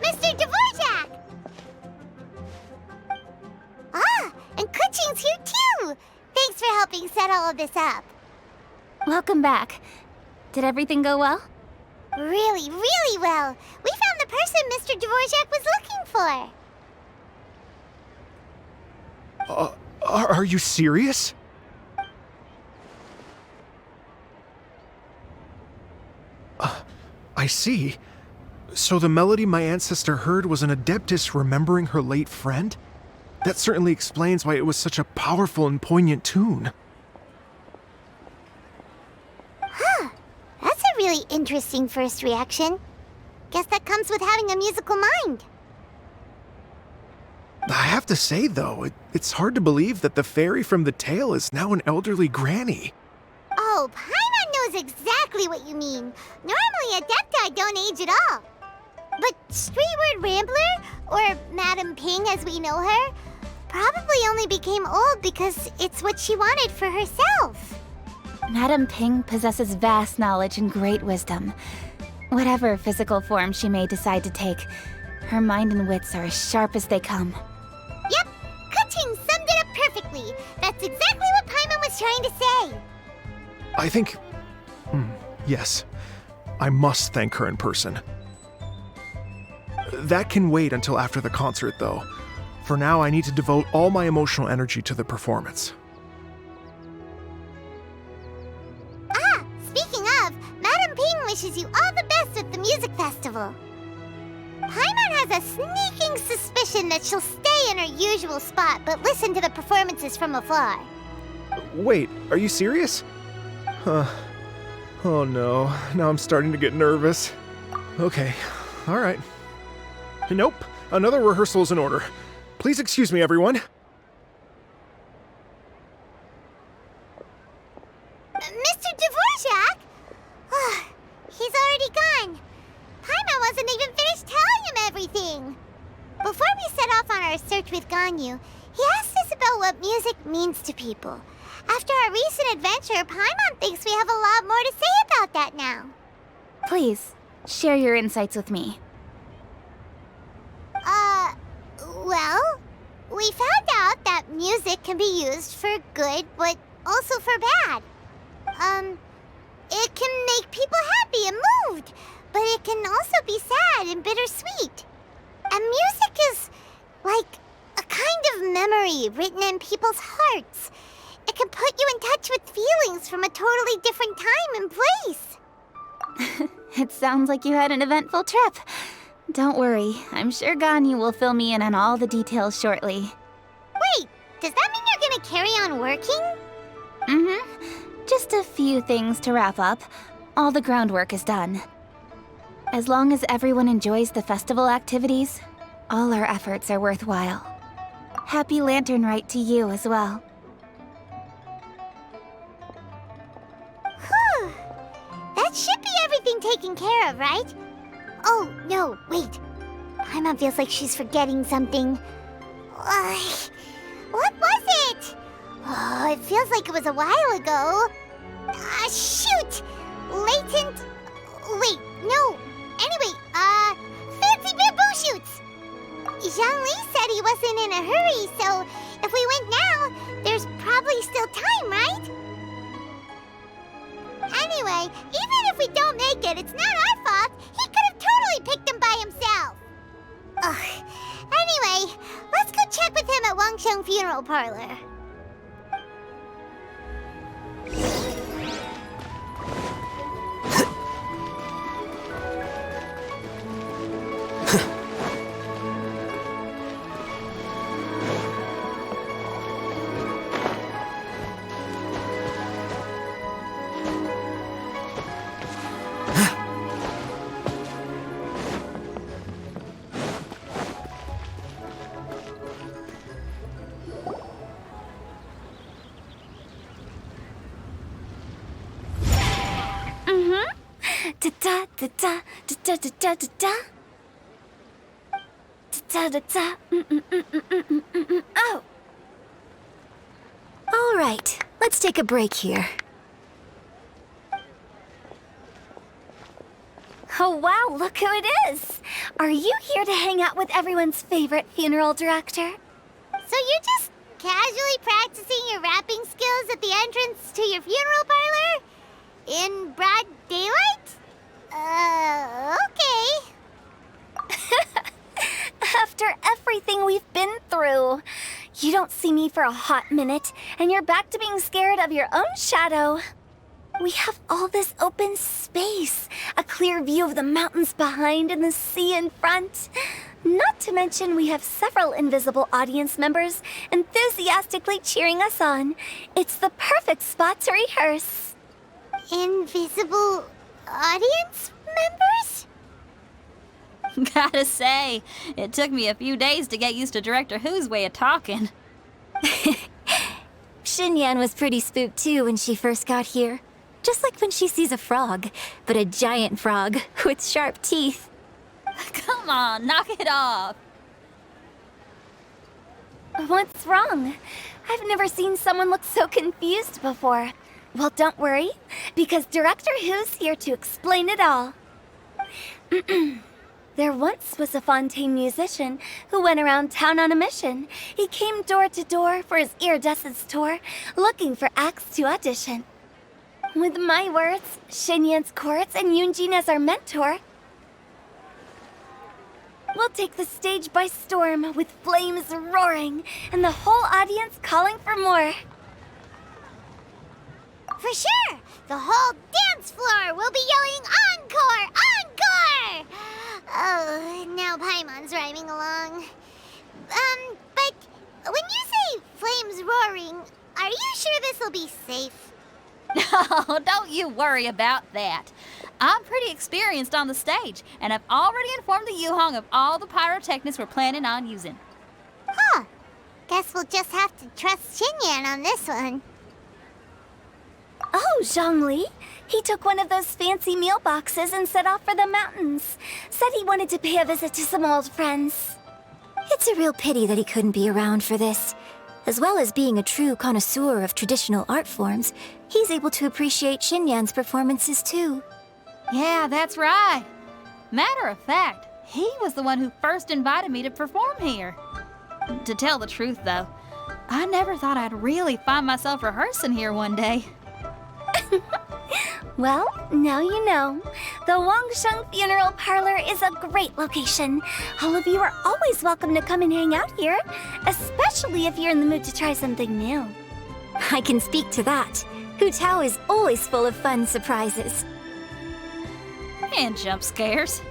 Mr. Dvorak! Ah, and Kuching's here too! Thanks for helping set all of this up. Welcome back. Did everything go well? Really, really well. We found the person Mr. Dvorak was looking for. Are you serious? I see. So the melody my ancestor heard was an adeptus remembering her late friend? That certainly explains why it was such a powerful and poignant tune. Huh. That's a really interesting first reaction. Guess that comes with having a musical mind. I have to say, though, it's hard to believe that the fairy from the tale is now an elderly granny. Oh, Paimon knows exactly what you mean. Normally, Adepti don't age at all. But Streetward Rambler, or Madam Ping as we know her, probably only became old because it's what she wanted for herself. Madam Ping possesses vast knowledge and great wisdom. Whatever physical form she may decide to take, her mind and wits are as sharp as they come. Yep, Kuching summed it up perfectly. That's exactly what Paimon was trying to say. I think... yes. I must thank her in person. That can wait until after the concert, though. For now, I need to devote all my emotional energy to the performance. Ah, speaking of, Madam Ping wishes you all the best at the music festival. Paimon has a sneaking suspicion that she'll stay in her usual spot but listen to the performances from afar. Wait, are you serious? Huh. Oh no, now I'm starting to get nervous. Okay, alright. Nope, another rehearsal is in order. Please excuse me, everyone. Mr. Dvorak? He's already gone. Paimon wasn't even finished telling him everything. Before we set off on our search with Ganyu, he asked us about what music means to people. After our recent adventure, Paimon thinks we have a lot more to say about that now. Please, share your insights with me. Well, we found out that music can be used for good, but also for bad. It can make people happy and moved, but it can also be sad and bittersweet. And music is like a kind of memory written in people's hearts. It can put you in touch with feelings from a totally different time and place. It sounds like you had an eventful trip. Don't worry, I'm sure Ganyu will fill me in on all the details shortly. Wait, does that mean you're gonna carry on working? Mm-hmm. Just a few things to wrap up. all the groundwork is done. As long as everyone enjoys the festival activities, all our efforts are worthwhile. Happy Lantern Rite to you as well. Whew. That should be everything taken care of, right? Oh, no, wait. Paimon feels like she's forgetting something. What was it? Oh, it feels like it was a while ago. Shoot! Latent... Wait, no. Anyway, fancy bamboo shoots! Zhongli said he wasn't in a hurry, so if we went now, there's probably still time, right? Anyway, even if we don't make it, it's not our fault. He could have totally picked them by himself. Ugh. Anyway, let's go check with him at Wangsheng Funeral Parlor. Oh! All right, let's take a break here. Oh wow, look who it is! Are you here to hang out with everyone's favorite funeral director? So you're just casually practicing your rapping skills at the entrance to your funeral parlor? In broad daylight? Okay. After everything we've been through, you don't see me for a hot minute, and you're back to being scared of your own shadow. We have all this open space, a clear view of the mountains behind and the sea in front. Not to mention we have several invisible audience members enthusiastically cheering us on. It's the perfect spot to rehearse. Invisible audience members? Gotta say, it took me a few days to get used to Director Who's way of talking. Xinyan was pretty spooked too when she first got here. Just like when she sees a frog, but a giant frog with sharp teeth. Come on, knock it off. What's wrong? I've never seen someone look so confused before. Well, don't worry, because Director Who's here to explain it all. There once was a Fontaine musician who went around town on a mission. He came door to door for his iridescence tour, looking for acts to audition. With my words, Xinyan's chords, and Yunjin as our mentor, we'll take the stage by storm with flames roaring and the whole audience calling for more. For sure! The whole dance floor will be yelling encore! Encore! Oh, now Paimon's rhyming along. But when you say flames roaring, are you sure this'll be safe? No, don't you worry about that. I'm pretty experienced on the stage, and I've already informed the Yuhong of all the pyrotechnics we're planning on using. Huh. Guess we'll just have to trust Xinyan on this one. Oh, Zhongli. He took one of those fancy meal boxes and set off for the mountains. Said he wanted to pay a visit to some old friends. It's a real pity that he couldn't be around for this. As well as being a true connoisseur of traditional art forms, he's able to appreciate Xinyan's performances too. Yeah, that's right. Matter of fact, he was the one who first invited me to perform here. To tell the truth, though, I never thought I'd really find myself rehearsing here one day. Well, now you know. The Wangsheng Funeral Parlor is a great location. All of you are always welcome to come and hang out here, especially if you're in the mood to try something new. I can speak to that. Hu Tao is always full of fun surprises. And jump scares.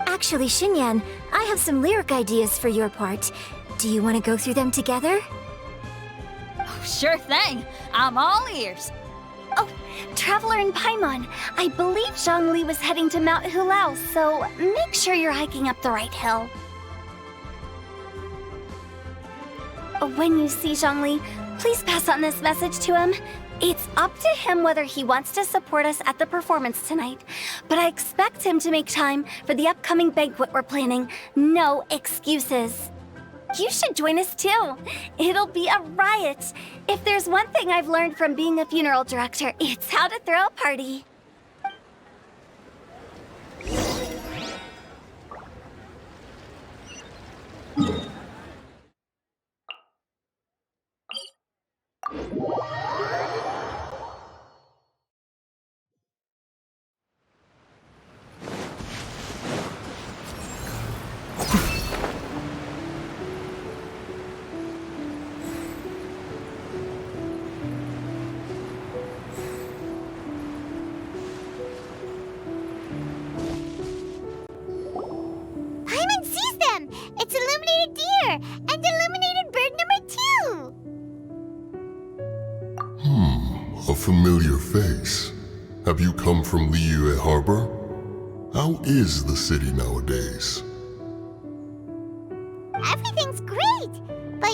Actually, Xinyan, I have some lyric ideas for your part. Do you want to go through them together? Oh, sure thing. I'm all ears. Oh, Traveler in Paimon. I believe Zhongli was heading to Mount Hulao, so make sure you're hiking up the right hill. When you see Zhongli, please pass on this message to him. It's up to him whether he wants to support us at the performance tonight, but I expect him to make time for the upcoming banquet we're planning. No excuses. You should join us too. It'll be a riot. If there's one thing I've learned from being a funeral director, it's how to throw a party. Paimon sees them! It's illuminated deer and illuminated bird number 2! A familiar face. Have you come from Liyue Harbor? How is the city nowadays? Everything's great! But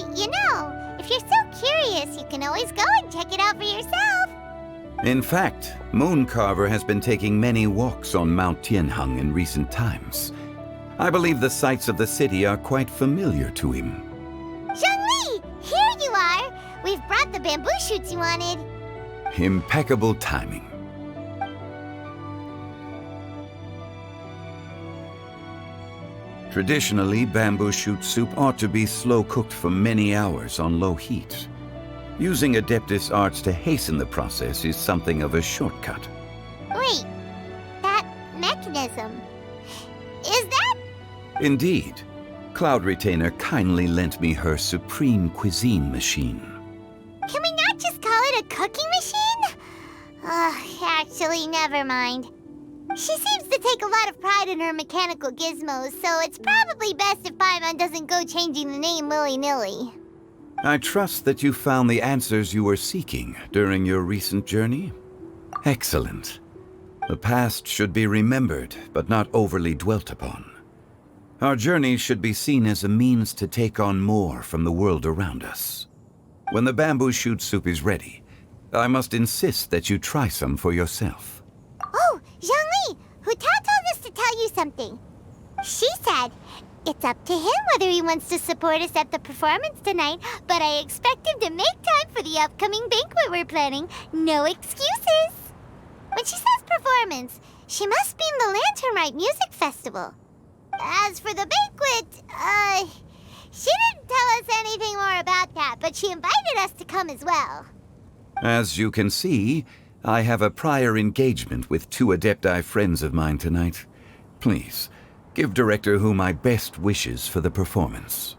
if you're so curious, you can always go and check it out for yourself! In fact, Mooncarver has been taking many walks on Mount Tianheng in recent times. I believe the sights of the city are quite familiar to him. Zhongli! Here you are! We've brought the bamboo shoots you wanted. Impeccable timing. Traditionally, bamboo shoot soup ought to be slow-cooked for many hours on low heat. Using Adeptus arts to hasten the process is something of a shortcut. Wait, that mechanism... is that... Indeed. Cloud Retainer kindly lent me her supreme cuisine machine. Can we not just call it a cooking machine? Actually, never mind. She seems to take a lot of pride in her mechanical gizmos, so it's probably best if Paimon doesn't go changing the name willy-nilly. I trust that you found the answers you were seeking during your recent journey. Excellent. The past should be remembered, but not overly dwelt upon. Our journey should be seen as a means to take on more from the world around us. When the bamboo shoot soup is ready, I must insist that you try some for yourself. Oh, Zhongli! Huta told us to tell you something. She said, it's up to him whether he wants to support us at the performance tonight, but I expect him to make time for the upcoming banquet we're planning. No excuses! When she says performance, she must mean the Lantern Rite Music Festival. As for the banquet, she didn't tell us anything more about that, but she invited us to come as well. As you can see, I have a prior engagement with 2 Adepti friends of mine tonight. Please, give Director Hu my best wishes for the performance.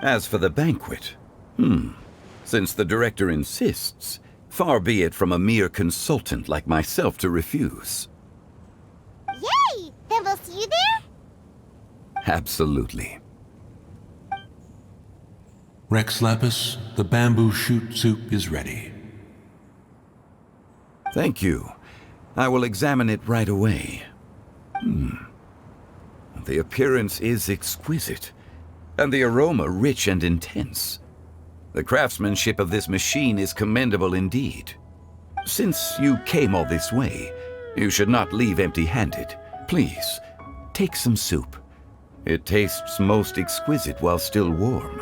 As for the banquet, since the Director insists, far be it from a mere consultant like myself to refuse. Yay! Then we'll see you there? Absolutely. Rex Lapis, the bamboo shoot soup is ready. Thank you. I will examine it right away. The appearance is exquisite, and the aroma rich and intense. The craftsmanship of this machine is commendable indeed. Since you came all this way, you should not leave empty-handed. Please, take some soup. It tastes most exquisite while still warm.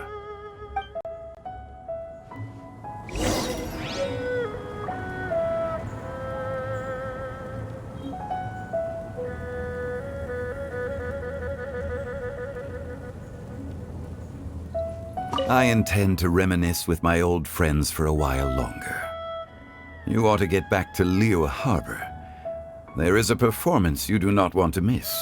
I intend to reminisce with my old friends for a while longer. You ought to get back to Liyue Harbor. There is a performance you do not want to miss.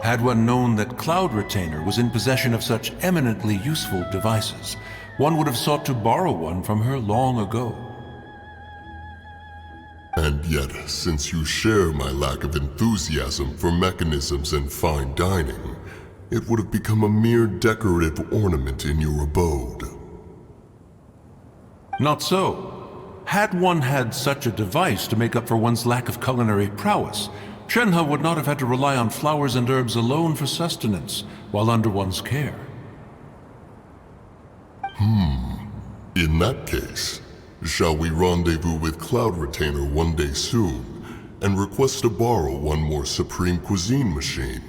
Had one known that Cloud Retainer was in possession of such eminently useful devices, one would have sought to borrow one from her long ago. And yet, since you share my lack of enthusiasm for mechanisms and fine dining, it would have become a mere decorative ornament in your abode. Not so. Had one had such a device to make up for one's lack of culinary prowess, Shenhe would not have had to rely on flowers and herbs alone for sustenance while under one's care. In that case, shall we rendezvous with Cloud Retainer one day soon and request to borrow one more Supreme Cuisine machine?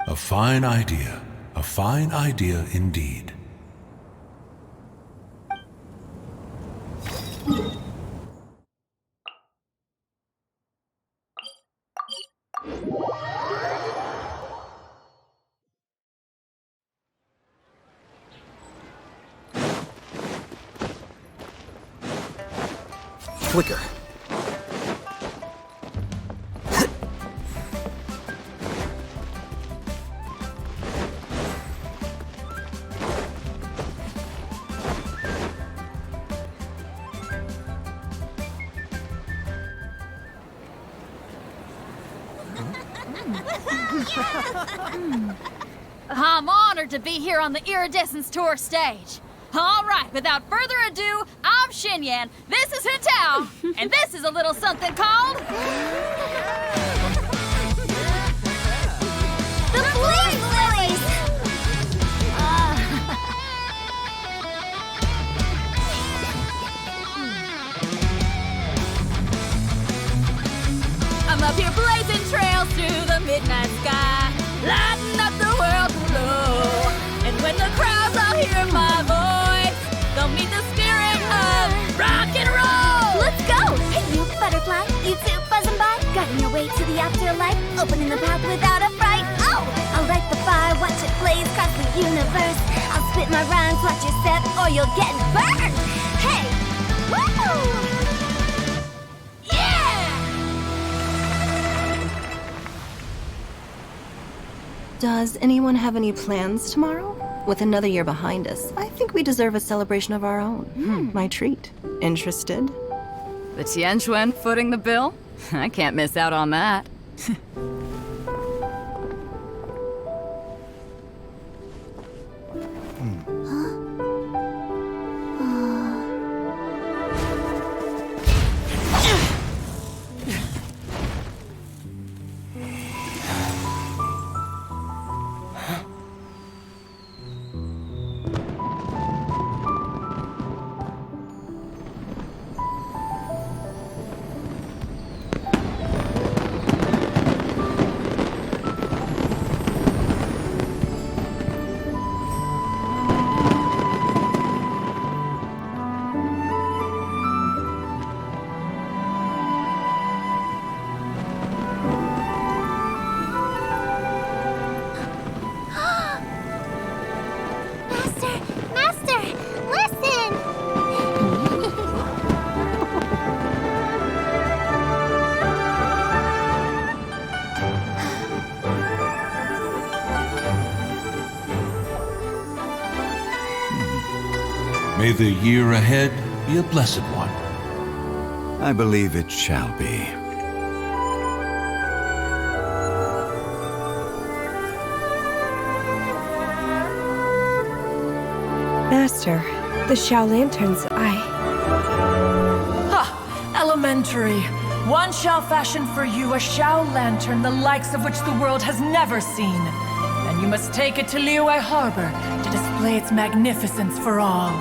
A fine idea. A fine idea indeed. Quicker. I'm honored to be here on the Iridescence Tour stage. All right, without further ado, I'm Xinyan, this is Hitao, and this is a little something called... The Flame Lilies! I'm up here blazing trails through the midnight sky, lighting up the world below. And when the crowds all hear my voice, they'll meet the spirit of rock and roll. Let's go! Hey, you butterfly, you too buzzing by, guiding your way to the afterlife, opening the path without a fright. Oh, I'll light the fire, watch it blaze across the universe. I'll spit my rhymes, watch your step, or you'll get burned. Hey, woo! Does anyone have any plans tomorrow? With another year behind us, I think we deserve a celebration of our own. My treat. Interested? The Tianquan footing the bill? I can't miss out on that. May the year ahead be a blessed one. I believe it shall be. Master, the Xiao Lanterns, Ha! Elementary. One shall fashion for you a Xiao Lantern the likes of which the world has never seen. And you must take it to Liyue Harbor to display its magnificence for all.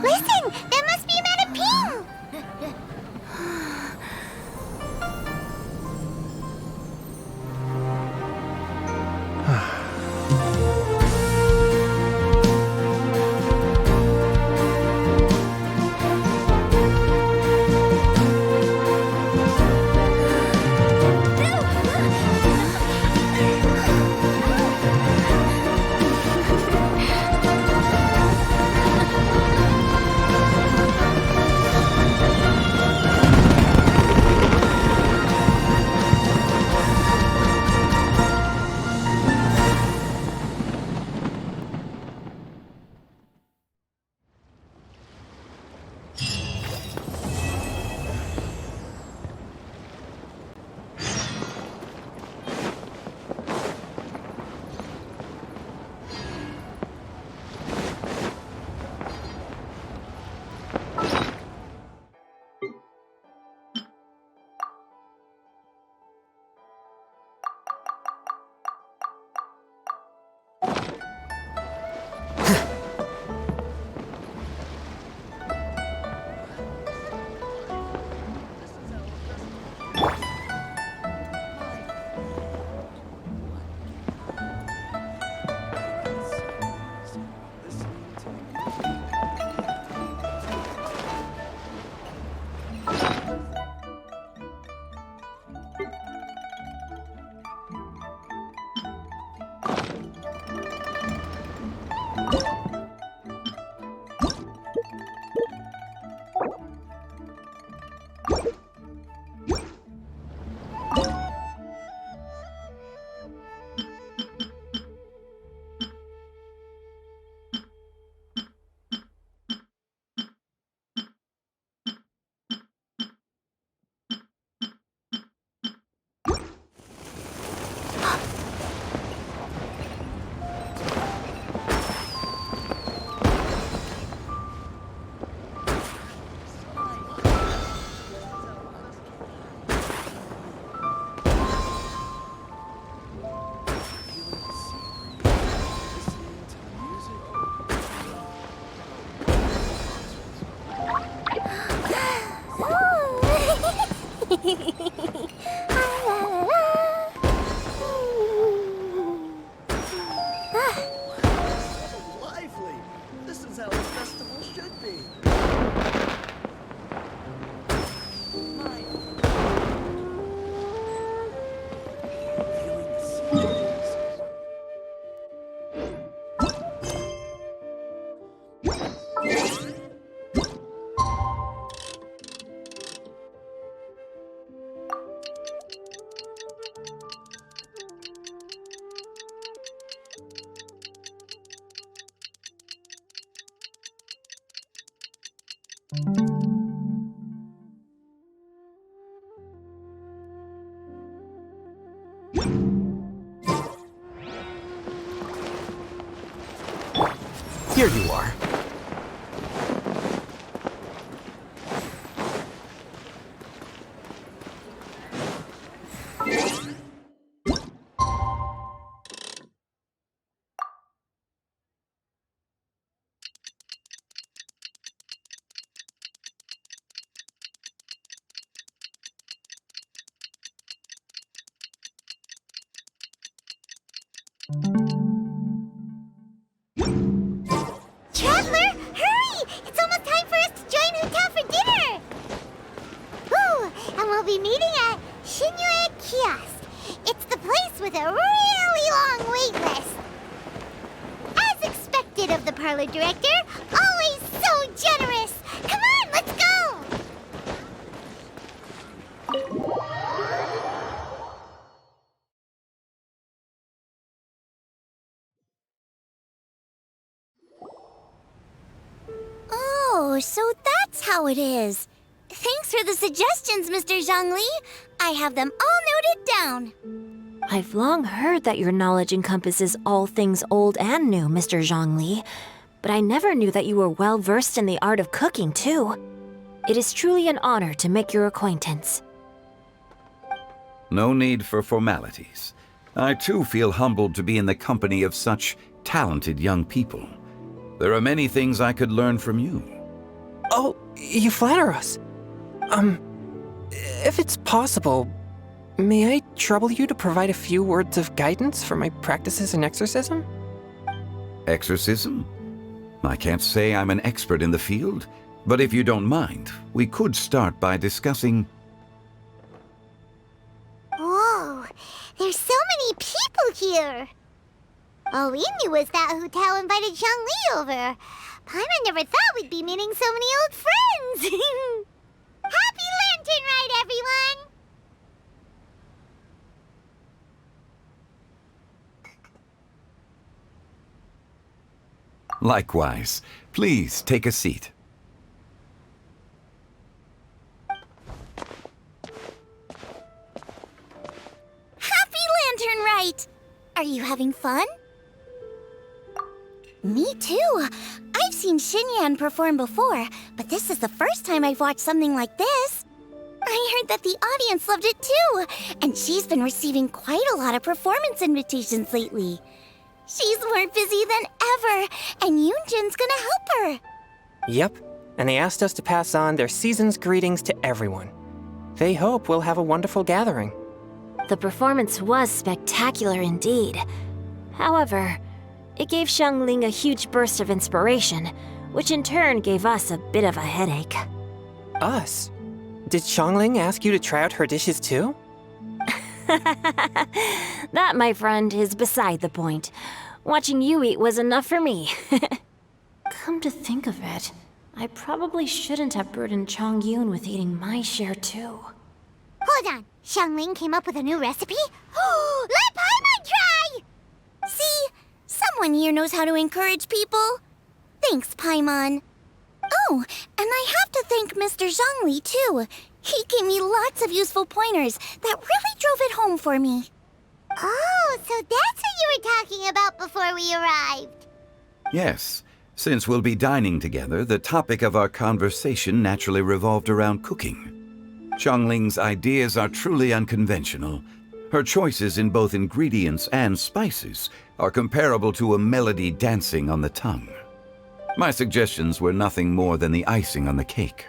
Listen! That must be Madame Ping! Here you are. Traveler, hurry! It's almost time for us to join Hotel for dinner! Woo! And we'll be meeting at Shinyue Kiosk. It's the place with a really long wait list. As expected of the parlor director, always so generous! Come on, let's go! Oh, so that's how it is. Thanks for the suggestions, Mr. Zhongli. I have them all noted down. I've long heard that your knowledge encompasses all things old and new, Mr. Zhongli, but I never knew that you were well versed in the art of cooking, too. It is truly an honor to make your acquaintance. No need for formalities. I too feel humbled to be in the company of such talented young people. There are many things I could learn from you. Oh, you flatter us. If it's possible, may I trouble you to provide a few words of guidance for my practices in exorcism? Exorcism? I can't say I'm an expert in the field, but if you don't mind, we could start by discussing... Whoa, there's so many people here! All we knew was that Hotel invited Zhongli over. Paimon never thought we'd be meeting so many old friends! Happy Lantern Ride, everyone! Likewise. Please take a seat. Happy Lantern Rite! Are you having fun? Me too. I've seen Xinyan perform before, but this is the first time I've watched something like this. I heard that the audience loved it too, and she's been receiving quite a lot of performance invitations lately. She's more busy than ever, and Yoonjin's gonna help her. Yep, and they asked us to pass on their season's greetings to everyone. They hope we'll have a wonderful gathering. The performance was spectacular indeed. However, it gave Xiangling a huge burst of inspiration, which in turn gave us a bit of a headache. Us? Did Xiangling ask you to try out her dishes too? That, my friend, is beside the point. Watching you eat was enough for me. Come to think of it, I probably shouldn't have burdened Chongyun with eating my share too. Hold on, Xiangling came up with a new recipe? Let Paimon try! See? Someone here knows how to encourage people. Thanks, Paimon. Oh, and I have to thank Mr. Zhongli, too. He gave me lots of useful pointers that really drove it home for me. Oh, so that's what you were talking about before we arrived. Yes, since we'll be dining together, the topic of our conversation naturally revolved around cooking. Xiangling's ideas are truly unconventional. Her choices in both ingredients and spices are comparable to a melody dancing on the tongue. My suggestions were nothing more than the icing on the cake.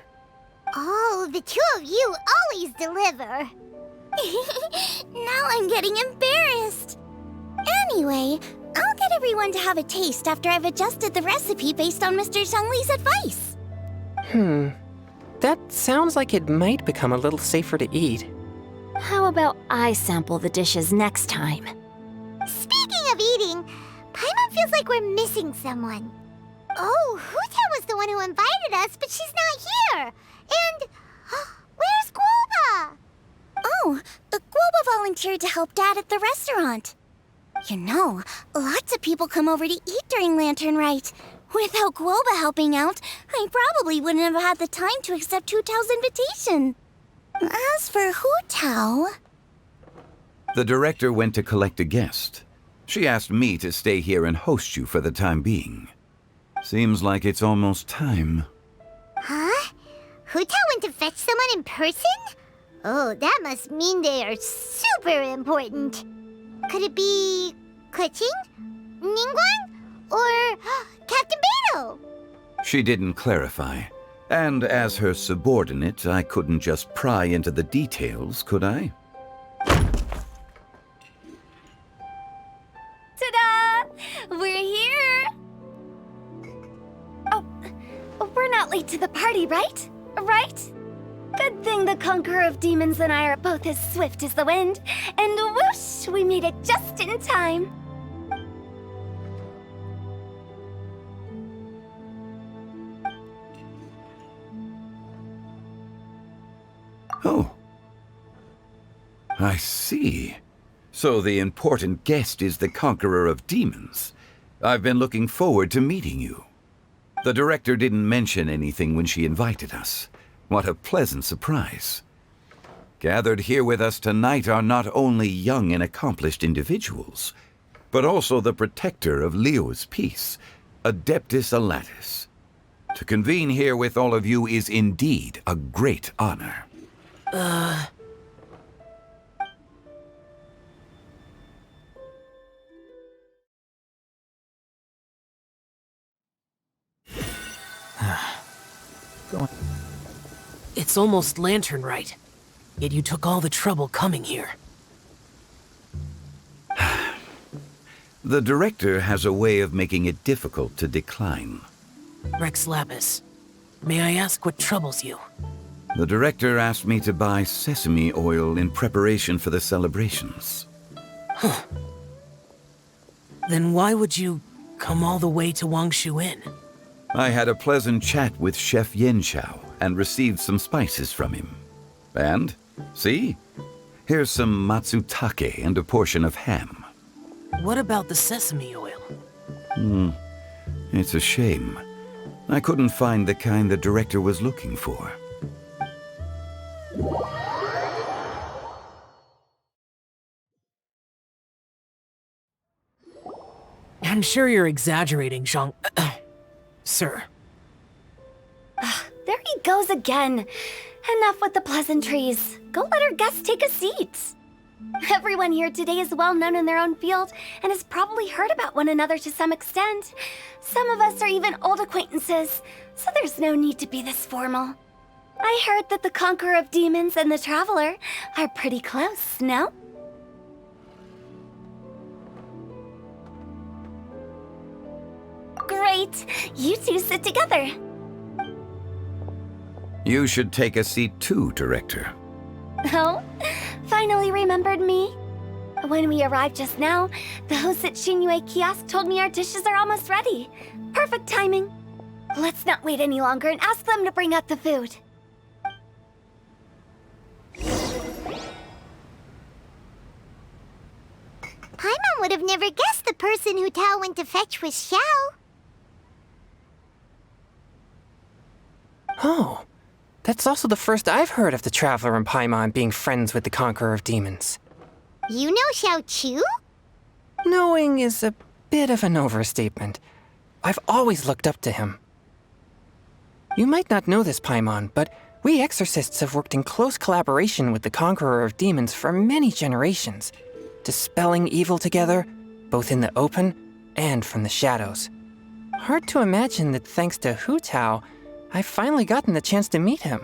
Oh, the two of you always deliver. Now I'm getting embarrassed. Anyway, I'll get everyone to have a taste after I've adjusted the recipe based on Mr. Zhongli's advice. That sounds like it might become a little safer to eat. How about I sample the dishes next time? Speaking of eating, Paimon feels like we're missing someone. Oh, Huta was the one who invited us, but she's not here. And where's Guoba? Oh, Guoba volunteered to help Dad at the restaurant. You know, lots of people come over to eat during Lantern Rite. Without Guoba helping out, I probably wouldn't have had the time to accept Hu Tao's invitation. As for Hu Tao... The director went to collect a guest. She asked me to stay here and host you for the time being. Seems like it's almost time. Huh? Hu Tao went to fetch someone in person? Oh, that must mean they are super important. Could it be Kuching? Ningguang? Or Captain Beto? She didn't clarify. And as her subordinate, I couldn't just pry into the details, could I? Ta-da! We're here! Oh, we're not late to the party, right? Right? Good thing the Conqueror of Demons and I are both as swift as the wind. And whoosh, we made it just in time. Oh. I see. So the important guest is the Conqueror of Demons. I've been looking forward to meeting you. The director didn't mention anything when she invited us. What a pleasant surprise. Gathered here with us tonight are not only young and accomplished individuals, but also the protector of Liyue's peace, Adeptus Alatus. To convene here with all of you is indeed a great honor. It's almost lantern right. Yet you took all the trouble coming here. The director has a way of making it difficult to decline. Rex Lapis, may I ask what troubles you? The director asked me to buy sesame oil in preparation for the celebrations. Huh. Then why would you come all the way to Wangshu Inn? I had a pleasant chat with Chef Yenshao and received some spices from him. And, see? Here's some matsutake and a portion of ham. What about the sesame oil? It's a shame. I couldn't find the kind the director was looking for. I'm sure you're exaggerating, Zhang... Sir. There he goes again. Enough with the pleasantries. Go let our guests take a seat. Everyone here today is well known in their own field and has probably heard about one another to some extent. Some of us are even old acquaintances, so there's no need to be this formal. I heard that the Conqueror of Demons and the Traveler are pretty close, no? Great! You two sit together. You should take a seat too, Director. Oh? Finally remembered me? When we arrived just now, the host at Xinyue Kiosk told me our dishes are almost ready. Perfect timing. Let's not wait any longer and ask them to bring out the food. Paimon would have never guessed the person Hu Tao went to fetch was Xiao. Oh, that's also the first I've heard of the Traveler and Paimon being friends with the Conqueror of Demons. You know Xiao Chu? Knowing is a bit of an overstatement. I've always looked up to him. You might not know this, Paimon, but we exorcists have worked in close collaboration with the Conqueror of Demons for many generations, dispelling evil together, both in the open and from the shadows. Hard to imagine that thanks to Hu Tao, I've finally gotten the chance to meet him.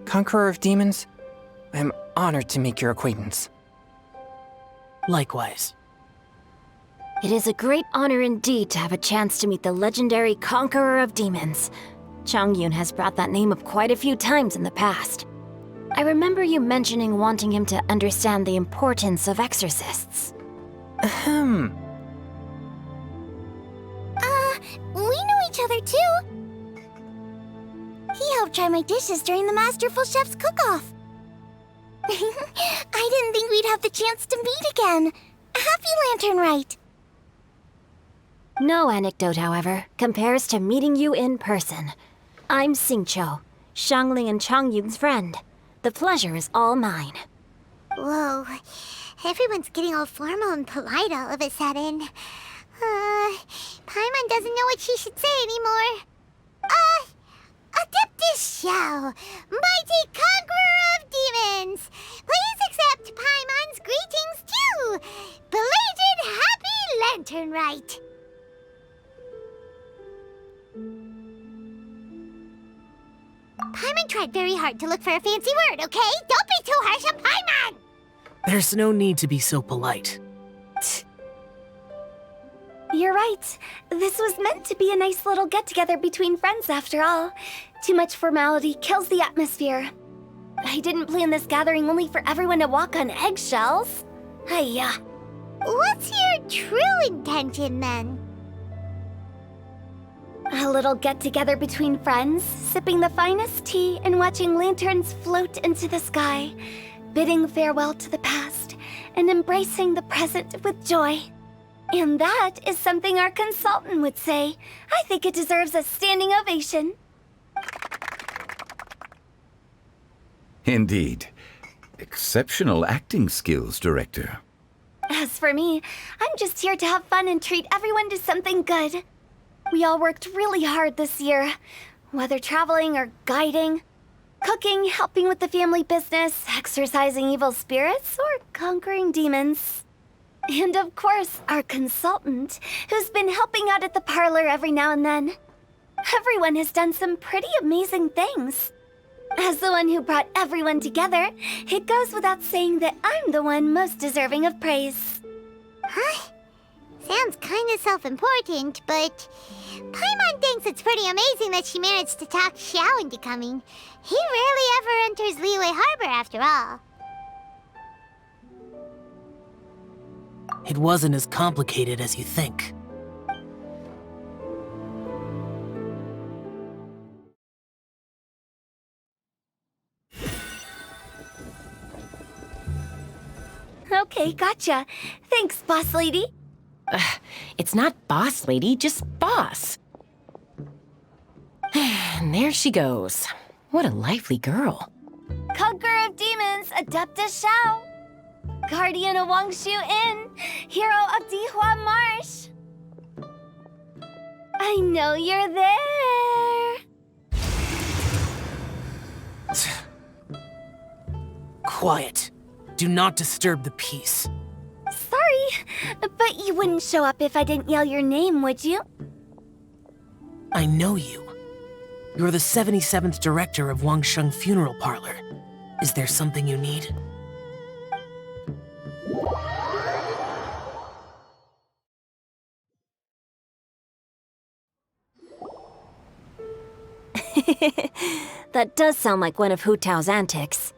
Conqueror of Demons, I'm honored to make your acquaintance. Likewise. It is a great honor indeed to have a chance to meet the legendary Conqueror of Demons. Changyun has brought that name up quite a few times in the past. I remember you mentioning wanting him to understand the importance of exorcists. We know each other too. He helped try my dishes during the Masterful Chef's cook-off. I didn't think we'd have the chance to meet again. Happy Lantern Rite. No anecdote, however, compares to meeting you in person. I'm Xingqiu, Shangli and Changyun's friend. The pleasure is all mine. Whoa, everyone's getting all formal and polite all of a sudden. Paimon doesn't know what she should say anymore. Adeptus Shao, mighty conqueror of demons, please accept Paimon's greetings too. Belated Happy Lantern Rite. Paimon tried very hard to look for a fancy word, okay? Don't be too harsh on Paimon! There's no need to be so polite. You're right. This was meant to be a nice little get-together between friends after all. Too much formality kills the atmosphere. I didn't plan this gathering only for everyone to walk on eggshells. Hiya. What's your true intention, then? A little get-together between friends, sipping the finest tea and watching lanterns float into the sky, bidding farewell to the past and embracing the present with joy. And that is something our consultant would say. I think it deserves a standing ovation. Indeed. Exceptional acting skills, Director. As for me, I'm just here to have fun and treat everyone to something good. We all worked really hard this year, whether traveling or guiding, cooking, helping with the family business, exorcising evil spirits, or conquering demons. And of course, our consultant, who's been helping out at the parlor every now and then. Everyone has done some pretty amazing things. As the one who brought everyone together, it goes without saying that I'm the one most deserving of praise. Huh? Sounds kinda self-important, but Paimon thinks it's pretty amazing that she managed to talk Xiao into coming. He rarely ever enters Liyue Harbor after all. It wasn't as complicated as you think. Okay, gotcha. Thanks, boss lady. It's not boss lady, just boss. And there she goes. What a lively girl. Conqueror of demons, Adeptus Shao. Guardian of Wangshu Inn, hero of Dihua Marsh. I know you're there. Quiet. Do not disturb the peace. Sorry, but you wouldn't show up if I didn't yell your name, would you? I know you. You're the 77th director of Wangsheng Funeral Parlor. Is there something you need? That does sound like one of Hu Tao's antics.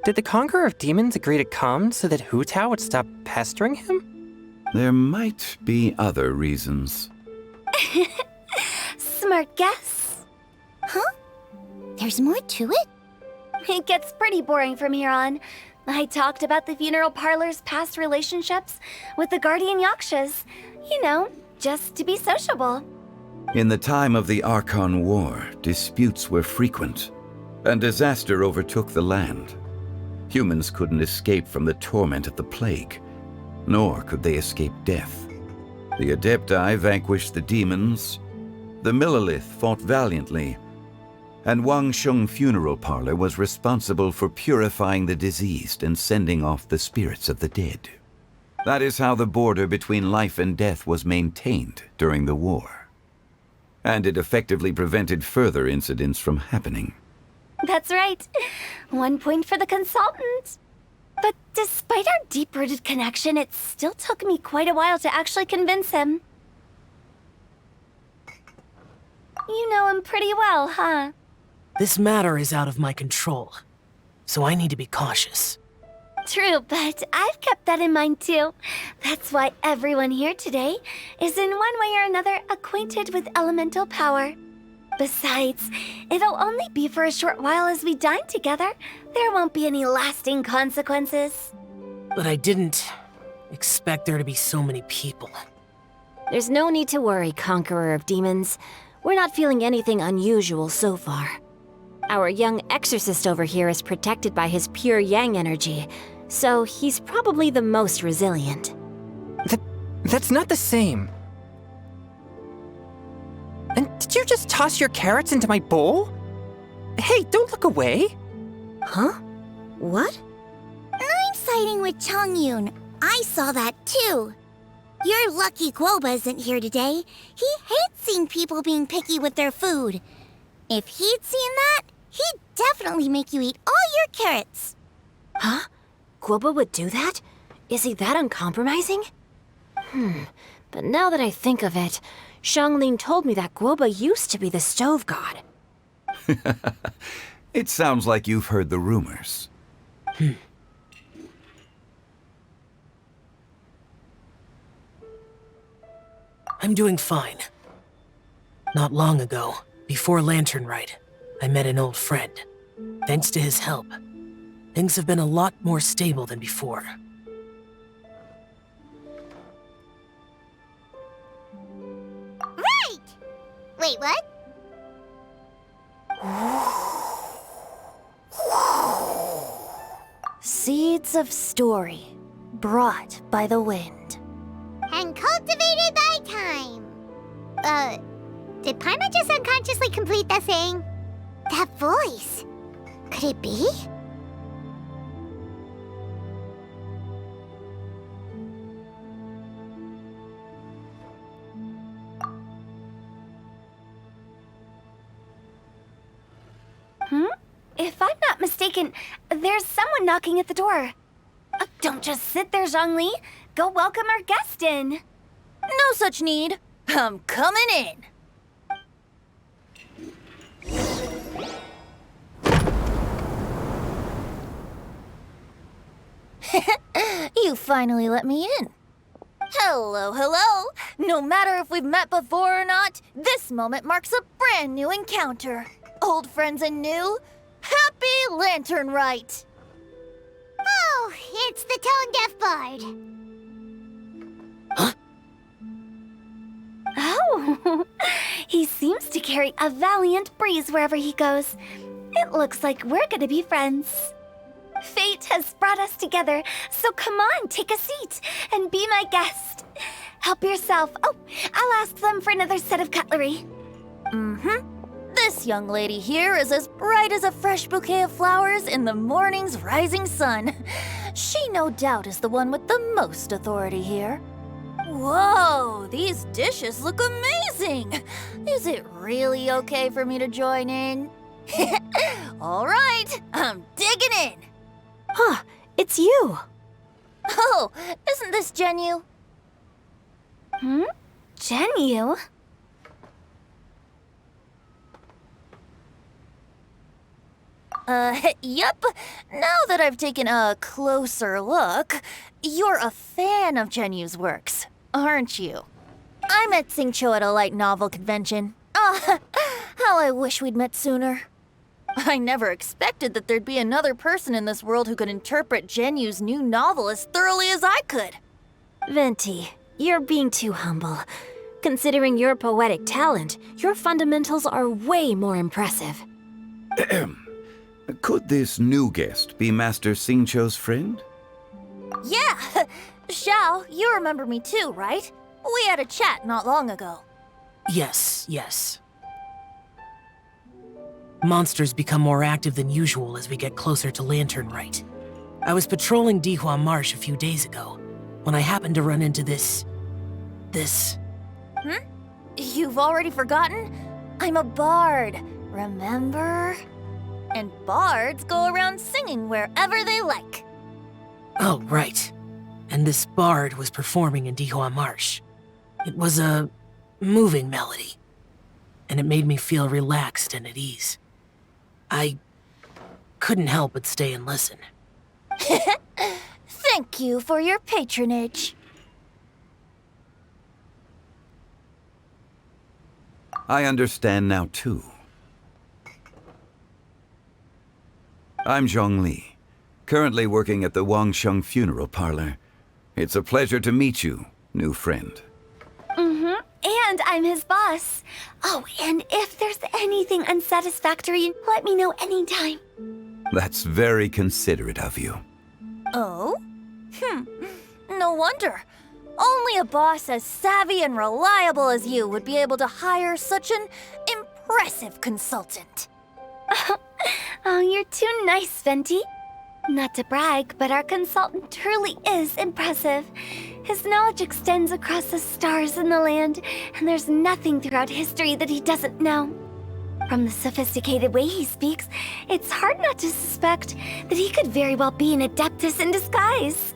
Did the Conqueror of Demons agree to come so that Hu Tao would stop pestering him? There might be other reasons. Smart guess. Huh? There's more to it? It gets pretty boring from here on. I talked about the funeral parlor's past relationships with the guardian yakshas. You know, just to be sociable. In the time of the Archon War, disputes were frequent, and disaster overtook the land. Humans couldn't escape from the torment of the plague, nor could they escape death. The Adepti vanquished the demons, the Millelith fought valiantly, and Wangsheng Funeral Parlor was responsible for purifying the diseased and sending off the spirits of the dead. That is how the border between life and death was maintained during the war. And it effectively prevented further incidents from happening. That's right. 1 point for the consultant. But despite our deep-rooted connection, it still took me quite a while to actually convince him. You know him pretty well, huh? This matter is out of my control, so I need to be cautious. True, but I've kept that in mind too. That's why everyone here today is in one way or another acquainted with elemental power. Besides, it'll only be for a short while as we dine together. There won't be any lasting consequences. But I didn't expect there to be so many people. There's no need to worry, Conqueror of Demons. We're not feeling anything unusual so far. Our young exorcist over here is protected by his pure yang energy, so he's probably the most resilient. That's not the same. Did you just toss your carrots into my bowl? Hey, don't look away. Huh? What? I'm siding with Chongyun. I saw that too. You're lucky Guoba isn't here today. He hates seeing people being picky with their food. If he'd seen that, he'd definitely make you eat all your carrots. Huh? Guoba would do that? Is he that uncompromising? But now that I think of it, Xianglin told me that Guoba used to be the stove god. It sounds like you've heard the rumors. I'm doing fine. Not long ago, before Lantern Rite, I met an old friend. Thanks to his help, things have been a lot more stable than before. Right! Wait, what? Seeds of story, brought by the wind. And cultivated by time. Did Paimon just unconsciously complete that saying? That voice. Could it be? If I'm not mistaken, there's someone knocking at the door. Don't just sit there, Zhongli. Go welcome our guest in. No such need. I'm coming in. You finally let me in. Hello, hello. No matter if we've met before or not, this moment marks a brand new encounter. Old friends and new. Happy Lantern Rite. Oh, it's the tone-deaf bard. Oh, he seems to carry a valiant breeze wherever he goes. It looks like we're gonna be friends. Fate has brought us together, so come on, take a seat and be my guest. Help yourself. Oh, I'll ask them for another set of cutlery. This young lady here is as bright as a fresh bouquet of flowers in the morning's rising sun. She no doubt is the one with the most authority here. Whoa, these dishes look amazing! Is it really okay for me to join in? All right, I'm digging in. Huh, it's you. Oh, isn't this Genyu? Genyu? Yep. Now that I've taken a closer look, you're a fan of Genyu's works, aren't you? I met Xingqiu at a light novel convention. Ah, how I wish we'd met sooner. I never expected that there'd be another person in this world who could interpret Genyu's new novel as thoroughly as I could. Venti, you're being too humble. Considering your poetic talent, your fundamentals are way more impressive. Could this new guest be Master Xingqiu's friend? Yeah! Xiao, you remember me too, right? We had a chat not long ago. Yes. Monsters become more active than usual as we get closer to Lantern Rite. I was patrolling Dihua Marsh a few days ago when I happened to run into this. You've already forgotten? I'm a bard, remember? And bards go around singing wherever they like. Oh, right. And this bard was performing in Dihua Marsh. It was a moving melody, and it made me feel relaxed and at ease. I couldn't help but stay and listen. Thank you for your patronage. I understand now, too. I'm Zhongli, currently working at the Wangsheng Funeral Parlor. It's a pleasure to meet you, new friend. And I'm his boss. Oh, and if there's anything unsatisfactory, let me know anytime. That's very considerate of you. Oh? No wonder. Only a boss as savvy and reliable as you would be able to hire such an impressive consultant. Oh, you're too nice, Venti. Not to brag, but our consultant truly is impressive. His knowledge extends across the stars and the land, and there's nothing throughout history that he doesn't know. From the sophisticated way he speaks, it's hard not to suspect that he could very well be an adeptus in disguise.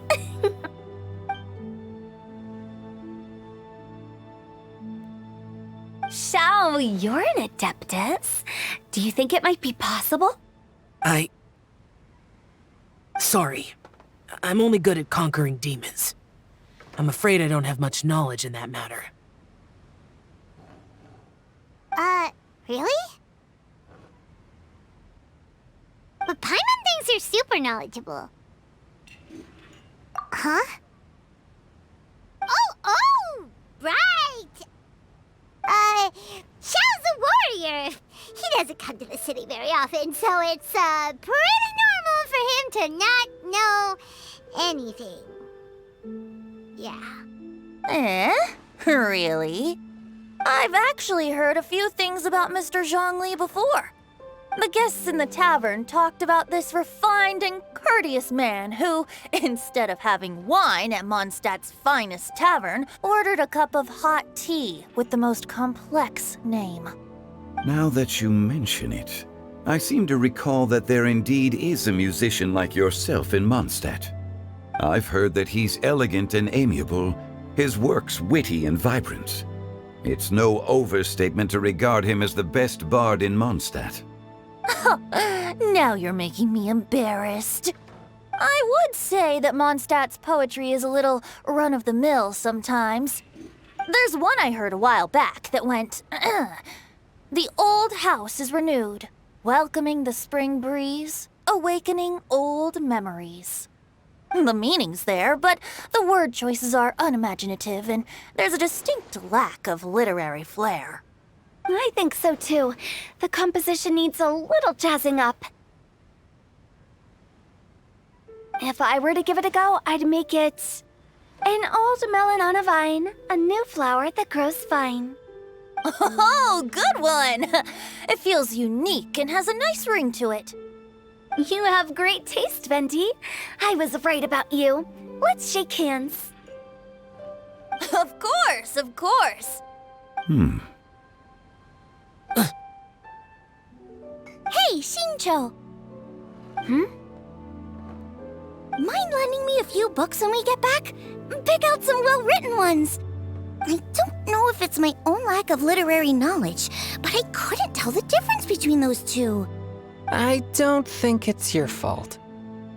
Shao, you're an adeptus. Do you think it might be possible? Sorry. I'm only good at conquering demons. I'm afraid I don't have much knowledge in that matter. Really? But Paimon thinks you're super knowledgeable. Huh? Oh, right! Xiao's a warrior. He doesn't come to the city very often, so it's, pretty normal for him to not know anything. Yeah. Really? I've actually heard a few things about Mr. Zhongli before. The guests in the tavern talked about this refined and courteous man who, instead of having wine at Mondstadt's finest tavern, ordered a cup of hot tea with the most complex name. Now that you mention it, I seem to recall that there indeed is a musician like yourself in Mondstadt. I've heard that he's elegant and amiable, his works witty and vibrant. It's no overstatement to regard him as the best bard in Mondstadt. Now you're making me embarrassed. I would say that Mondstadt's poetry is a little run-of-the-mill sometimes. There's one I heard a while back that went, "The old house is renewed, welcoming the spring breeze, awakening old memories." The meaning's there, but the word choices are unimaginative, and there's a distinct lack of literary flair. I think so too. The composition needs a little jazzing up. If I were to give it a go, I'd make it an old melon on a vine, a new flower that grows fine. Oh, good one! It feels unique and has a nice ring to it. You have great taste, Venti. I was right about you. Let's shake hands. Of course, of course. Hey, Xingqiu. Mind lending me a few books when we get back? Pick out some well-written ones. I don't know if it's my own lack of literary knowledge, but I couldn't tell the difference between those two. I don't think it's your fault.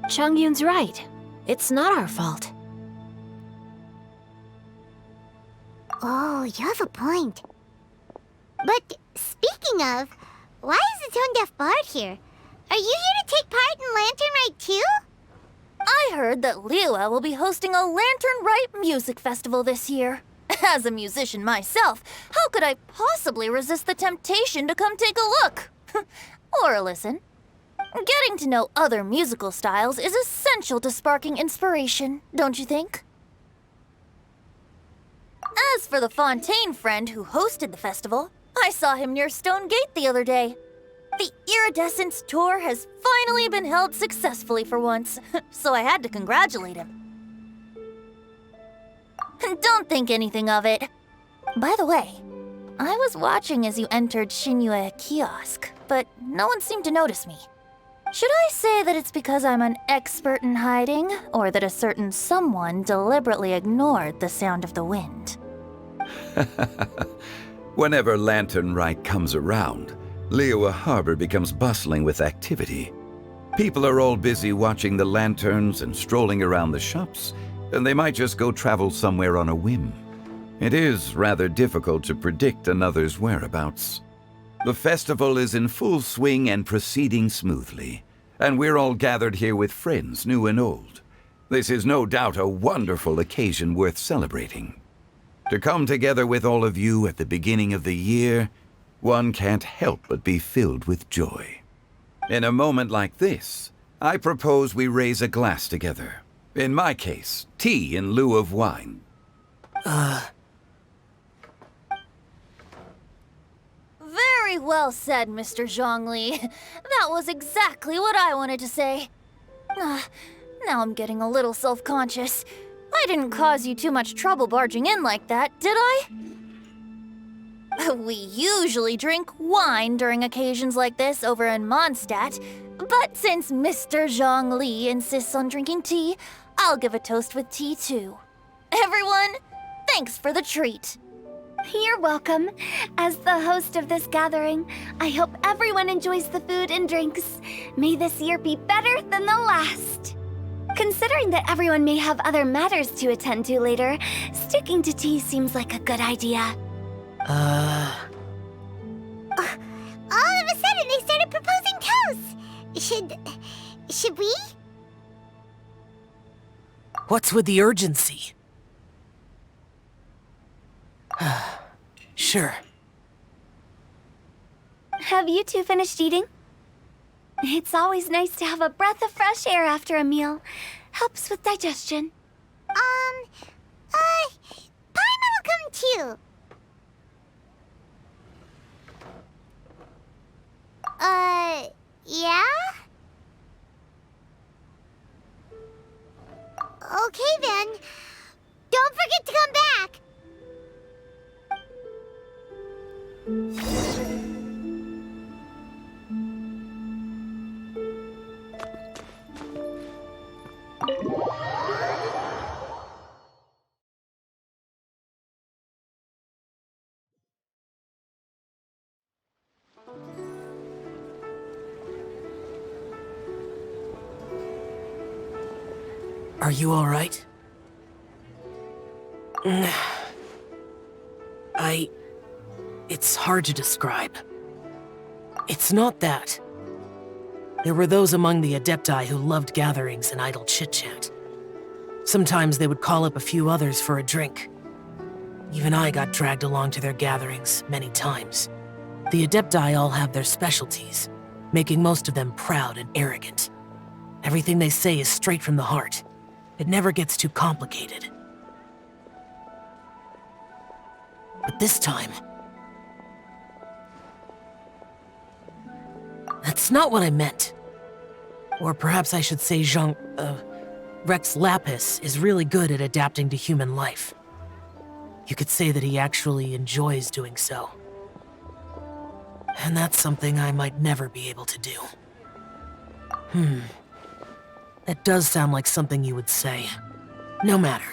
Chongyun's right. It's not our fault. Oh, you have a point. But speaking of, why is the tone-deaf bard here? Are you here to take part in Lantern Rite too? I heard that Liyue will be hosting a Lantern Rite music festival this year. As a musician myself, how could I possibly resist the temptation to come take a look? Or listen. Getting to know other musical styles is essential to sparking inspiration, don't you think? As for the Fontaine friend who hosted the festival, I saw him near Stone Gate the other day. The Iridescence tour has finally been held successfully for once, so I had to congratulate him. Don't think anything of it. By the way, I was watching as you entered Xinyue Kiosk, but no one seemed to notice me. Should I say that it's because I'm an expert in hiding, or that a certain someone deliberately ignored the sound of the wind? Whenever Lantern Rite comes around, Liyue Harbor becomes bustling with activity. People are all busy watching the lanterns and strolling around the shops, and they might just go travel somewhere on a whim. It is rather difficult to predict another's whereabouts. The festival is in full swing and proceeding smoothly, and we're all gathered here with friends, new and old. This is no doubt a wonderful occasion worth celebrating. To come together with all of you at the beginning of the year, one can't help but be filled with joy. In a moment like this, I propose we raise a glass together. In my case, tea in lieu of wine. Very well said, Mr. Zhongli. That was exactly what I wanted to say. Now I'm getting a little self-conscious. I didn't cause you too much trouble barging in like that, did I? We usually drink wine during occasions like this over in Mondstadt, but since Mr. Zhongli insists on drinking tea, I'll give a toast with tea too. Everyone, thanks for the treat. You're welcome. As the host of this gathering, I hope everyone enjoys the food and drinks. May this year be better than the last. Considering that everyone may have other matters to attend to later, sticking to tea seems like a good idea. All of a sudden, they started proposing toasts. Should we? What's with the urgency? Sure. Have you two finished eating? It's always nice to have a breath of fresh air after a meal. Helps with digestion. Paimon will come too. Yeah? Okay then. Don't forget to come back. Are you all right? It's hard to describe. It's not that. There were those among the Adepti who loved gatherings and idle chit-chat. Sometimes they would call up a few others for a drink. Even I got dragged along to their gatherings many times. The Adepti all have their specialties, making most of them proud and arrogant. Everything they say is straight from the heart. It never gets too complicated. But this time... that's not what I meant. Or perhaps I should say Rex Lapis is really good at adapting to human life. You could say that he actually enjoys doing so. And that's something I might never be able to do. That does sound like something you would say. No matter.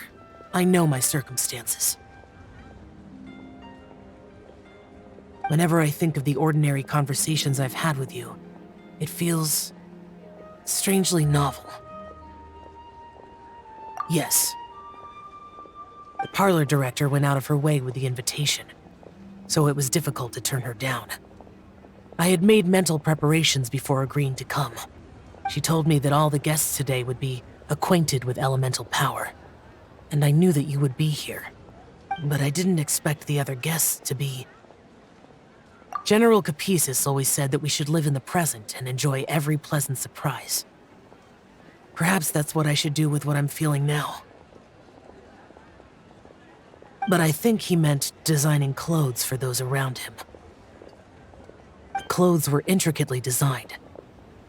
I know my circumstances. Whenever I think of the ordinary conversations I've had with you, it feels strangely novel. Yes. The parlor director went out of her way with the invitation, so it was difficult to turn her down. I had made mental preparations before agreeing to come. She told me that all the guests today would be acquainted with elemental power, and I knew that you would be here. But I didn't expect the other guests to be... General Capisis always said that we should live in the present and enjoy every pleasant surprise. Perhaps that's what I should do with what I'm feeling now. But I think he meant designing clothes for those around him. The clothes were intricately designed,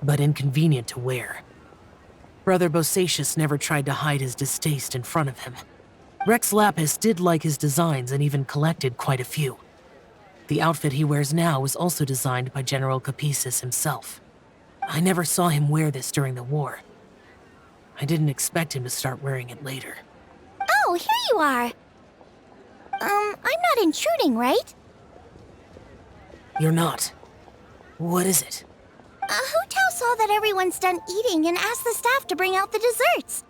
but inconvenient to wear. Brother Bosacius never tried to hide his distaste in front of him. Rex Lapis did like his designs and even collected quite a few. The outfit he wears now was also designed by General Capisis himself. I never saw him wear this during the war. I didn't expect him to start wearing it later. Oh, here you are. I'm not intruding, right? You're not. What is it? Hu Tao saw that everyone's done eating and asked the staff to bring out the desserts.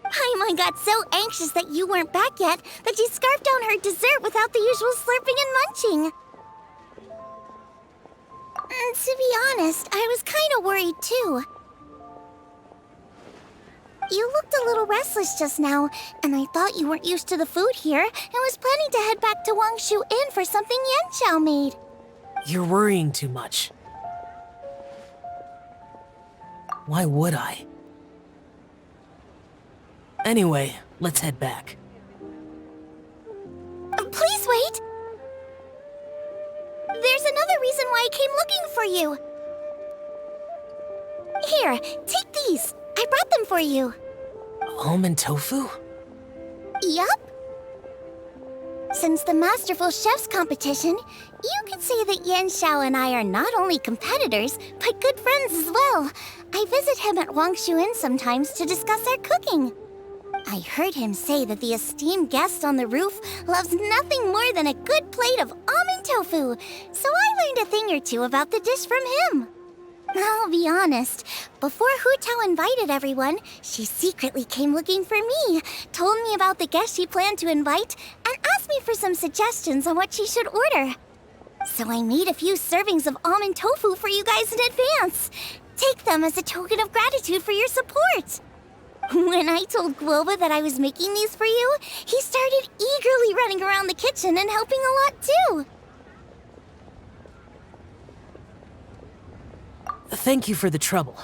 Paimon got so anxious that you weren't back yet that she scarfed down her dessert without the usual slurping and munching. To be honest, I was kind of worried too. You looked a little restless just now, and I thought you weren't used to the food here and was planning to head back to Wangshu Inn for something Yanxiao made. You're worrying too much. Why would I? Anyway, let's head back. There's another reason why I came looking for you. Here, take these. I brought them for you. Almond tofu? Yup. Since the Masterful Chef's competition, you could say that Yan Xiao and I are not only competitors, but good friends as well. I visit him at Wangshu Inn sometimes to discuss our cooking. I heard him say that the esteemed guest on the roof loves nothing more than a good plate of almond tofu, so I learned a thing or two about the dish from him. I'll be honest, before Hu Tao invited everyone, she secretly came looking for me, told me about the guests she planned to invite, and asked me for some suggestions on what she should order. So I made a few servings of almond tofu for you guys in advance. Take them as a token of gratitude for your support. When I told Guoba that I was making these for you, he started eagerly running around the kitchen and helping a lot too. Thank you for the trouble.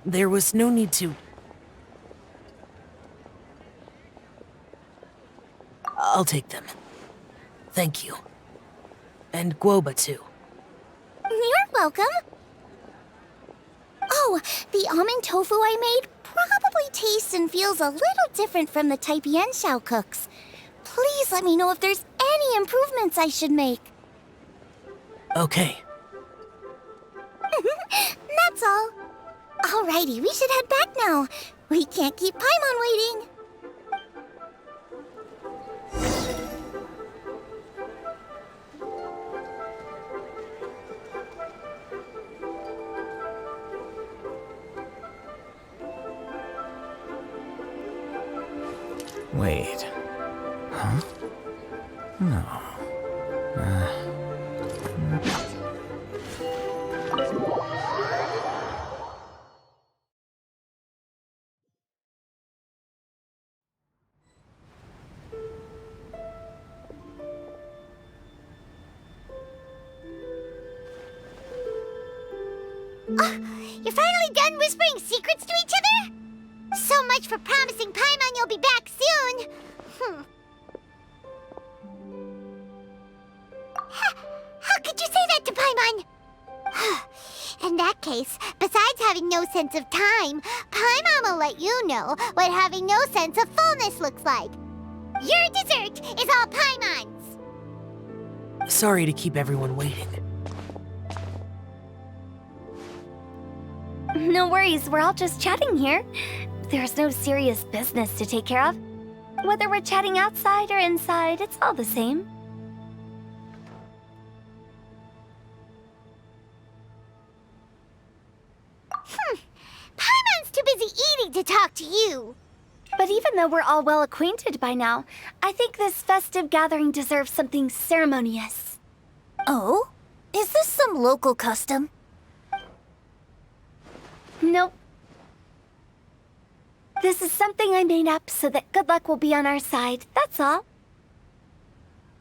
There was no need to... I'll take them. Thank you. And Guoba too. You're welcome. Oh, the almond tofu I made probably tastes and feels a little different from the type Yan Xiao cooks. Please let me know if there's any improvements I should make. Okay. That's all. Alrighty, we should head back now. We can't keep Paimon waiting. Wait. Huh? No. You're finally done whispering secrets to each other? So much for promising Paimon you'll be back soon. How could you say that to Paimon? In that case, besides having no sense of time, Paimon will let you know what having no sense of fullness looks like. Your dessert is all Paimon's. Sorry to keep everyone waiting. No worries, we're all just chatting here. There's no serious business to take care of. Whether we're chatting outside or inside, it's all the same. Paimon's too busy eating to talk to you. But even though we're all well acquainted by now, I think this festive gathering deserves something ceremonious. Oh? Is this some local custom? Nope. This is something I made up so that good luck will be on our side, that's all.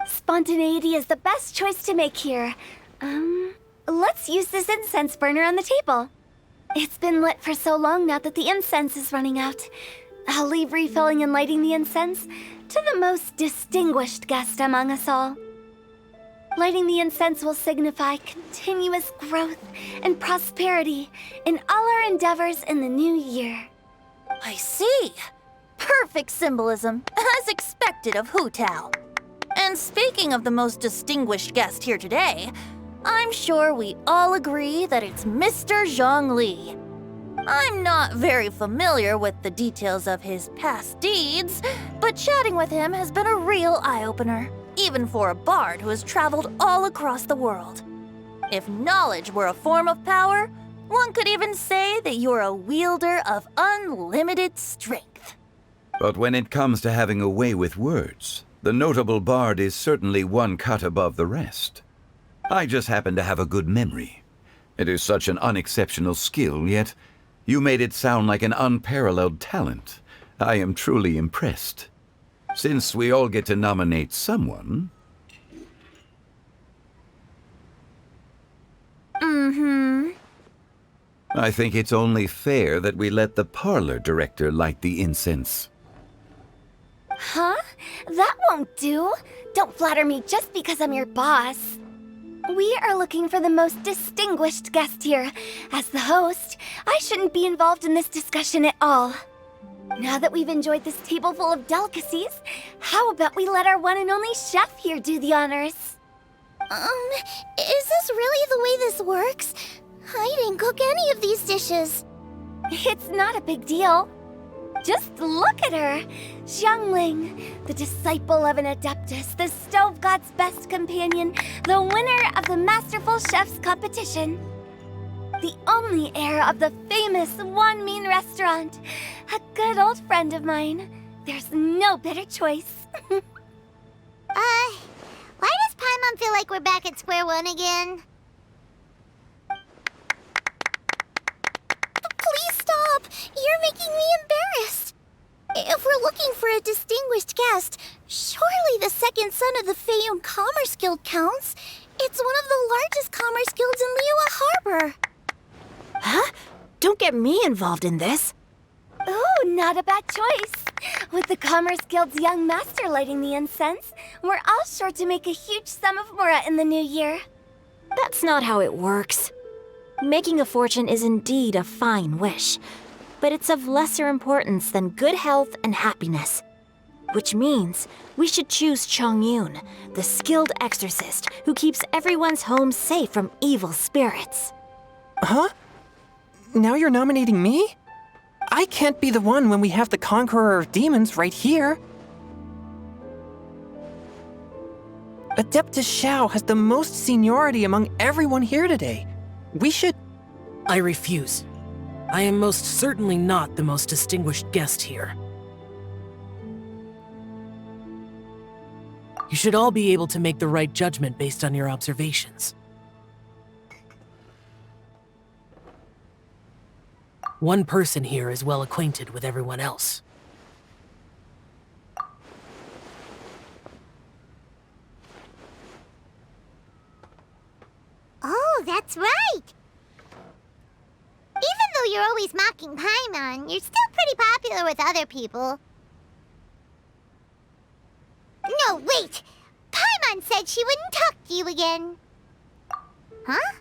Spontaneity is the best choice to make here. Let's use this incense burner on the table. It's been lit for so long now that the incense is running out. I'll leave refilling and lighting the incense to the most distinguished guest among us all. Lighting the incense will signify continuous growth and prosperity in all our endeavors in the new year. I see. Perfect symbolism, as expected of Hu Tao. And speaking of the most distinguished guest here today, I'm sure we all agree that it's Mr. Zhongli. I'm not very familiar with the details of his past deeds, but chatting with him has been a real eye-opener, even for a bard who has traveled all across the world. If knowledge were a form of power, one could even say that you're a wielder of unlimited strength. But when it comes to having a way with words, the notable bard is certainly one cut above the rest. I just happen to have a good memory. It is such an unexceptional skill, yet you made it sound like an unparalleled talent. I am truly impressed. Since we all get to nominate someone... I think it's only fair that we let the parlor director light the incense. Huh? That won't do. Don't flatter me just because I'm your boss. We are looking for the most distinguished guest here. As the host, I shouldn't be involved in this discussion at all. Now that we've enjoyed this table full of delicacies, how about we let our one and only chef here do the honors? Is this really the way this works? I didn't cook any of these dishes. It's not a big deal. Just look at her! Xiangling, the disciple of an adeptus, the stove god's best companion, the winner of the Masterful Chef's competition. The only heir of the famous Wan Min restaurant. A good old friend of mine. There's no better choice. Why does Paimon feel like we're back at square one again? Please stop! You're making me embarrassed! If we're looking for a distinguished guest, surely the second son of the Feiyun Commerce Guild counts. It's one of the largest commerce guilds in Liyue Harbor. Huh? Don't get me involved in this. Ooh, not a bad choice. With the Commerce Guild's young master lighting the incense, we're all sure to make a huge sum of mora in the new year. That's not how it works. Making a fortune is indeed a fine wish, but it's of lesser importance than good health and happiness. Which means we should choose Chongyun, the skilled exorcist who keeps everyone's home safe from evil spirits. Huh? Now you're nominating me? I can't be the one when we have the Conqueror of Demons right here. Adeptus Xiao has the most seniority among everyone here today. We should... I refuse. I am most certainly not the most distinguished guest here. You should all be able to make the right judgment based on your observations. One person here is well acquainted with everyone else. Oh, that's right! Even though you're always mocking Paimon, you're still pretty popular with other people. No, wait! Paimon said she wouldn't talk to you again. Huh?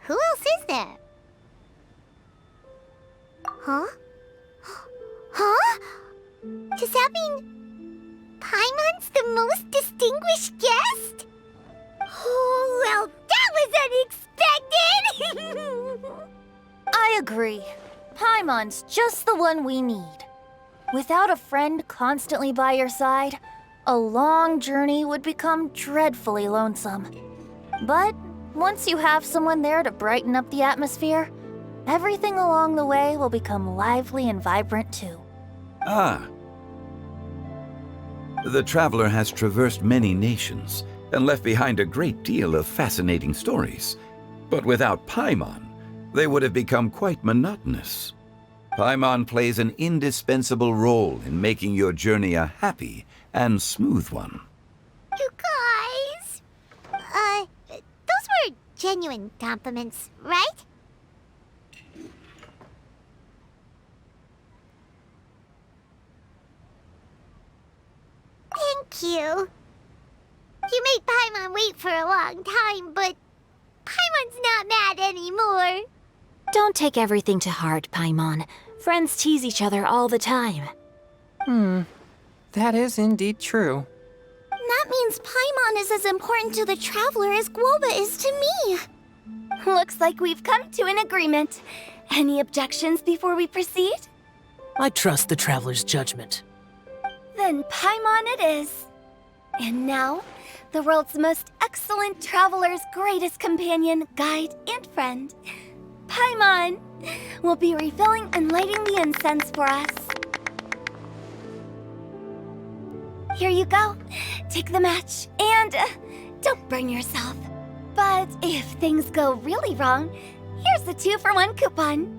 Who else is there? Huh? Huh? Does that mean Paimon's the most distinguished guest? Oh, well, that was unexpected! I agree. Paimon's just the one we need. Without a friend constantly by your side, a long journey would become dreadfully lonesome. But once you have someone there to brighten up the atmosphere, everything along the way will become lively and vibrant too. Ah. The traveler has traversed many nations and left behind a great deal of fascinating stories. But without Paimon, they would have become quite monotonous. Paimon plays an indispensable role in making your journey a happy and smooth one. You guys... those were genuine compliments, right? Thank you. You made Paimon wait for a long time, but Paimon's not mad anymore. Don't take everything to heart, Paimon. Friends tease each other all the time. That is indeed true. That means Paimon is as important to the traveler as Guoba is to me. Looks like we've come to an agreement. Any objections before we proceed? I trust the traveler's judgment. Then Paimon it is. And now, the world's most excellent traveler's greatest companion, guide, and friend, Paimon, will be refilling and lighting the incense for us. Here you go. Take the match, and don't burn yourself. But if things go really wrong, here's the 2-for-1 coupon.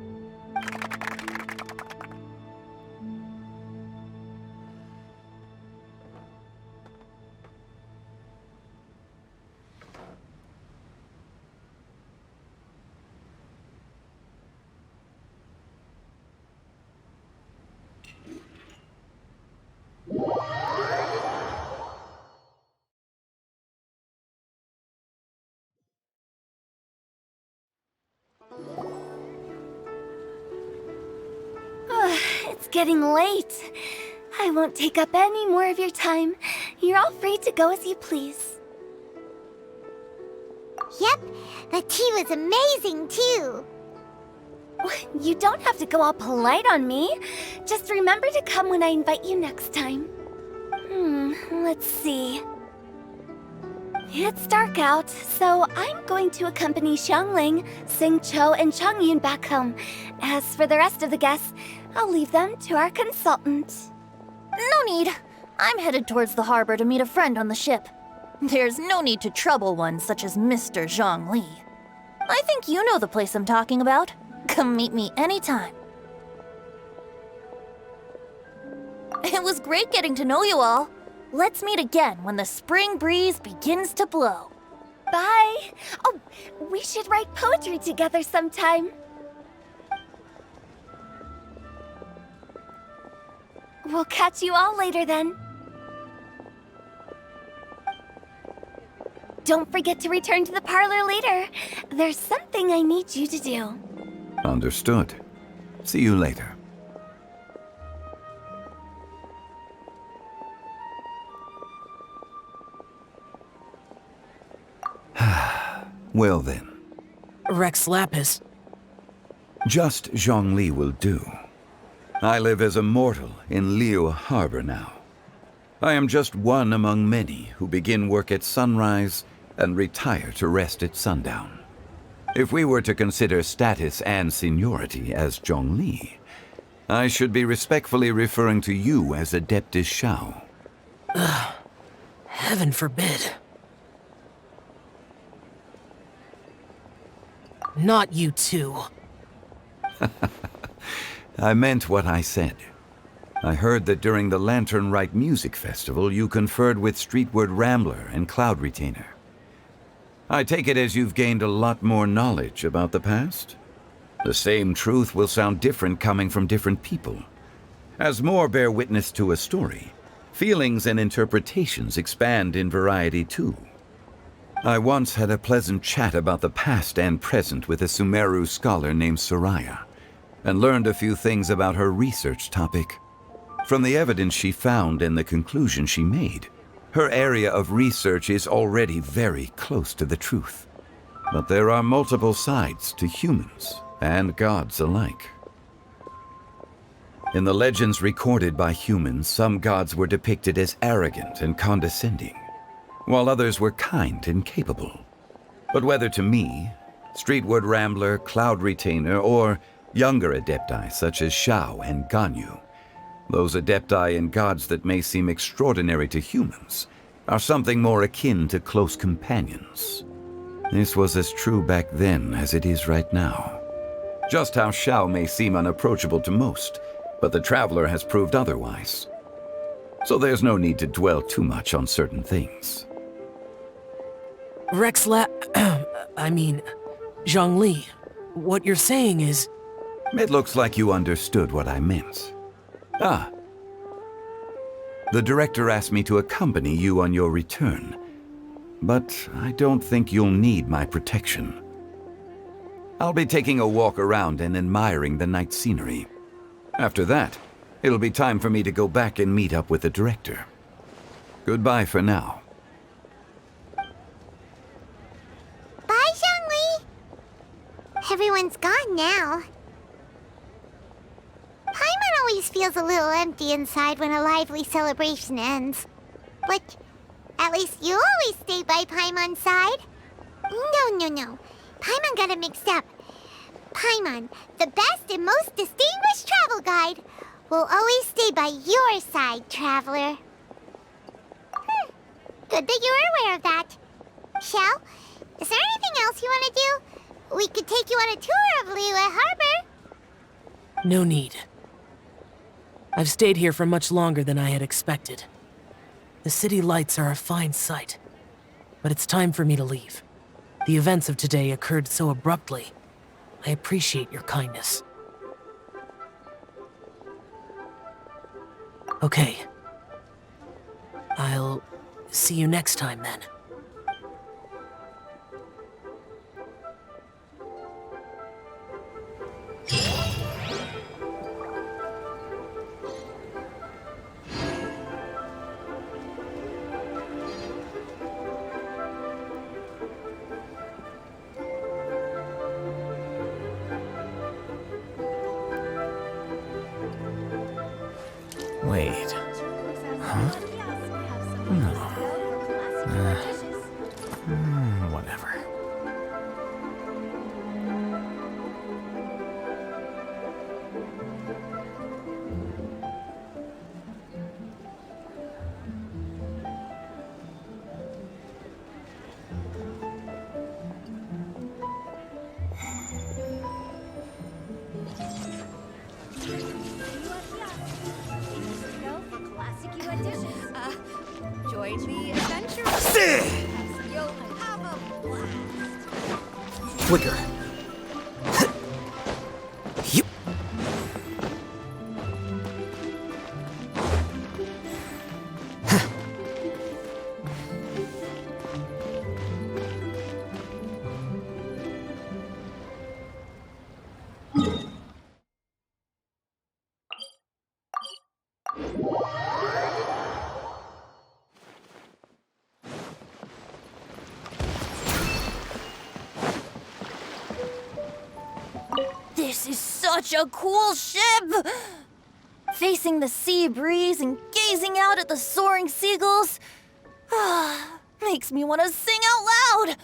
getting late. I won't take up any more of your time. You're all free to go as you please. Yep, the tea was amazing too. You don't have to go all polite on me. Just remember to come when I invite you next time. Let's see. It's dark out, so I'm going to accompany Xiangling, Xingqiu, and Changyun back home. As for the rest of the guests, I'll leave them to our consultant. No need. I'm headed towards the harbor to meet a friend on the ship. There's no need to trouble one such as Mr. Zhongli. I think you know the place I'm talking about. Come meet me anytime. It was great getting to know you all. Let's meet again when the spring breeze begins to blow. Bye! Oh, we should write poetry together sometime. We'll catch you all later then. Don't forget to return to the parlor later. There's something I need you to do. Understood. See you later. Well then. Rex Lapis. Just Zhongli will do. I live as a mortal in Liyue Harbor now. I am just one among many who begin work at sunrise and retire to rest at sundown. If we were to consider status and seniority as Zhongli, I should be respectfully referring to you as Adeptus Shao. Heaven forbid. Not you too. I meant what I said. I heard that during the Lantern Rite Music Festival, you conferred with Streetward Rambler and Cloud Retainer. I take it as you've gained a lot more knowledge about the past? The same truth will sound different coming from different people. As more bear witness to a story, feelings and interpretations expand in variety too. I once had a pleasant chat about the past and present with a Sumeru scholar named Soraya, and learned a few things about her research topic. From the evidence she found and the conclusion she made, her area of research is already very close to the truth. But there are multiple sides to humans and gods alike. In the legends recorded by humans, some gods were depicted as arrogant and condescending, while others were kind and capable. But whether to me, Streetward Rambler, Cloud Retainer, or younger adepti such as Shao and Ganyu, those adepti and gods that may seem extraordinary to humans are something more akin to close companions. This was as true back then as it is right now. Just how Shao may seem unapproachable to most, but the Traveler has proved otherwise. So there's no need to dwell too much on certain things. Zhongli, what you're saying is... It looks like you understood what I meant. The director asked me to accompany you on your return, but I don't think you'll need my protection. I'll be taking a walk around and admiring the night scenery. After that, it'll be time for me to go back and meet up with the director. Goodbye for now. Bye, Zhongli! Everyone's gone now. Paimon always feels a little empty inside when a lively celebration ends. But at least you always stay by Paimon's side. No. Paimon got it mixed up. Paimon, the best and most distinguished travel guide, will always stay by your side, Traveler. Good that you're aware of that. Shao, is there anything else you want to do? We could take you on a tour of Liyue Harbor. No need. I've stayed here for much longer than I had expected. The city lights are a fine sight, but it's time for me to leave. The events of today occurred so abruptly. I appreciate your kindness. Okay. I'll see you next time then. Join the adventure. You'll have a blast. Flicker. Yup. This is such a cool ship! Facing the sea breeze and gazing out at the soaring seagulls makes me want to sing out loud!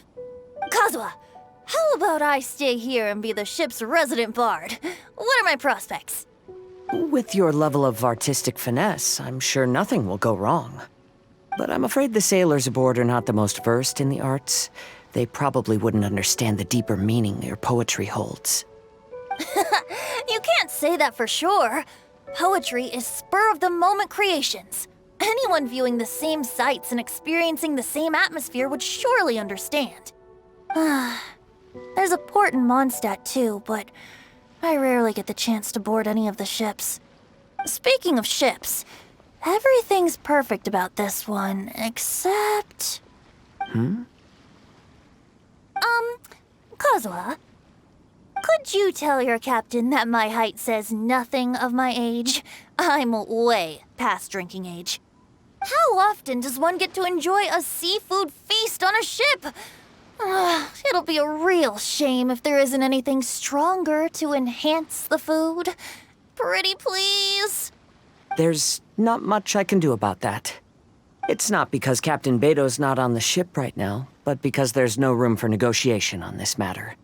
Kazuha, how about I stay here and be the ship's resident bard? What are my prospects? With your level of artistic finesse, I'm sure nothing will go wrong. But I'm afraid the sailors aboard are not the most versed in the arts. They probably wouldn't understand the deeper meaning your poetry holds. You can't say that for sure. Poetry is spur-of-the-moment creations. Anyone viewing the same sights and experiencing the same atmosphere would surely understand. There's a port in Mondstadt too, but I rarely get the chance to board any of the ships. Speaking of ships, everything's perfect about this one, except... Kazuha, could you tell your captain that my height says nothing of my age? I'm way past drinking age. How often does one get to enjoy a seafood feast on a ship? It'll be a real shame if there isn't anything stronger to enhance the food. Pretty please? There's not much I can do about that. It's not because Captain Beto's not on the ship right now, but because there's no room for negotiation on this matter.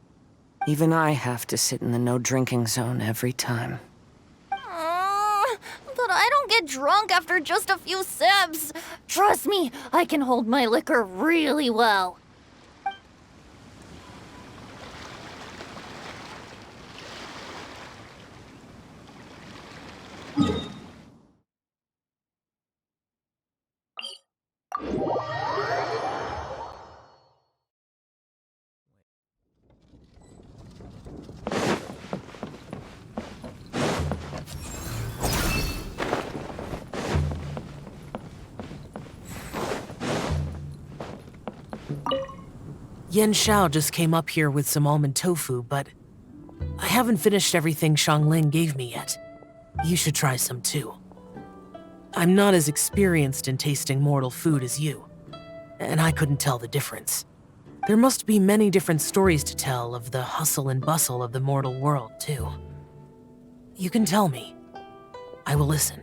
Even I have to sit in the no-drinking zone every time. But I don't get drunk after just a few sips. Trust me, I can hold my liquor really well. Yen Xiao just came up here with some almond tofu, but I haven't finished everything Xiangling gave me yet. You should try some too. I'm not as experienced in tasting mortal food as you, and I couldn't tell the difference. There must be many different stories to tell of the hustle and bustle of the mortal world, too. You can tell me. I will listen.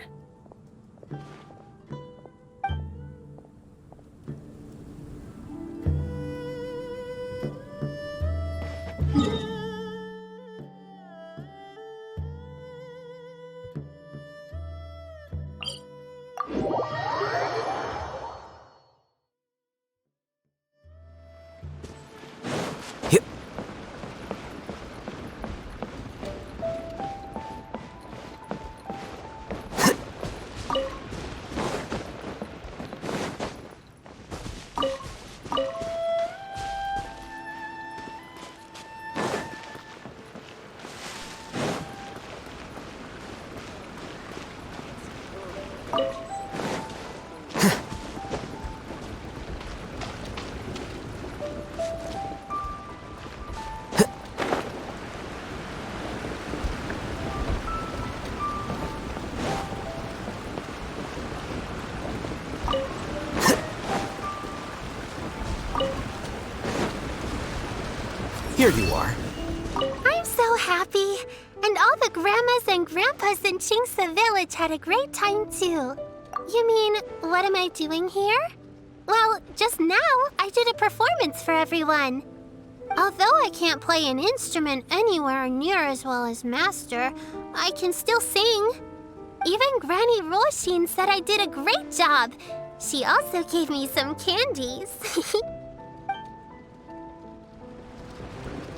Here you are. I'm so happy. And all the grandmas and grandpas in Chingsa Village had a great time too. You mean, what am I doing here? Well, just now, I did a performance for everyone. Although I can't play an instrument anywhere near as well as Master, I can still sing. Even Granny Roshin said I did a great job. She also gave me some candies.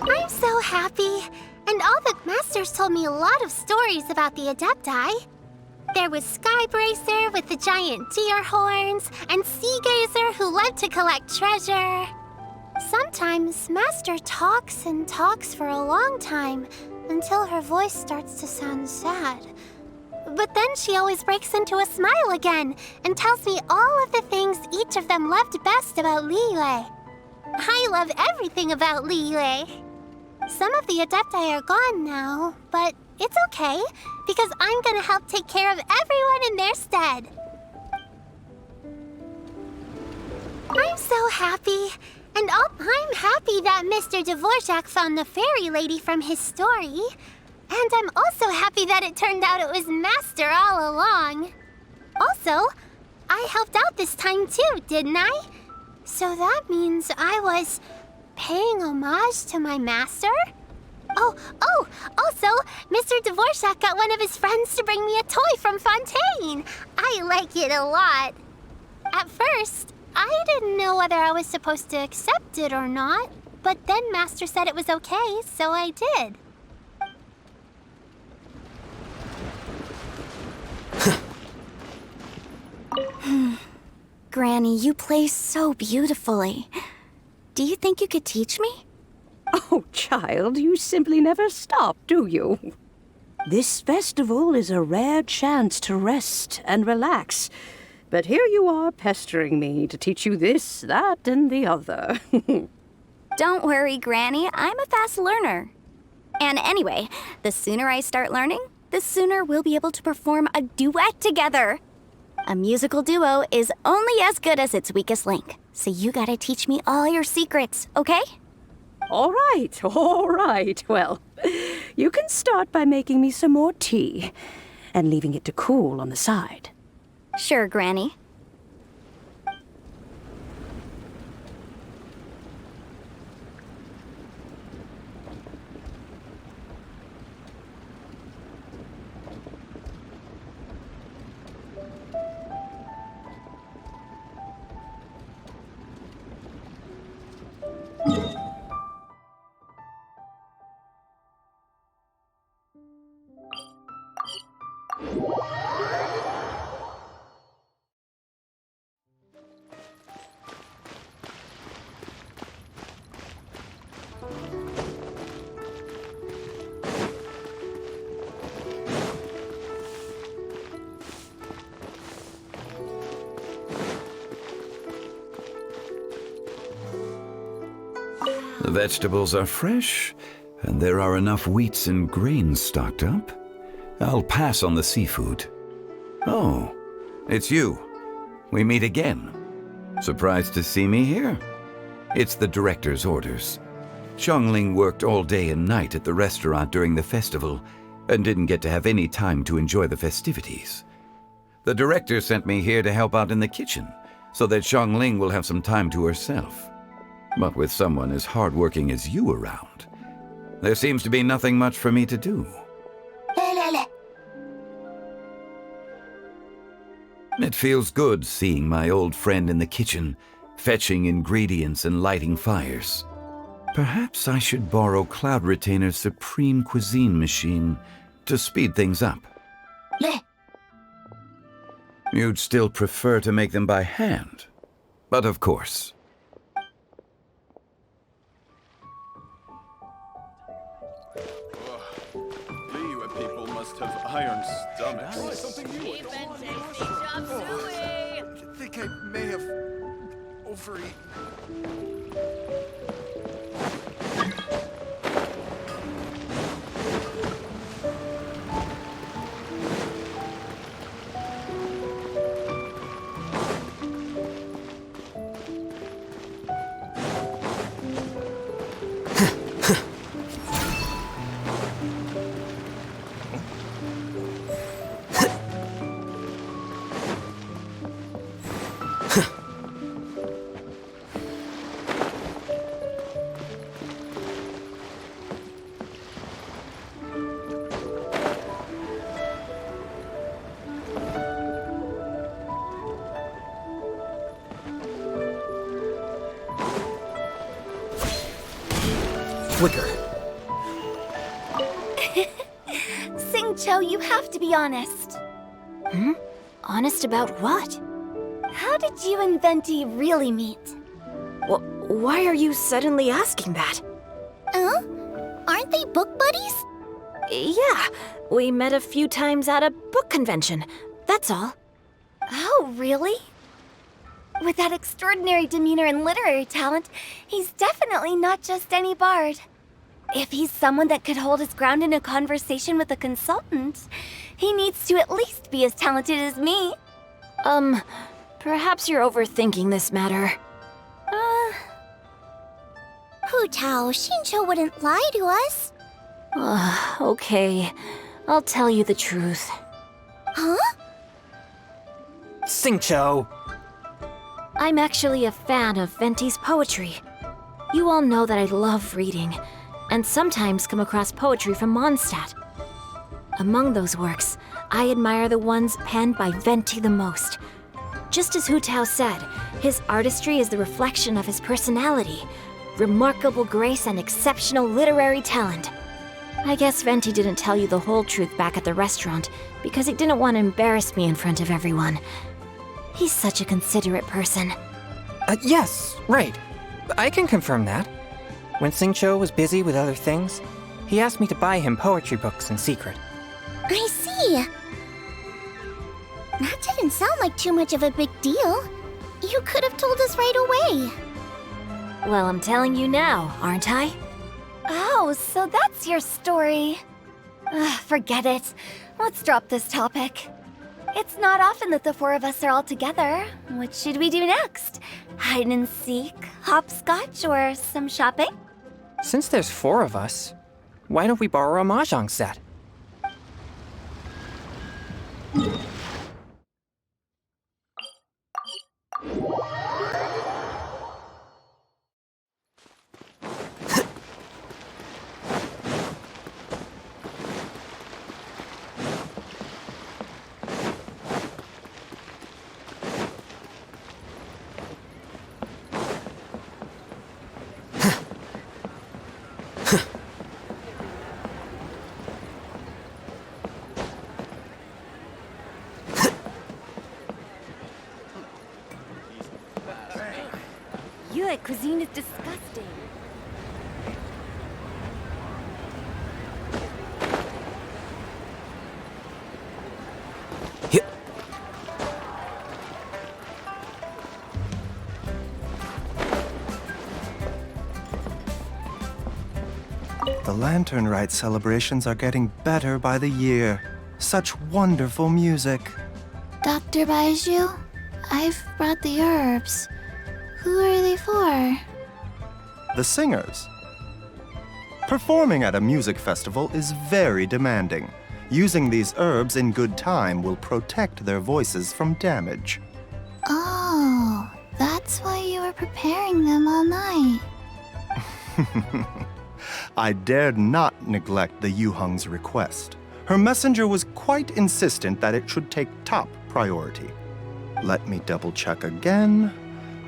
I'm so happy. And all the masters told me a lot of stories about the Adepti. There was Skybracer with the giant deer horns, and Seagate to collect treasure. Sometimes Master talks and talks for a long time until her voice starts to sound sad. But then she always breaks into a smile again and tells me all of the things each of them loved best about Liyue. I love everything about Liyue. Some of the Adepti are gone now, but it's okay, because I'm gonna help take care of everyone in their stead. I'm so happy. And I'm happy that Mr. Dvorak found the fairy lady from his story. And I'm also happy that it turned out it was Master all along. Also, I helped out this time too, didn't I? So that means I was paying homage to my master? Oh, also, Mr. Dvorak got one of his friends to bring me a toy from Fontaine. I like it a lot. At first, I didn't know whether I was supposed to accept it or not, but then Master said it was okay, so I did. Granny, you play so beautifully. Do you think you could teach me? Oh, child, you simply never stop, do you? This festival is a rare chance to rest and relax. But here you are pestering me to teach you this, that, and the other. Don't worry, Granny. I'm a fast learner. And anyway, the sooner I start learning, the sooner we'll be able to perform a duet together. A musical duo is only as good as its weakest link. So you gotta teach me all your secrets, okay? All right. Well, you can start by making me some more tea and leaving it to cool on the side. Sure, Granny. The vegetables are fresh, and there are enough wheats and grains stocked up. I'll pass on the seafood. Oh, it's you. We meet again. Surprised to see me here? It's the director's orders. Xiangling worked all day and night at the restaurant during the festival and didn't get to have any time to enjoy the festivities. The director sent me here to help out in the kitchen so that Xiangling will have some time to herself. But with someone as hardworking as you around, there seems to be nothing much for me to do. It feels good seeing my old friend in the kitchen, fetching ingredients and lighting fires. Perhaps I should borrow Cloud Retainer's Supreme Cuisine machine to speed things up. You'd still prefer to make them by hand, but of course. People must have iron stomachs. I think I may have overeaten. Quicker. Xingqiu, you have to be honest. Honest about what? How did you and Venti really meet? Why are you suddenly asking that? Huh? Aren't they book buddies? Yeah, we met a few times at a book convention. That's all. Oh, really? With that extraordinary demeanor and literary talent, he's definitely not just any bard. If he's someone that could hold his ground in a conversation with a consultant, he needs to at least be as talented as me. Perhaps you're overthinking this matter. Hu Tao, Xingqiu wouldn't lie to us. Okay, I'll tell you the truth. Huh? Xingqiu! I'm actually a fan of Venti's poetry. You all know that I love reading, and sometimes come across poetry from Mondstadt. Among those works, I admire the ones penned by Venti the most. Just as Hu Tao said, his artistry is the reflection of his personality, remarkable grace and exceptional literary talent. I guess Venti didn't tell you the whole truth back at the restaurant because he didn't want to embarrass me in front of everyone. He's such a considerate person. Yes, right. I can confirm that. When Xingqiu was busy with other things, he asked me to buy him poetry books in secret. I see. That didn't sound like too much of a big deal. You could have told us right away. Well, I'm telling you now, aren't I? Oh, so that's your story. Forget it. Let's drop this topic. It's not often that the four of us are all together. What should we do next? Hide and seek, hopscotch, or some shopping? Since there's 4 of us, why don't we borrow a mahjong set? Your cuisine is disgusting. The Lantern Rite celebrations are getting better by the year. Such wonderful music. Dr. Baiju, I've brought the herbs. Who are they for? The singers. Performing at a music festival is very demanding. Using these herbs in good time will protect their voices from damage. Oh, that's why you were preparing them all night. I dared not neglect the Yuheng's request. Her messenger was quite insistent that it should take top priority. Let me double check again.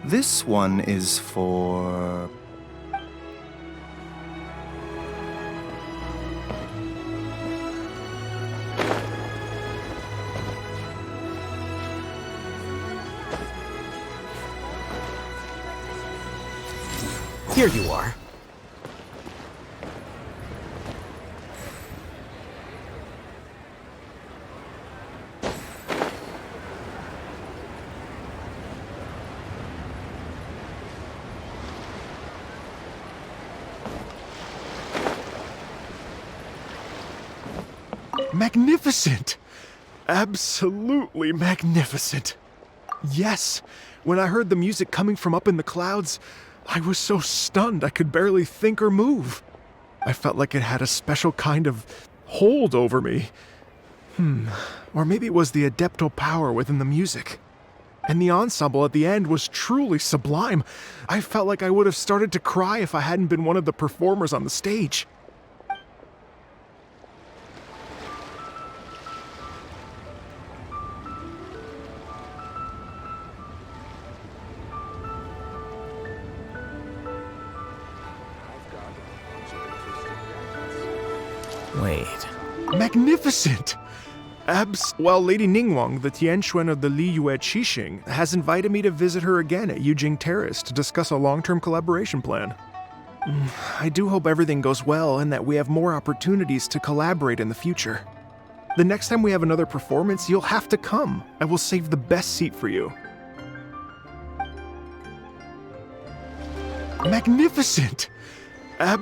This one is for... Here you are. Magnificent! Absolutely magnificent. Yes, when I heard the music coming from up in the clouds, I was so stunned I could barely think or move. I felt like it had a special kind of hold over me. Or maybe it was the adeptal power within the music. And the ensemble at the end was truly sublime. I felt like I would have started to cry if I hadn't been one of the performers on the stage. Wait. Magnificent! Well, Lady Ningguang, the Tianquan of the Liyue Qixing, has invited me to visit her again at Yujing Terrace to discuss a long-term collaboration plan. I do hope everything goes well and that we have more opportunities to collaborate in the future. The next time we have another performance, you'll have to come. I will save the best seat for you. Magnificent! I've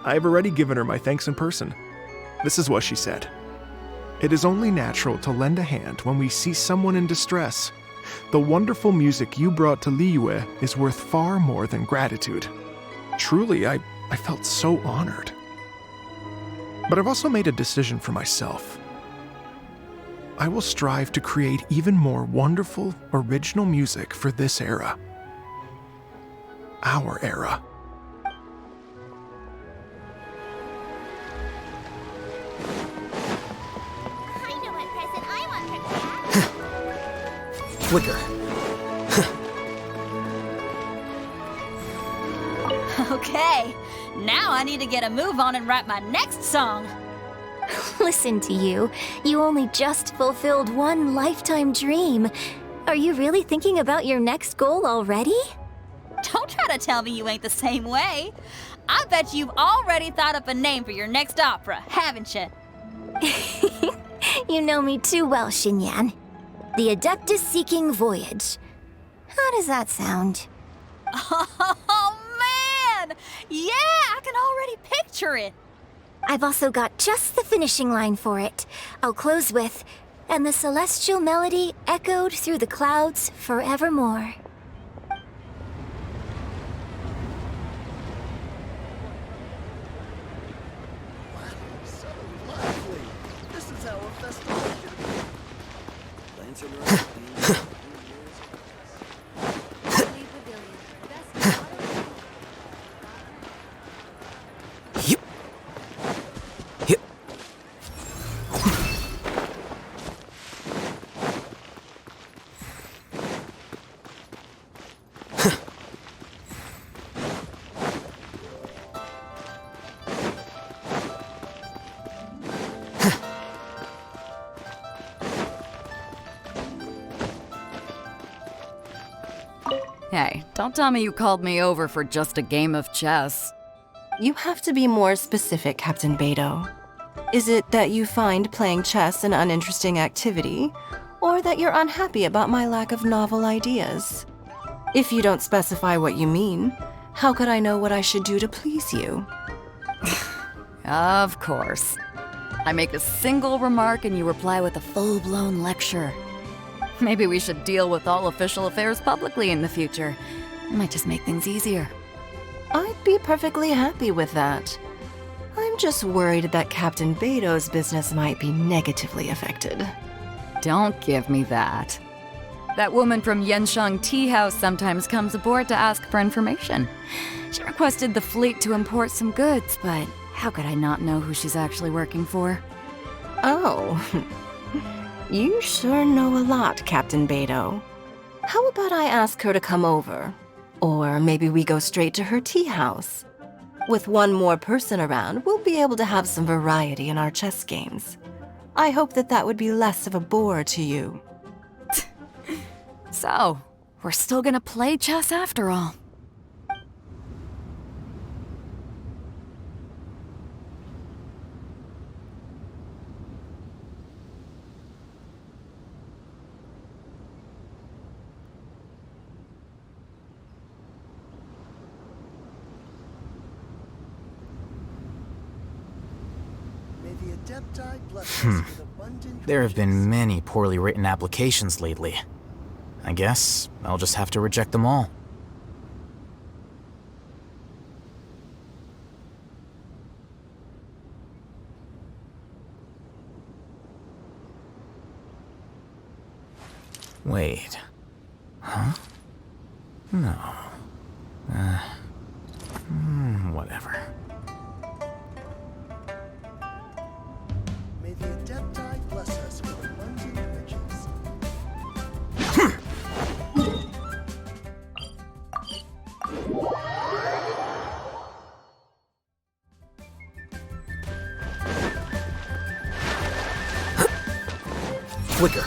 already given her my thanks in person. This is what she said. It is only natural to lend a hand when we see someone in distress. The wonderful music you brought to Liyue is worth far more than gratitude. Truly, I felt so honored. But I've also made a decision for myself. I will strive to create even more wonderful, original music for this era. Our era. Flicker. Okay, now I need to get a move on and write my next song. Listen to you. You only just fulfilled one lifetime dream. Are you really thinking about your next goal already? Don't try to tell me you ain't the same way. I bet you've already thought up a name for your next opera, haven't you? You know me too well, Xinyan. The Adeptus-Seeking Voyage. How does that sound? Oh, man! Yeah, I can already picture it. I've also got just the finishing line for it. I'll close with, "And the celestial melody echoed through the clouds forevermore." This is how a festival should Hey, don't tell me you called me over for just a game of chess. You have to be more specific, Captain Beidou. Is it that you find playing chess an uninteresting activity, or that you're unhappy about my lack of novel ideas? If you don't specify what you mean, how could I know what I should do to please you? Of course. I make a single remark and you reply with a full-blown lecture. Maybe we should deal with all official affairs publicly in the future. It might just make things easier. I'd be perfectly happy with that. I'm just worried that Captain Beidou's business might be negatively affected. Don't give me that. That woman from Yansheng Tea House sometimes comes aboard to ask for information. She requested the fleet to import some goods, but how could I not know who she's actually working for? Oh. You sure know a lot, Captain Beidou. How about I ask her to come over? Or maybe we go straight to her tea house. With one more person around, we'll be able to have some variety in our chess games. I hope that would be less of a bore to you. So, we're still gonna play chess after all. There have been many poorly written applications lately. I guess I'll just have to reject them all. Wait. Huh? No. Whatever. May the Adepti bless us with abundant riches. flicker.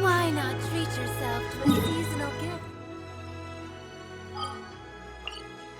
Why not treat yourself to